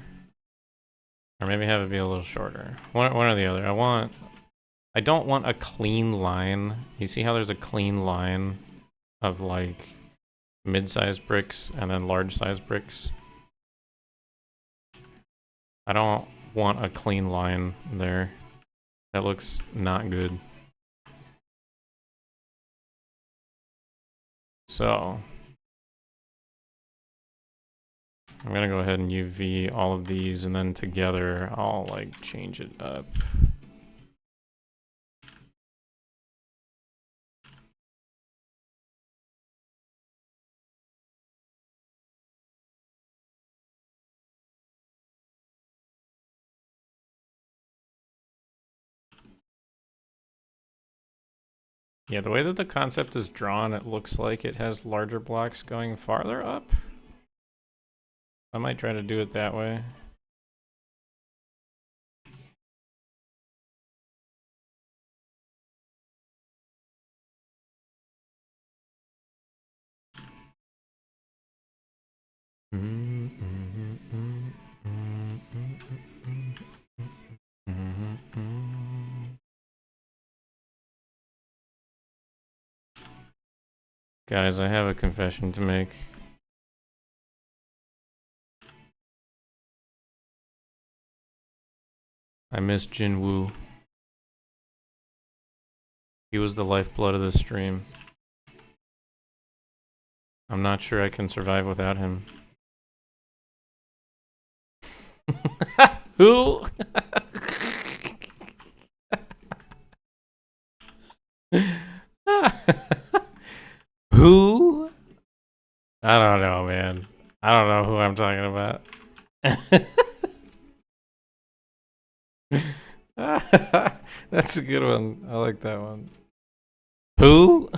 Or maybe have it be a little shorter. One or the other. I don't want a clean line. You see how there's a clean line of like mid-sized bricks and then large-sized bricks? I don't want a clean line there. That looks not good. So I'm gonna go ahead and UV all of these, and then together I'll like change it up. Yeah, the way that the concept is drawn, it looks like it has larger blocks going farther up. I might try to do it that way. Guys, I have a confession to make. I miss Jinwoo. He was the lifeblood of this stream. I'm not sure I can survive without him. Who? Who? I don't know, man. I don't know who I'm talking about. That's a good one. I like that one. Who?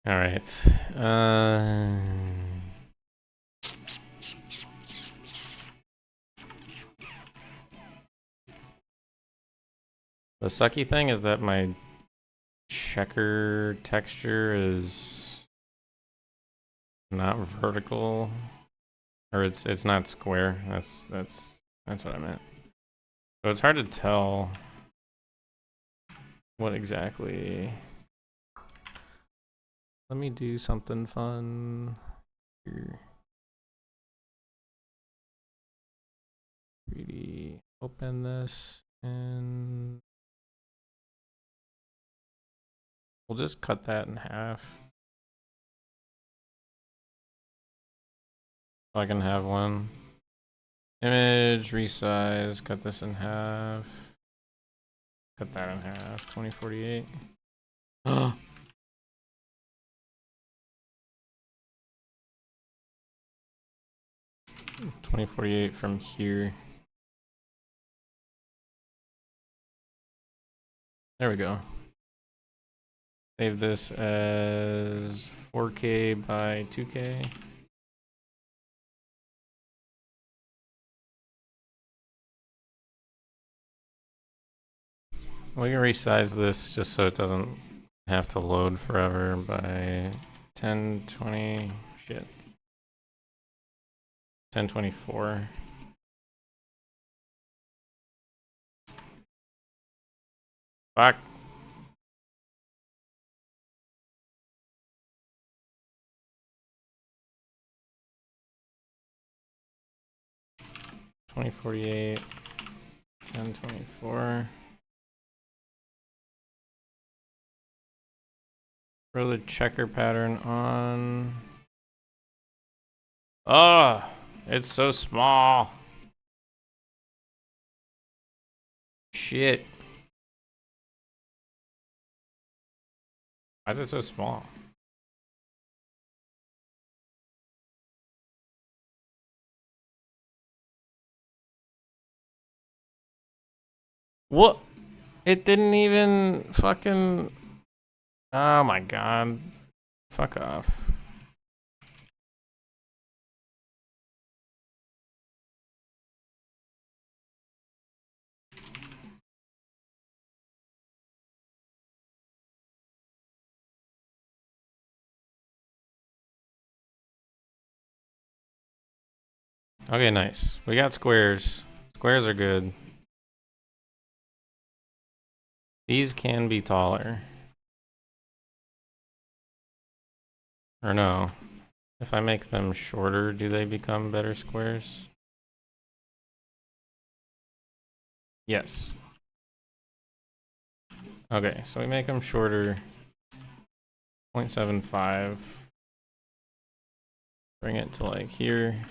All right. The sucky thing is that my checker texture is not vertical, or it's not square. That's what I meant. So it's hard to tell what exactly. Let me do something fun here. 3D. Open this and we'll just cut that in half. So I can have one. Image, resize, cut this in half. Cut that in half. 2048. 2048 from here. There we go. Save this as 4K by 2K. We can resize this just so it doesn't have to load forever by 1020. Shit. 1024. Fuck. $2048, $1024. Throw the checker pattern on. Oh, it's so small. Shit. Why is it so small? What? It didn't even fucking... Oh my god. Fuck off. Okay, nice. We got squares. Squares are good. These can be taller. Or no. If I make them shorter, do they become better squares? Yes. Okay, so we make them shorter. 0.75. Bring it to like here.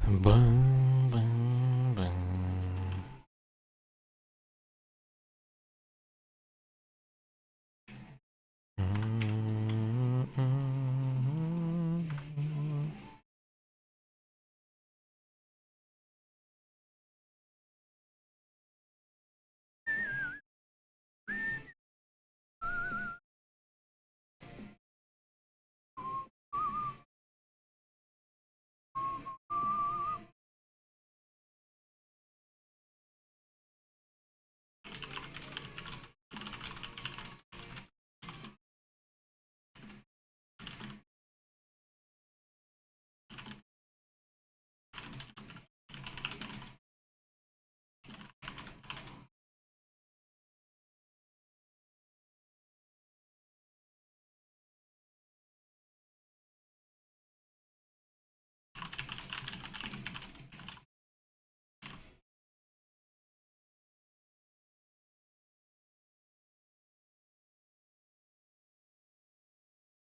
Boom, boom, boom.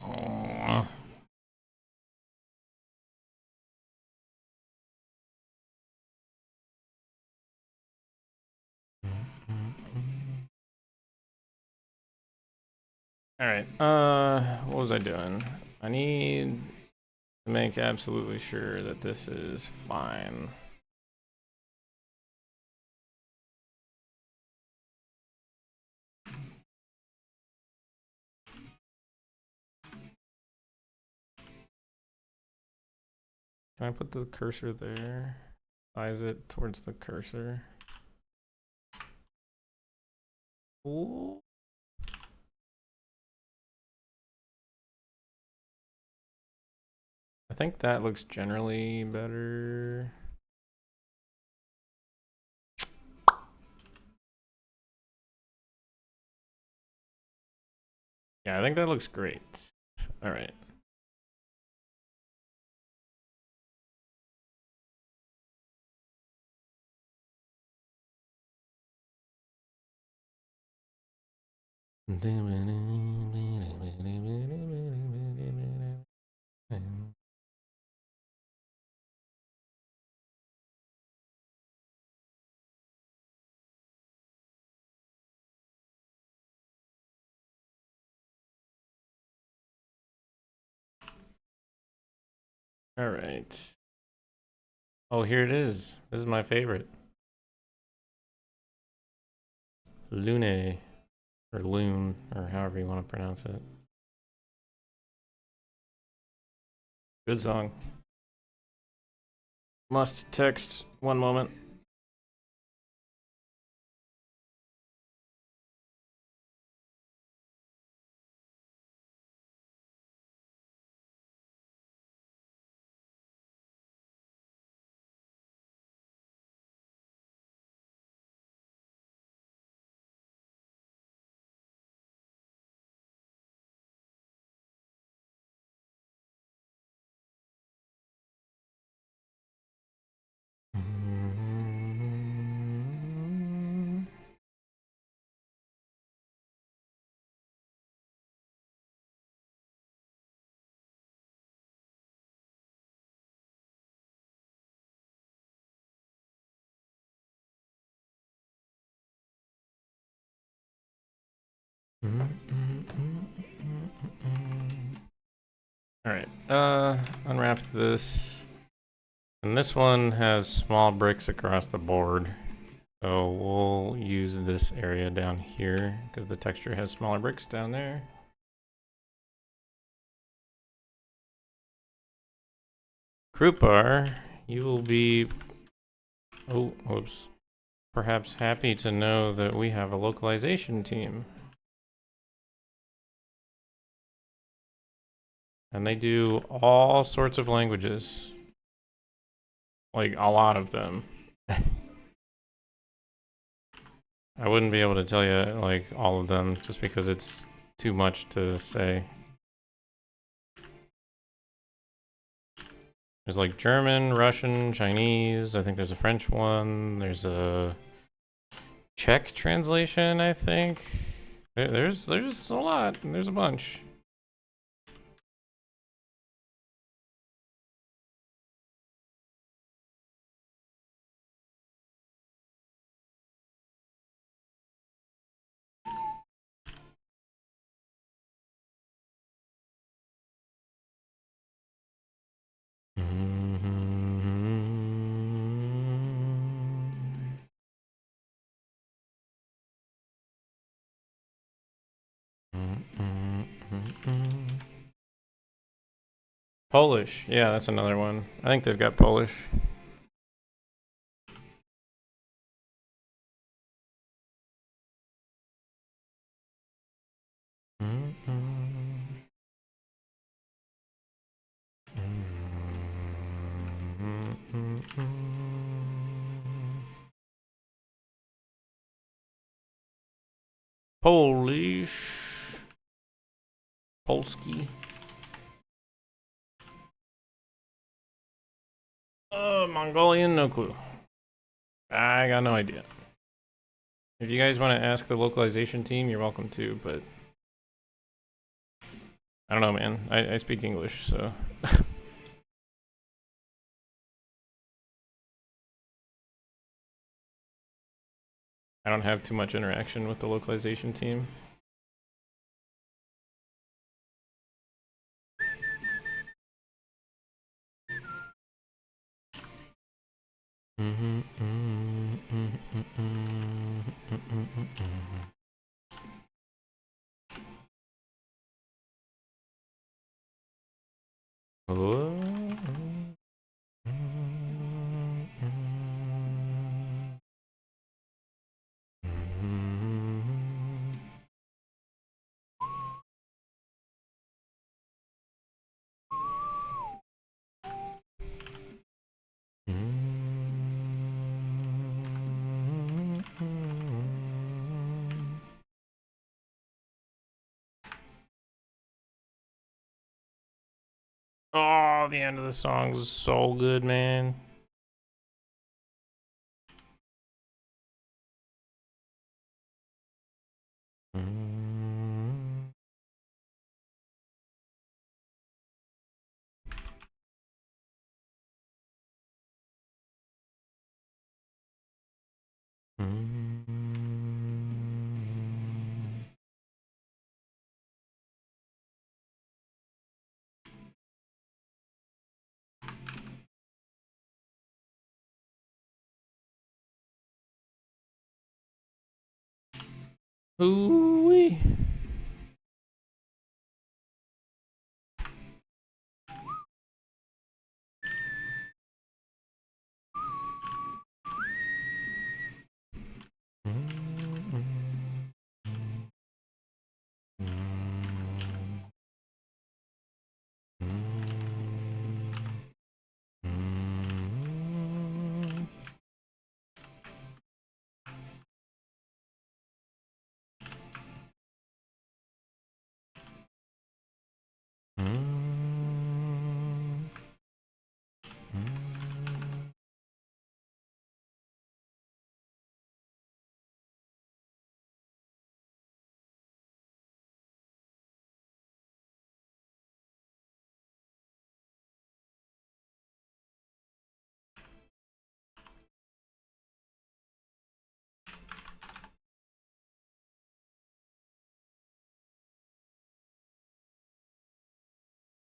Oh. Alright, what was I doing? I need to make absolutely sure that this is fine. Can I put the cursor there? Size it towards the cursor. Ooh. I think that looks generally better. Yeah, I think that looks great. All right. All right. Oh, here it is. This is my favorite. Lune, or Loon, or however you want to pronounce it. Good song. Must text 1 moment. Alright, unwrap this. And this one has small bricks across the board. So we'll use this area down here because the texture has smaller bricks down there. Krupar, you will be, oh, whoops, perhaps happy to know that we have a localization team. And they do all sorts of languages. Like, a lot of them. I wouldn't be able to tell you, like, all of them just because it's too much to say. There's like German, Russian, Chinese. I think there's a French one. There's a Czech translation, I think. There's a lot. There's a bunch. Polish. Yeah, that's another one. I think they've got Polish. Polish. Polski. Mongolian, no clue. I got no idea. If you guys want to ask the localization team, you're welcome to, but I don't know, man. I speak English, so. I don't have too much interaction with the localization team. Oh, the end of the song is so good, man. Ooh-wee.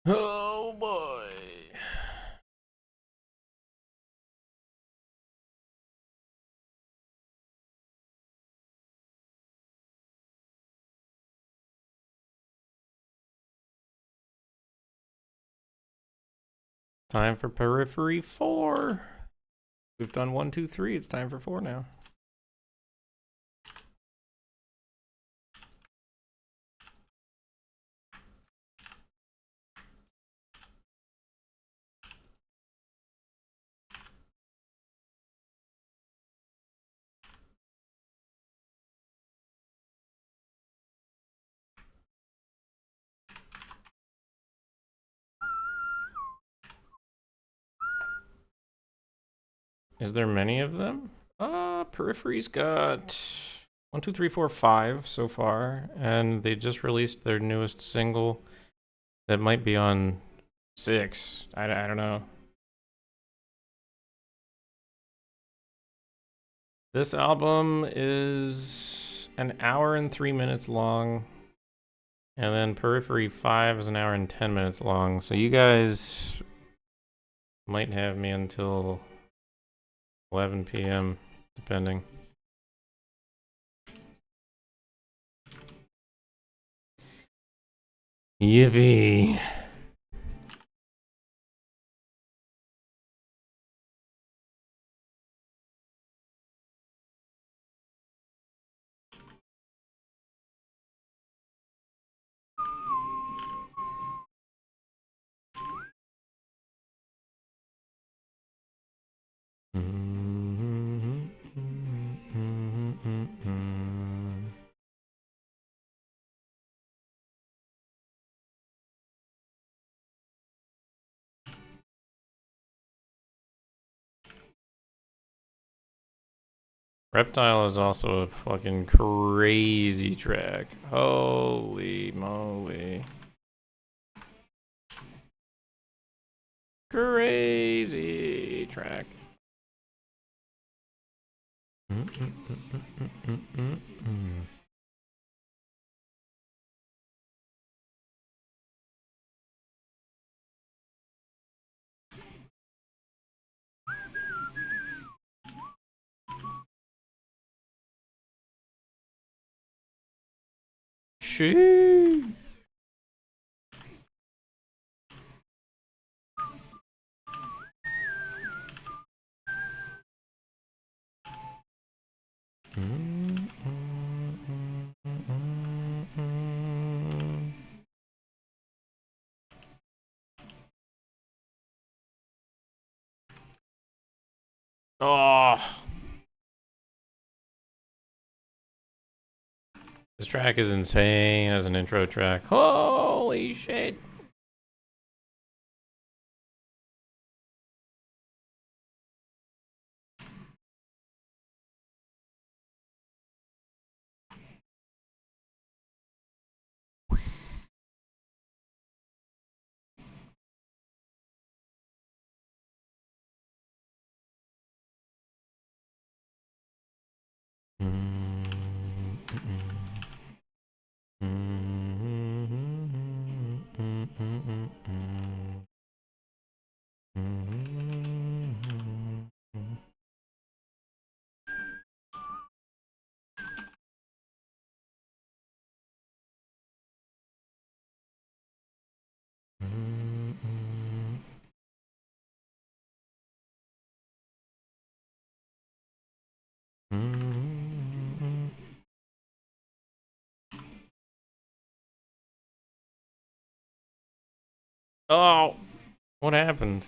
Oh boy. Time for Periphery 4. We've done 1, 2, 3. It's time for 4 now. Is there many of them? Periphery's got 1, 2, 3, 4, 5 so far, and they just released their newest single that might be on 6. I don't know. This album is an hour and 3 minutes long, and then Periphery 5 is an hour and 10 minutes long. So you guys might have me until 11 p.m. depending. Yippee. Reptile is also a fucking crazy track. Holy moly. Crazy track. Shit. Oh. This track is insane as an intro track. Holy shit. Oh, what happened?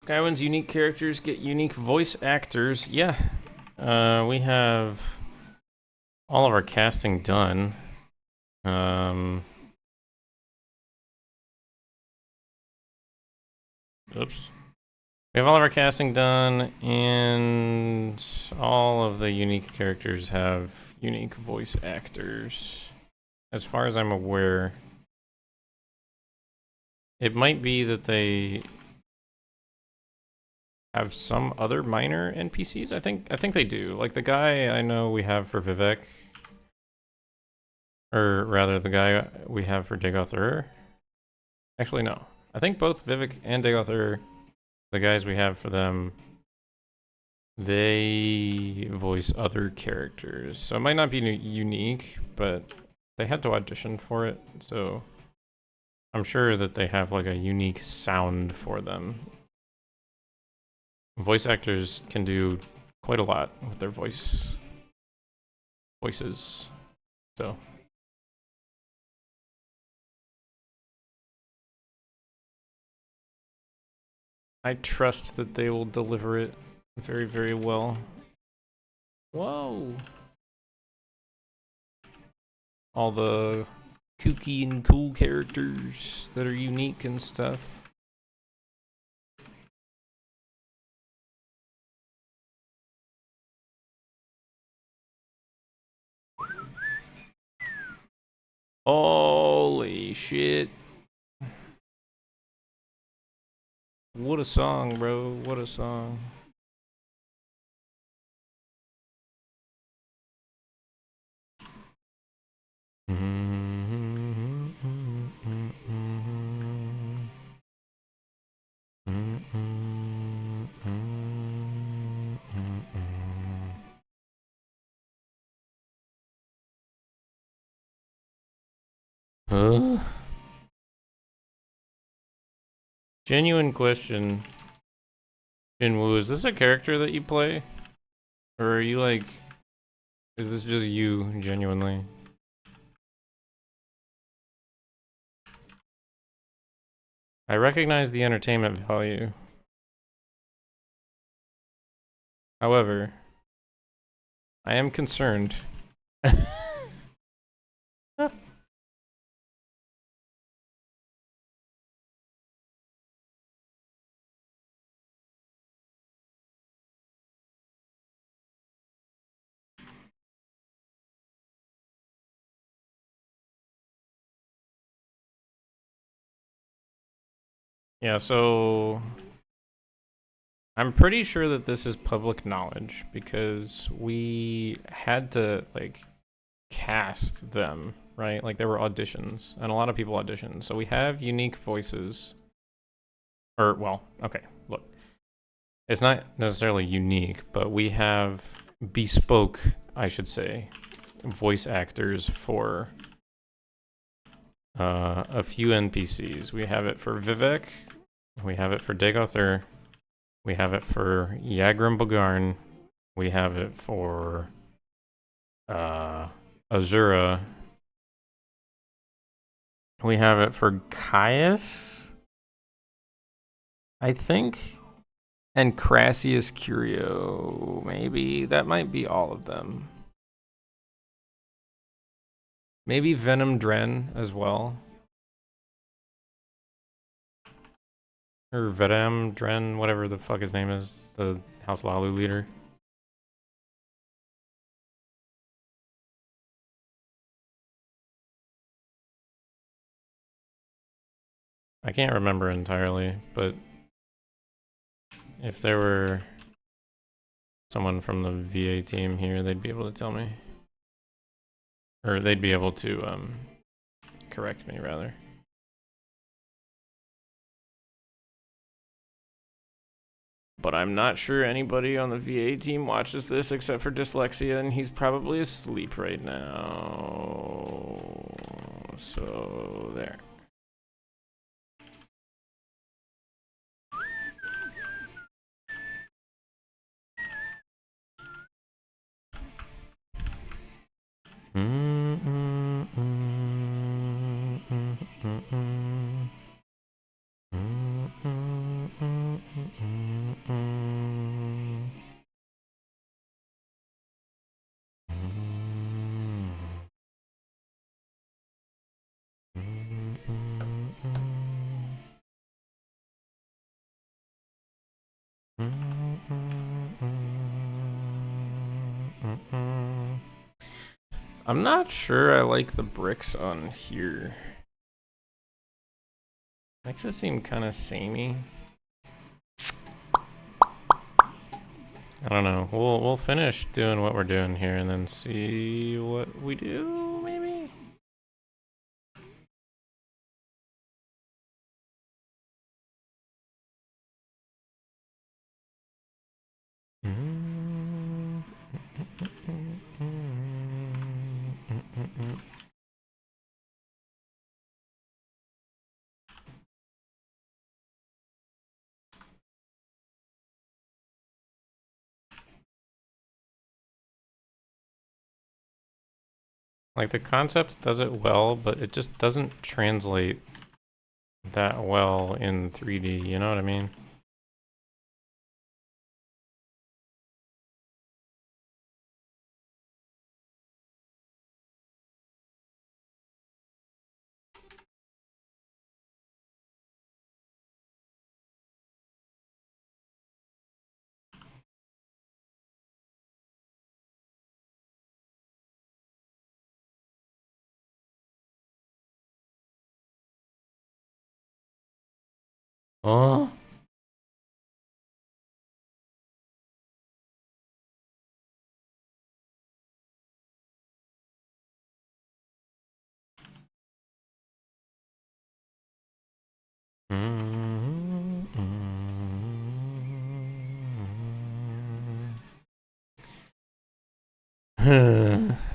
Skywind's unique characters get unique voice actors. Yeah. We have all of our casting done. Oops. We have all of our casting done, and all of the unique characters have unique voice actors. As far as I'm aware, it might be that they have some other minor NPCs. I think they do. Like the guy I know we have for Vivek, or rather the guy we have for Dagothur. Actually, no. I think both Vivek and Dagothur, the guys we have for them, they voice other characters. So it might not be unique, but they had to audition for it, so I'm sure that they have like a unique sound for them. Voice actors can do quite a lot with their voices. So I trust that they will deliver it very, very well. Whoa! All the kooky and cool characters that are unique and stuff. Holy shit. What a song, bro. What a song. Genuine question. Jinwoo, is this a character that you play? Or are you like... Is this just you, genuinely? I recognize the entertainment value. However, I am concerned. Yeah, so I'm pretty sure that this is public knowledge because we had to like cast them, right? Like there were auditions and a lot of people auditioned. So we have unique voices. Or well, okay, look. It's not necessarily unique, but we have bespoke, I should say, voice actors for a few NPCs. We have it for Vivek, we have it for Dagothur, we have it for Yagrim Bogarn, we have it for Azura, we have it for Caius, I think, and Crassius Curio, maybe. That might be all of them. Maybe Venom Dren as well. Or Vedam Dren, whatever the fuck his name is, the House Lalu leader. I can't remember entirely, but if there were someone from the VA team here, they'd be able to tell me. Or they'd be able to correct me, rather. But I'm not sure anybody on the VA team watches this except for Dyslexia, and he's probably asleep right now. So, there. I'm not sure I like the bricks on here. Makes it seem kind of samey. I don't know. We'll finish doing what we're doing here and then see what we do, maybe? Like, the concept does it well, but it just doesn't translate that well in 3D, you know what I mean? Oh.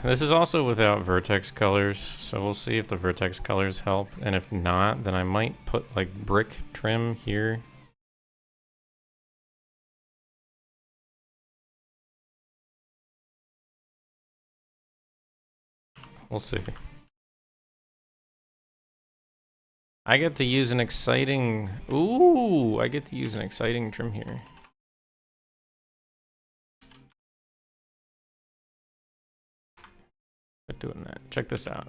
This is also without vertex colors, so we'll see if the vertex colors help, and if not, then I might put like brick trim here. We'll see. I get to use an exciting... Ooh, I get to use an exciting trim here. Quit doing that. Check this out.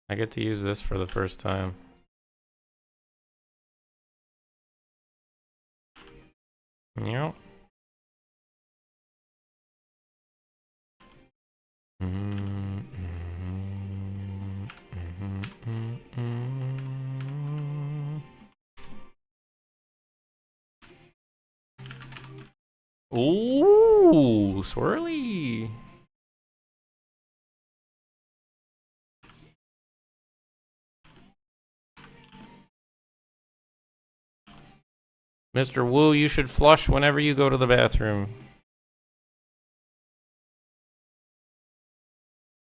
I get to use this for the first time. Yep. Ooh, swirly. Mr. Wu, you should flush whenever you go to the bathroom.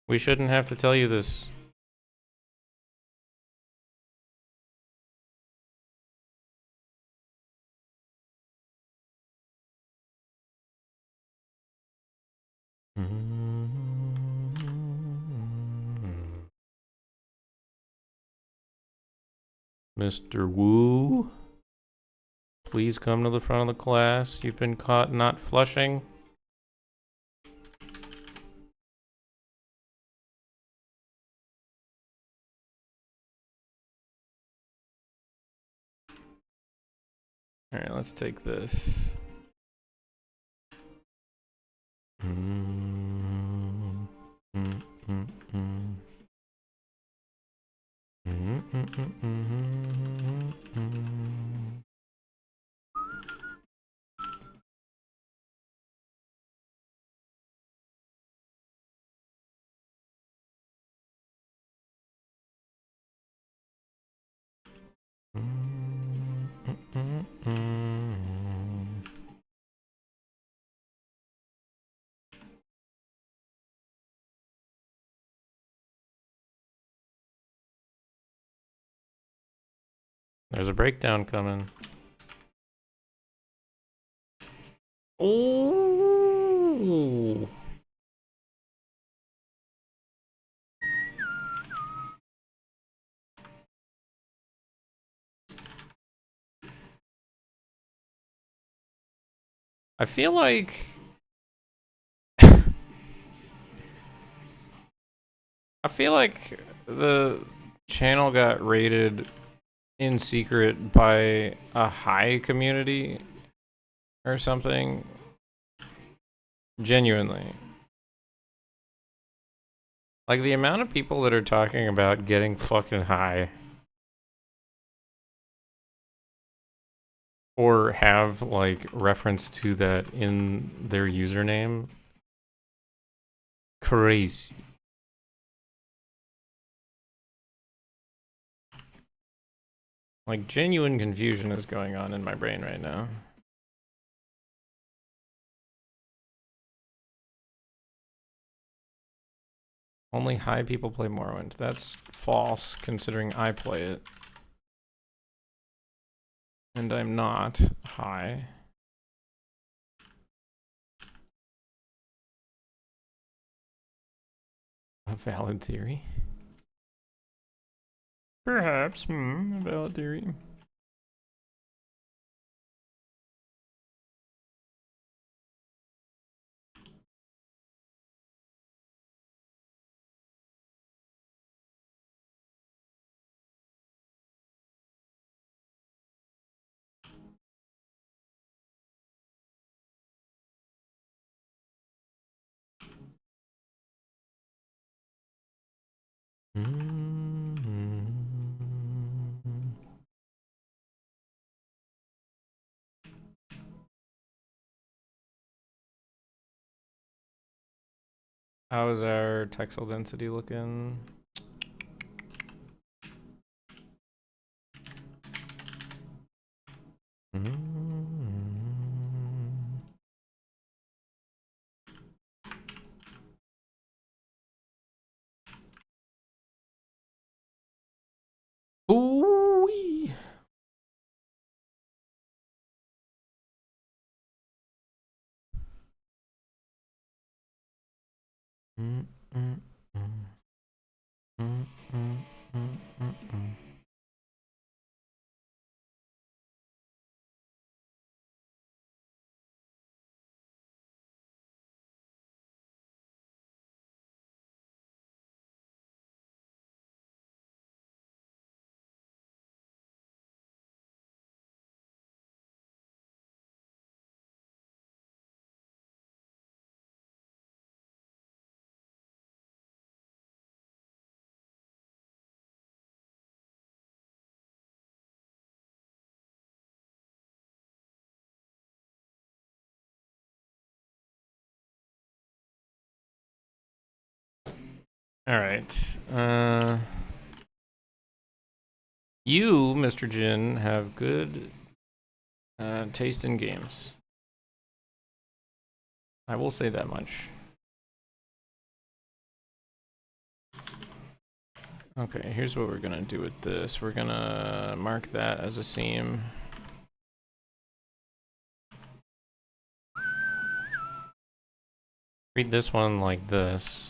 We shouldn't have to tell you this. Mr. Wu, please come to the front of the class. You've been caught not flushing. All right, let's take this. There's a breakdown coming. Oh. I feel like the channel got rated in secret by a high community or something Genuinely. Like, the amount of people that are talking about getting fucking high or have, like, reference to that in their username. Crazy. Like, genuine confusion is going on in my brain right now. Only high people play Morrowind. That's false, considering I play it. And I'm not high. A valid theory? Perhaps, a valid theory. How is our textile density looking? Ooh-wee. All right. You, Mr. Jin, have good taste in games. I will say that much. Okay, here's what we're gonna do with this. We're gonna mark that as a seam. Read this one like this.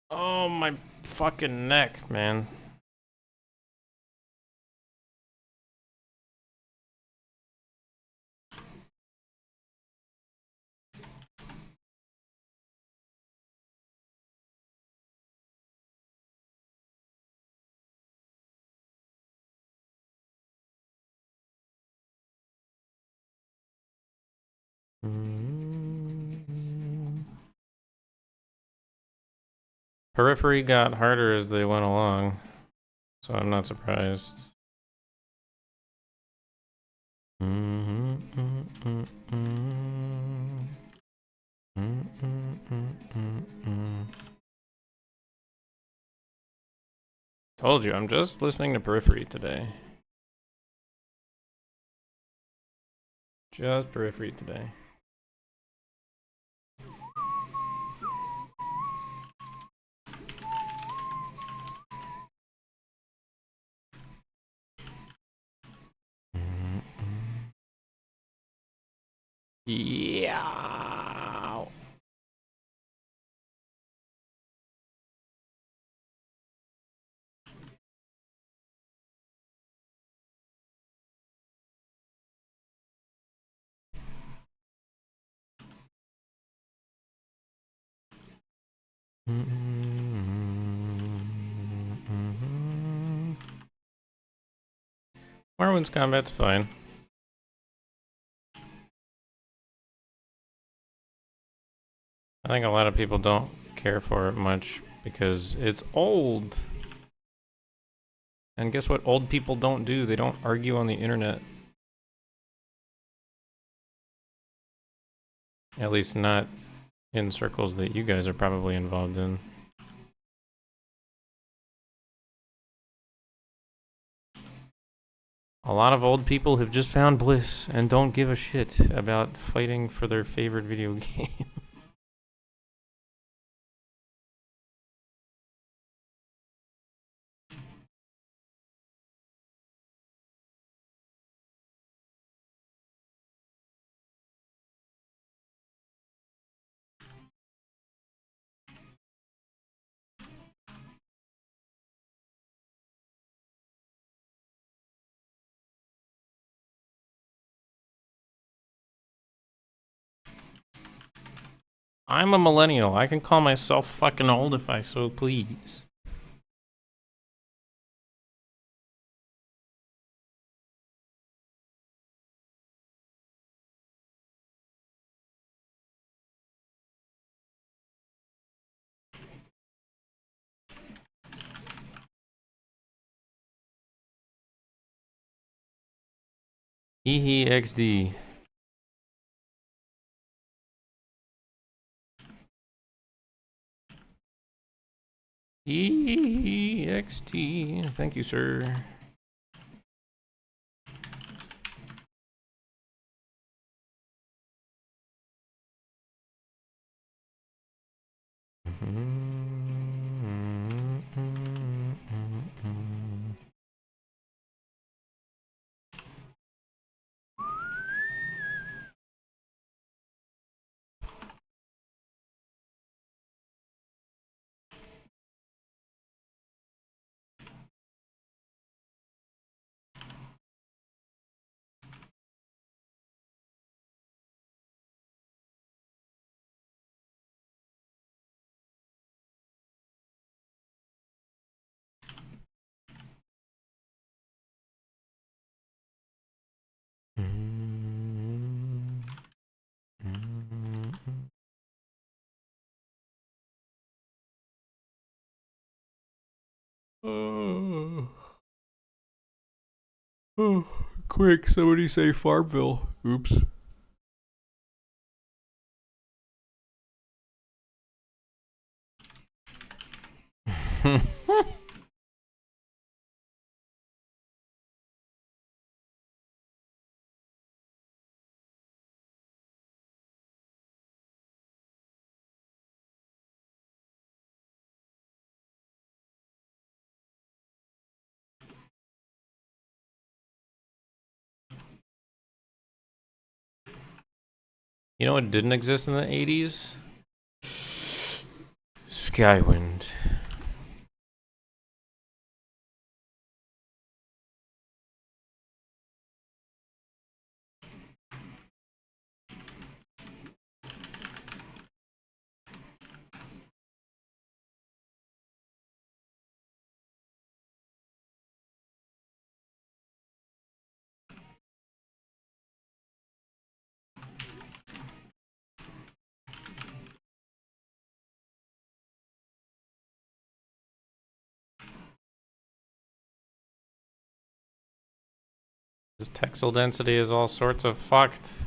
Oh, my fucking neck, man. Periphery got harder as they went along, so I'm not surprised. Told you, I'm just listening to Periphery today. Just Periphery today. Yeah. Morrowind's combat's fine. I think a lot of people don't care for it much because it's old. And guess what old people don't do? They don't argue on the internet. At least not in circles that you guys are probably involved in. A lot of old people have just found bliss and don't give a shit about fighting for their favorite video game. I'm a millennial. I can call myself fucking old if I so please. Hee XD. EXT. Thank you, sir. Quick, somebody say Farmville. Oops. You know what didn't exist in the 80s? Skywind. This texel density is all sorts of fucked.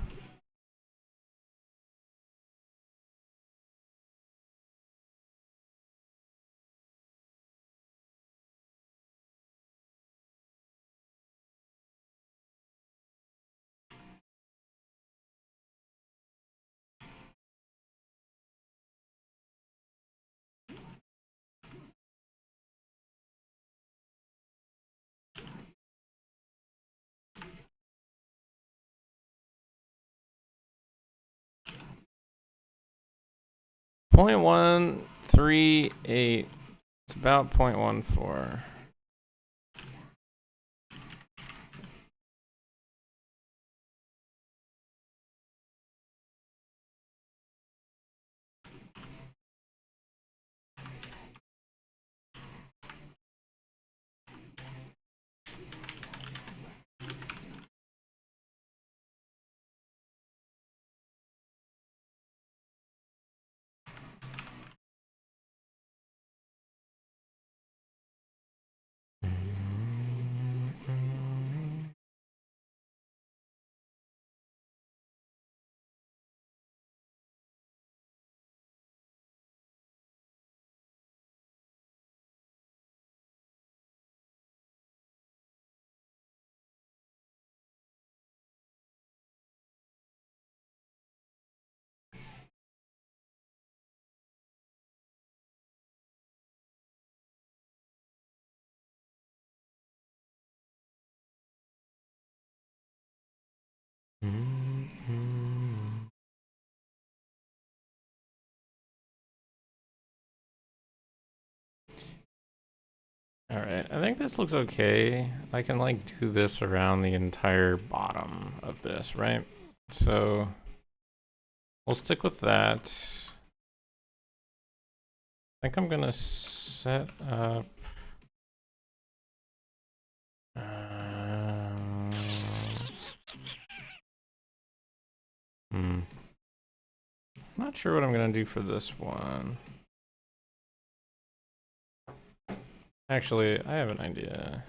.138. It's about 0.14. Alright, I think this looks okay. I can like do this around the entire bottom of this, right? So we'll stick with that. I think I'm gonna set up not sure what I'm gonna do for this one. Actually, I have an idea.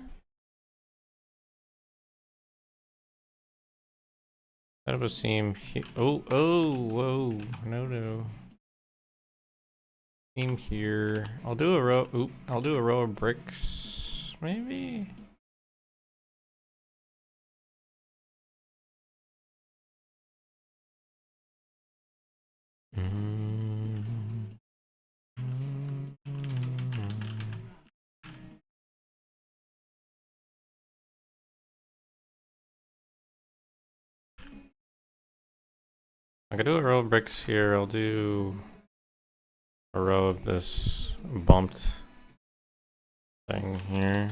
Set up a seam here. Oh, whoa, no. Seam here. I'll do a row. Oop, I'll do a row of bricks, maybe. I could do a row of bricks here. I'll do a row of this bumped thing here.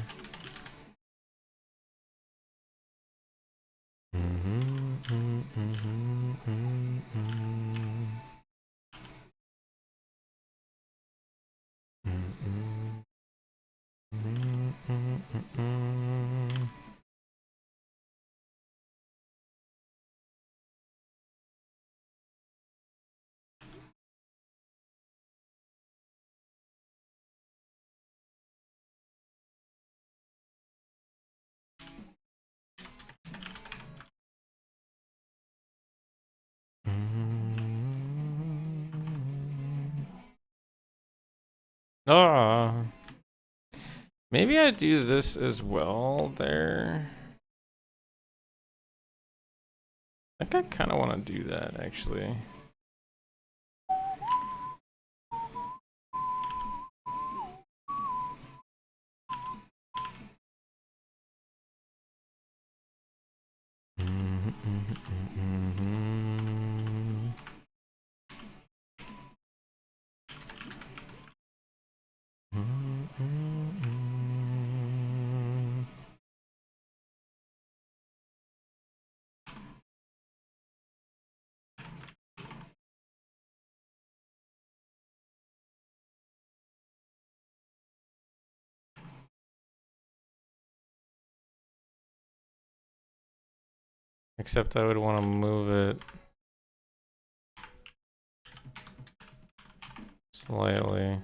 Ah, maybe I do this as well there. I think I kind of want to do that actually. Except I would want to move it slightly.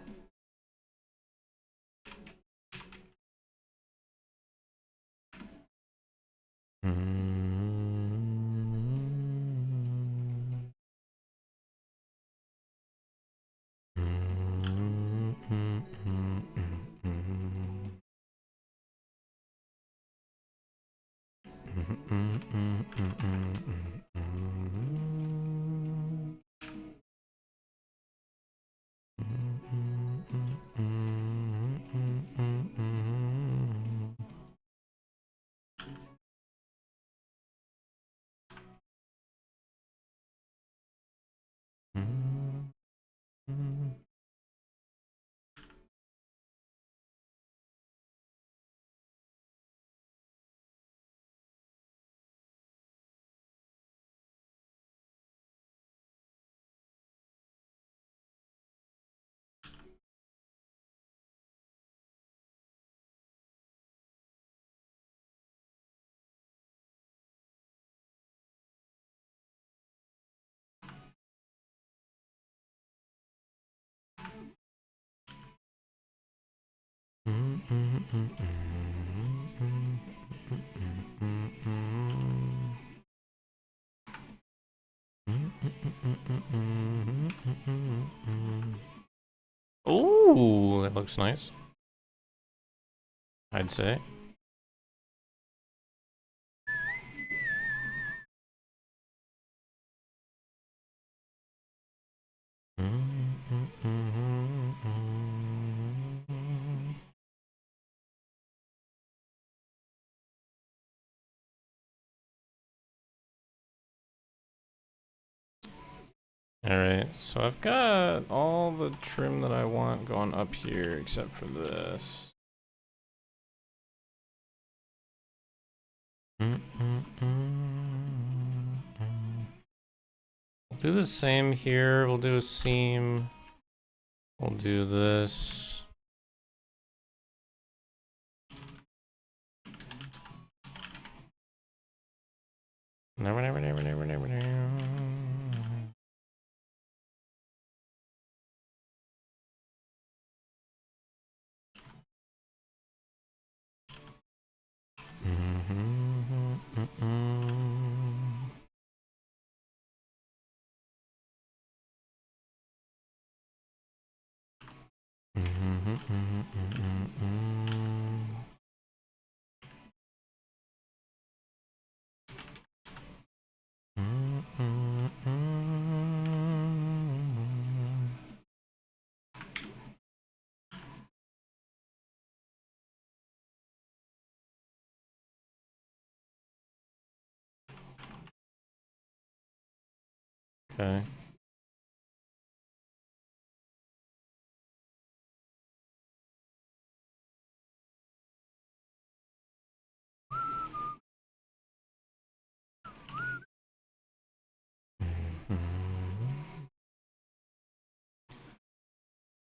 Ooh, that looks nice, I'd say. Alright, so I've got all the trim that I want going up here except for this. We'll do the same here. We'll do a seam. We'll do this. Never. Okay.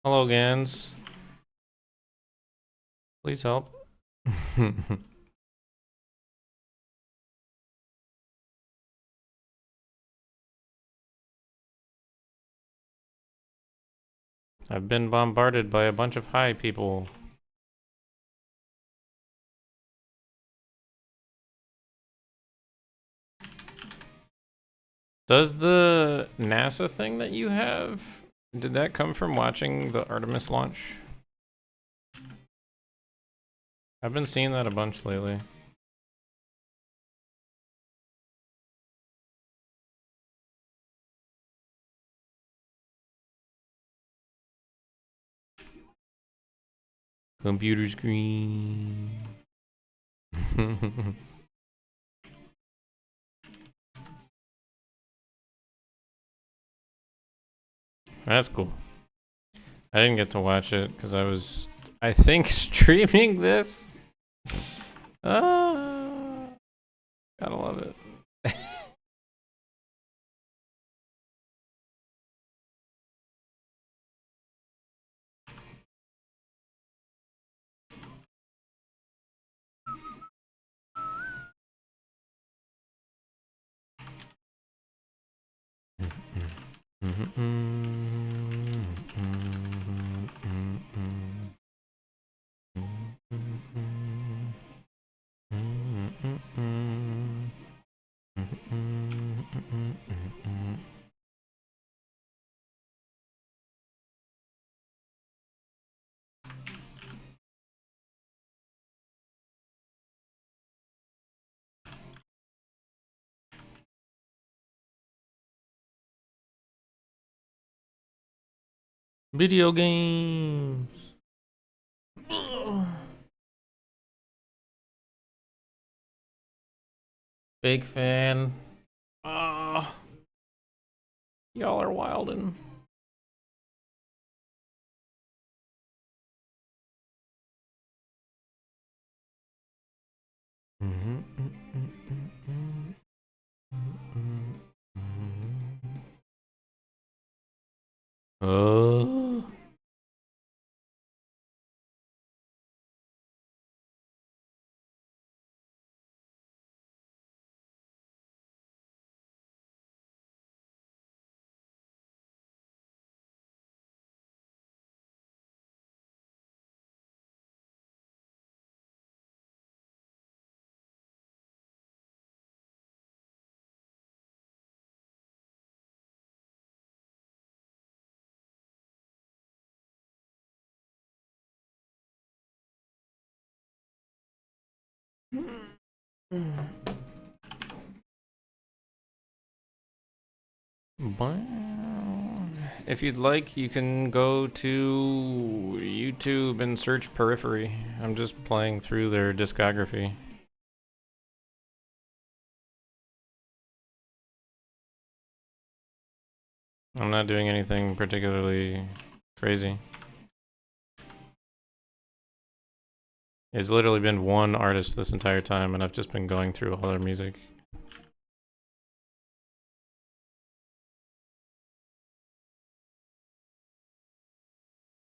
Hello, Gans. Please help. I've been bombarded by a bunch of high people. Does the NASA thing that you have, did that come from watching the Artemis launch? I've been seeing that a bunch lately. Computer screen. That's cool. I didn't get to watch it because I was, I think, streaming this. Gotta love it. Video games. Big fan. Y'all are wildin'. Oh. If you'd like, you can go to YouTube and search Periphery. I'm just playing through their discography. I'm not doing anything particularly crazy. It's literally been one artist this entire time, and I've just been going through all their music.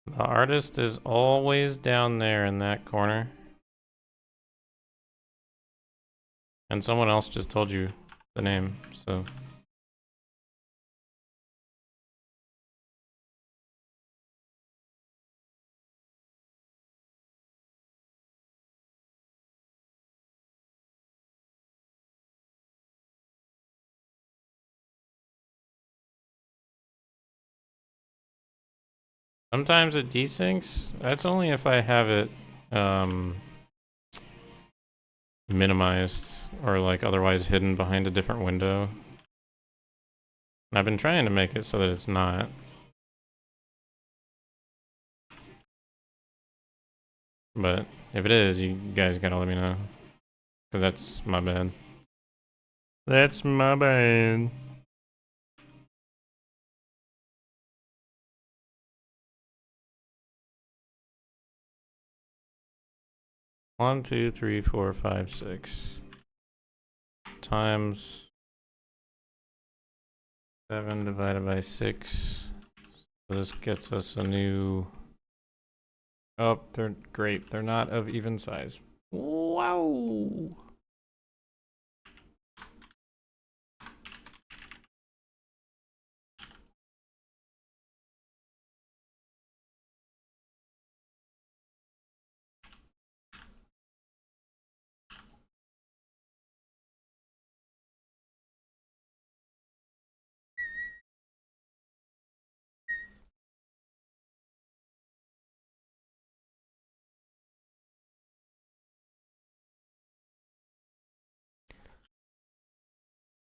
The artist is always down there in that corner. And someone else just told you the name, so. Sometimes it desyncs. That's only if I have it minimized or like otherwise hidden behind a different window. And I've been trying to make it so that it's not. But if it is, you guys gotta let me know. Because that's my bad. That's my bad. One, 2, 3, 4, 5, 6 times 7 divided by 6. So this gets us a new. Oh, they're great. They're not of even size. Wow.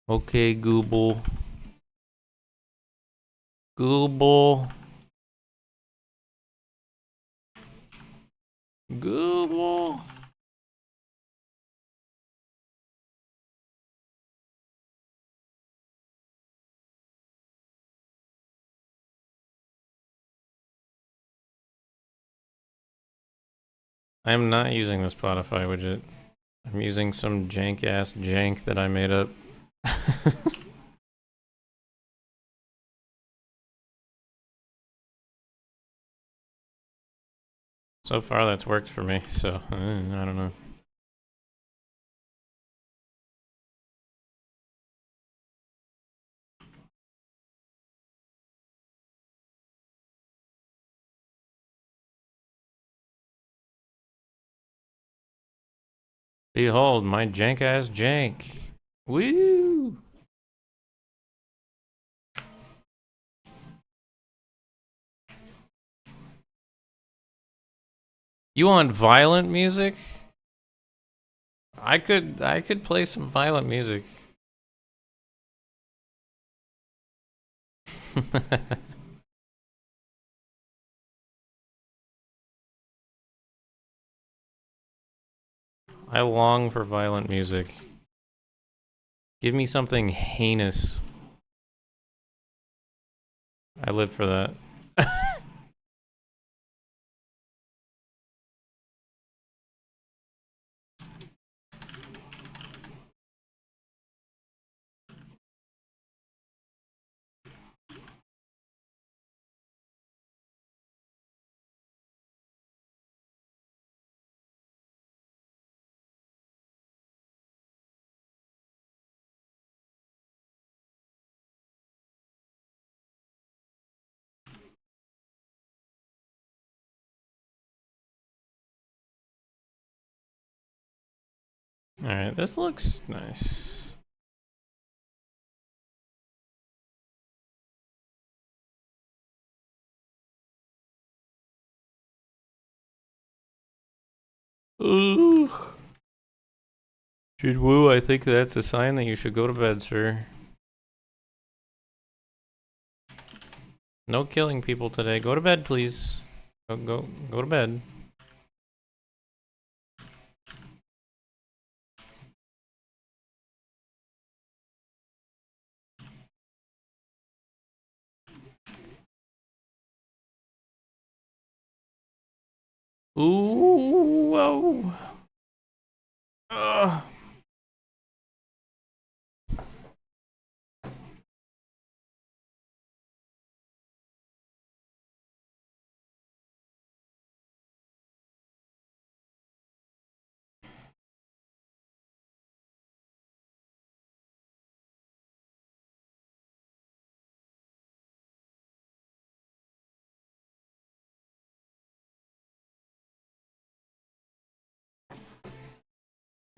Okay, Google. Google. Google. I am not using the Spotify widget. I'm using some jank-ass jank that I made up. So far that's worked for me, so I don't know. Behold, my jank-ass jank. Woo! You want violent music? I could play some violent music. I long for violent music. Give me something heinous. I live for that. Alright, this looks nice. Ooh. Woo, I think that's a sign that you should go to bed, sir. No killing people today. Go to bed, please. Go to bed. Ooh, whoa. Ugh.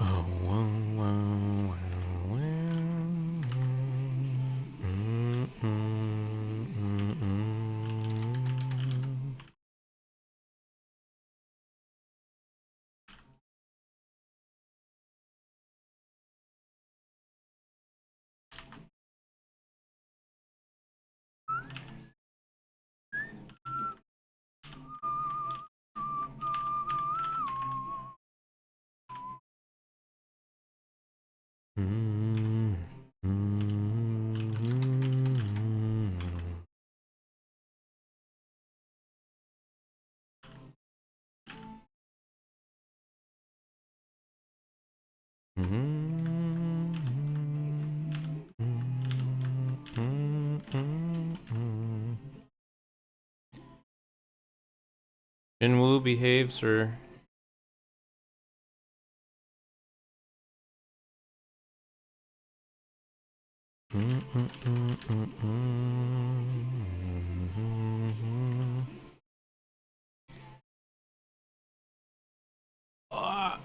Oh, wow, wow, wow, wow. Jinwoo behaves, or ah.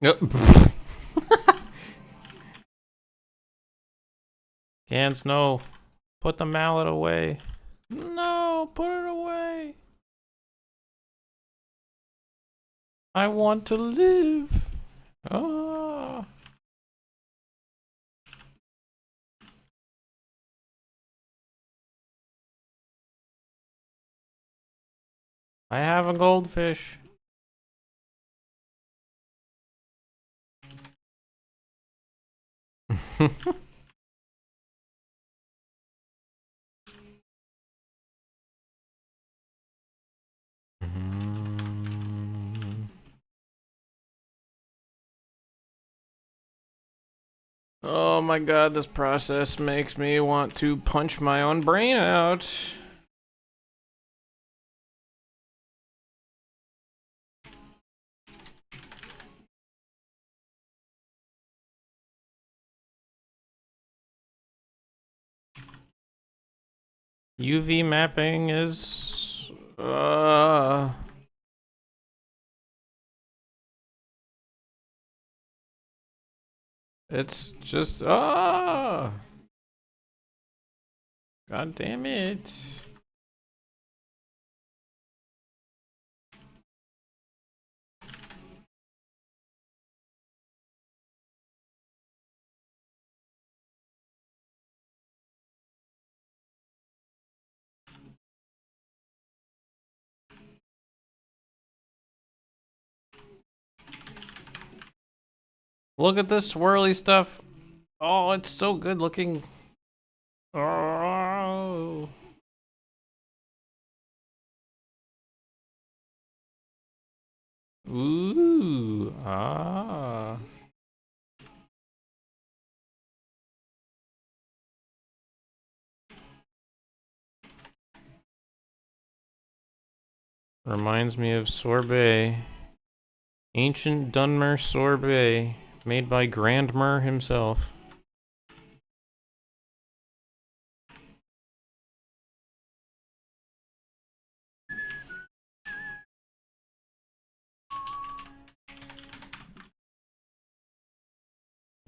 Yep. Gans, no. Put the mallet away. No, put it away. I want to live. Ah. I have a goldfish. Oh my god, this process makes me want to punch my own brain out. UV mapping is... it's just... God damn it. Look at this swirly stuff. Oh, it's so good looking. Oh. Ooh. Ah. Reminds me of sorbet. Ancient Dunmer sorbet, made by Grandmer himself.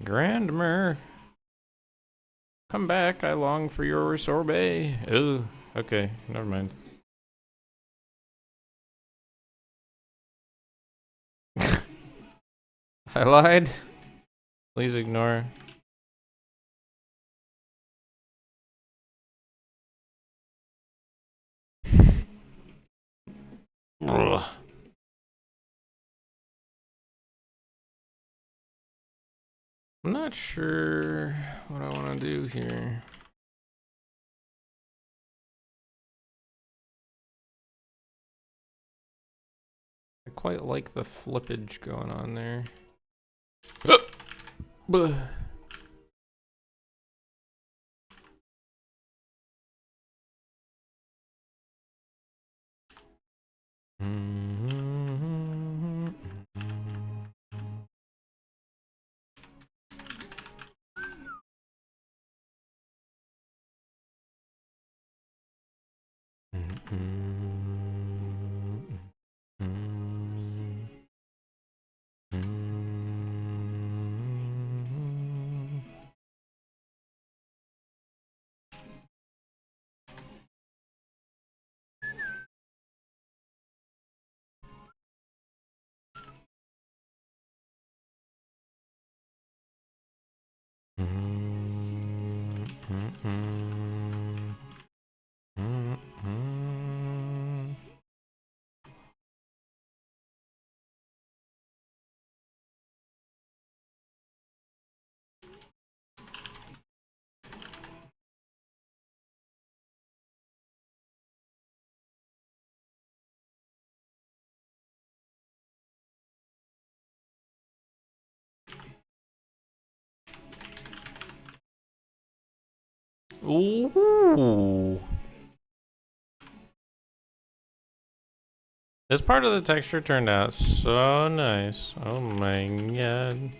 Grandmer, come back, I long for your sorbet. Ooh, Okay, never mind. I lied. Please ignore. Ugh. I'm not sure what I want to do here. I quite like the flippage going on there. Ooh. This part of the texture turned out so nice. Oh my god.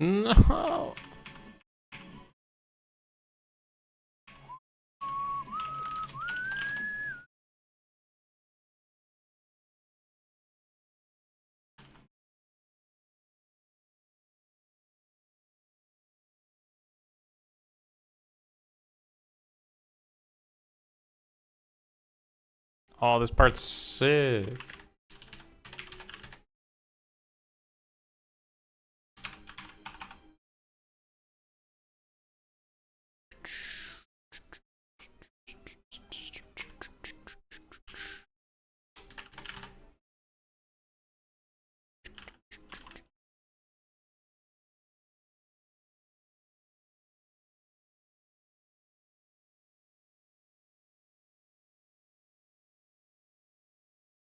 No. Oh, this part's sick.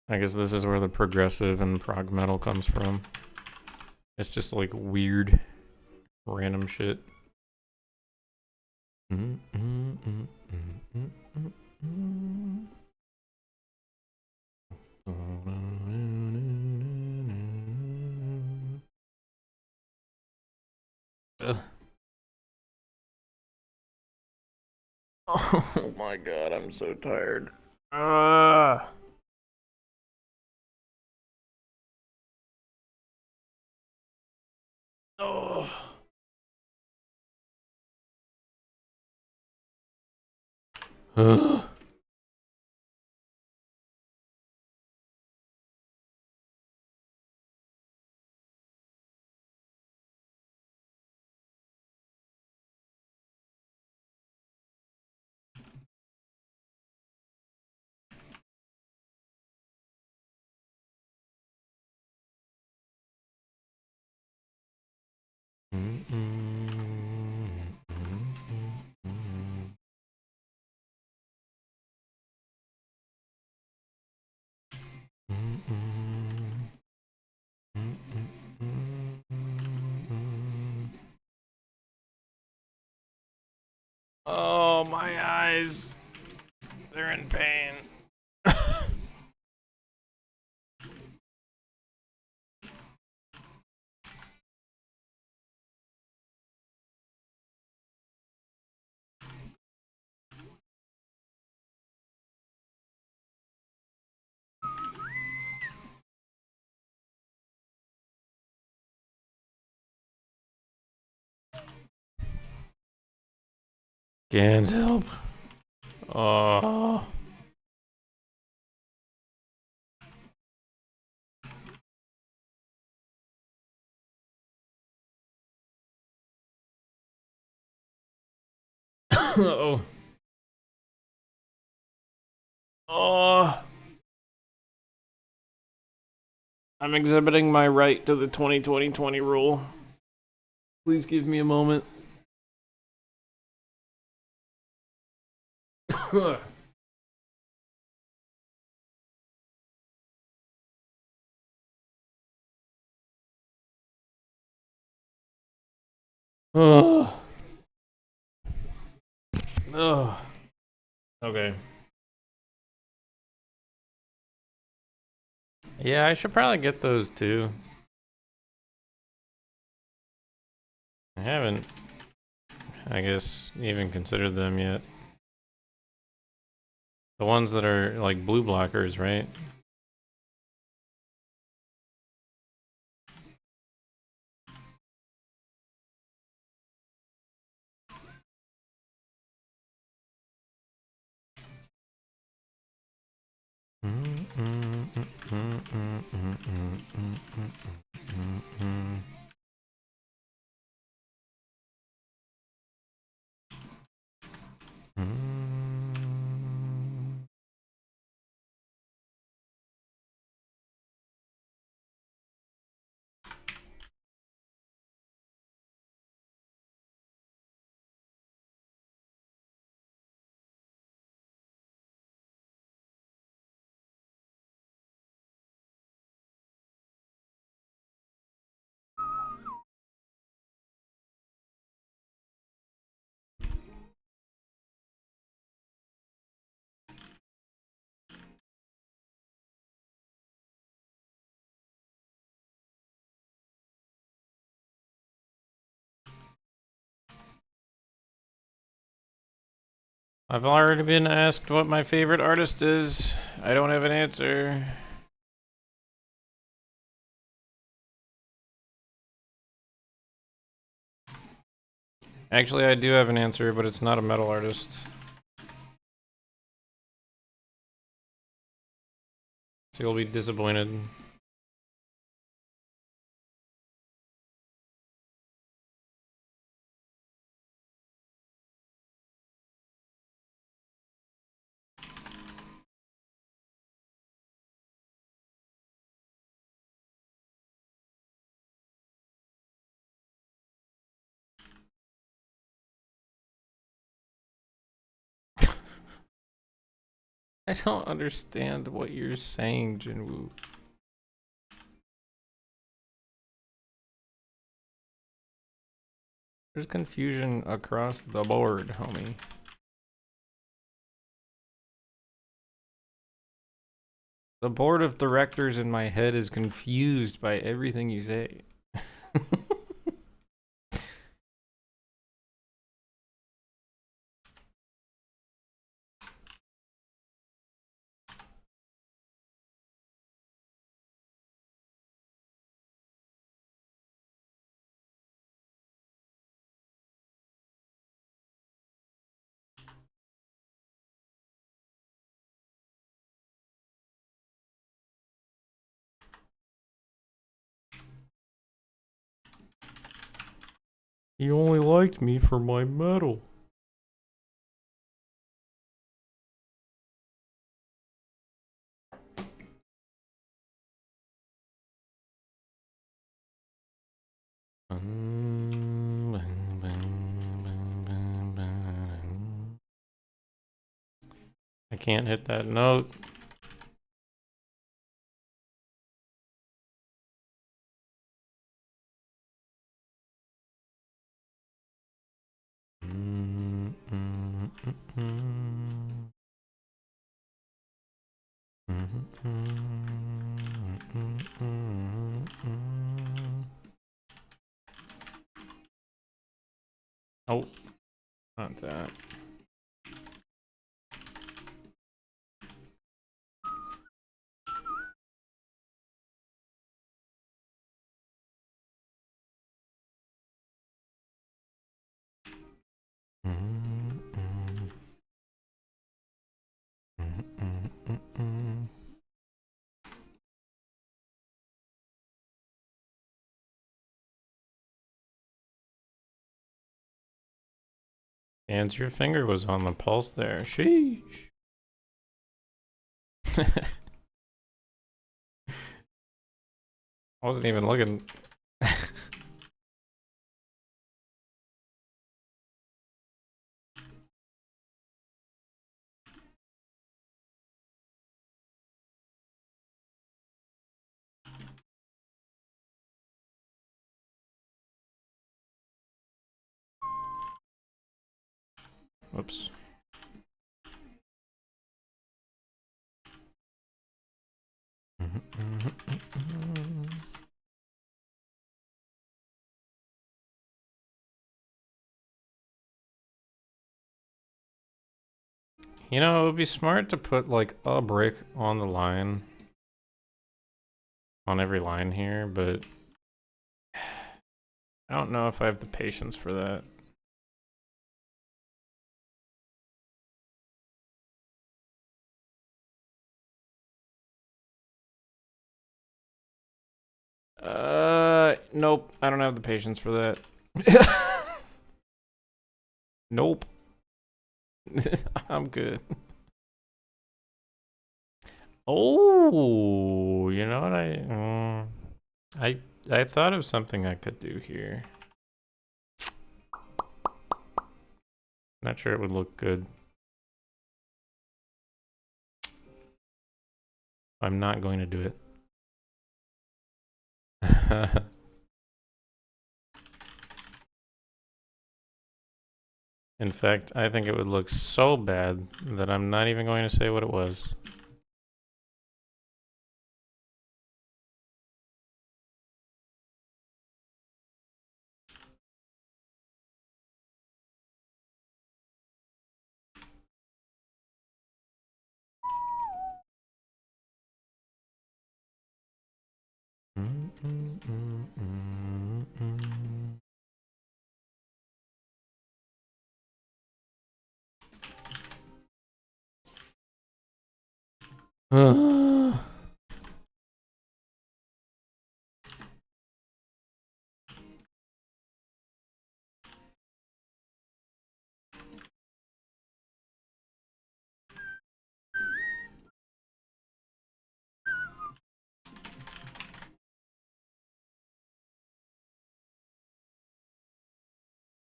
I guess this is where the progressive and prog metal comes from. It's just like weird, random shit. Oh my god, I'm so tired. Oh. Oh, my eyes. They're in pain. Can't help. Oh. Uh-oh. Oh. I'm exhibiting my right to the 20-20-20 rule. Please give me a moment. Oh. Oh. Okay. Yeah, I should probably get those too. I haven't, I guess, even considered them yet. The ones that are like blue blockers, right? I've already been asked what my favorite artist is. I don't have an answer. Actually, I do have an answer, but it's not a metal artist. So you'll be disappointed. I don't understand what you're saying, Jinwoo. There's confusion across the board, homie. The board of directors in my head is confused by everything you say. He only liked me for my metal. I can't hit that note. Oh, not that. And your finger was on the pulse there. Sheesh. I wasn't even looking. Whoops. You know, it would be smart to put like a brick on the line. On every line here, but I don't know if I have the patience for that. Nope. I don't have the patience for that. Nope. I'm good. Oh, you know what I thought of something I could do here. Not sure it would look good. I'm not going to do it. In fact, I think it would look so bad that I'm not even going to say what it was.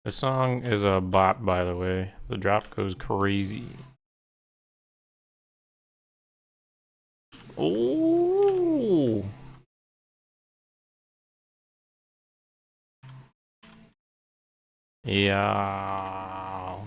This song is a bop, by the way. The drop goes crazy. Oh. Yeah.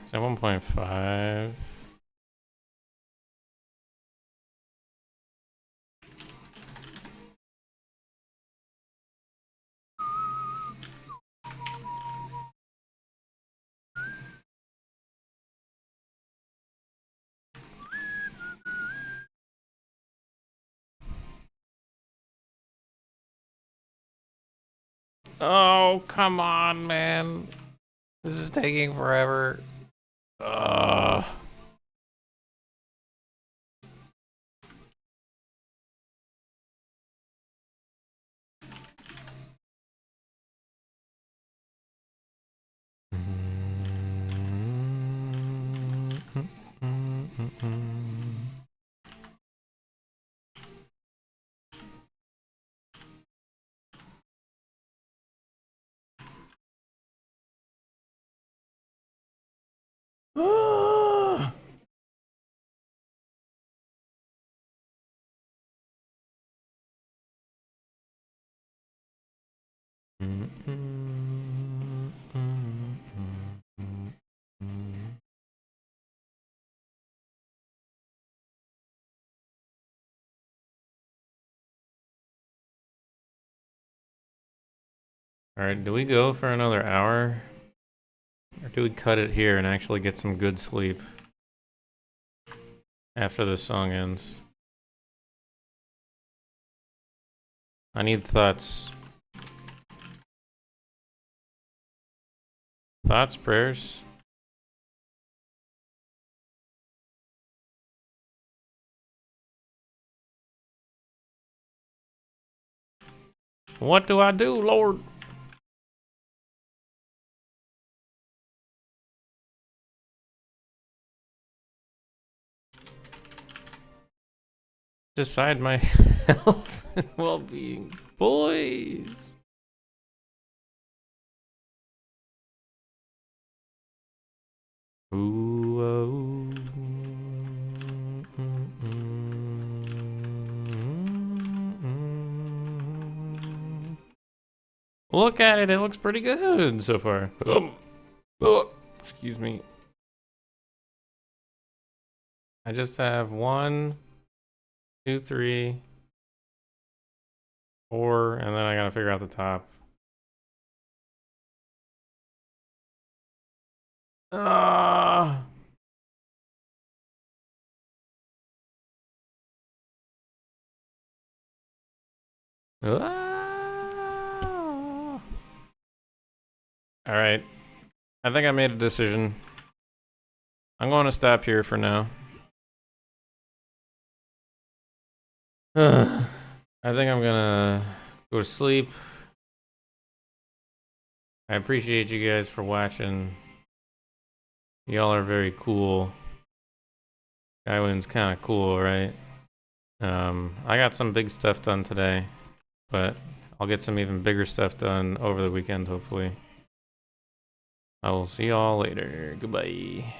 Is that 1.5? Oh, come on, man. This is taking forever. Alright, do we go for another hour? Or do we cut it here and actually get some good sleep? after this song ends. I need thoughts. Thoughts, prayers. What do I do, Lord? Decide my health and well-being, boys. Ooh, oh. Look at it, it looks pretty good so far. Excuse me. I just have 1, 2, 3, 4, and then I gotta figure out the top. Ah. All right, I think I made a decision. I'm going to stop here for now. I think I'm gonna go to sleep. I appreciate you guys for watching. Y'all are very cool. Skywind's kind of cool, right? I got some big stuff done today, but I'll get some even bigger stuff done over the weekend, hopefully. I will see y'all later. Goodbye.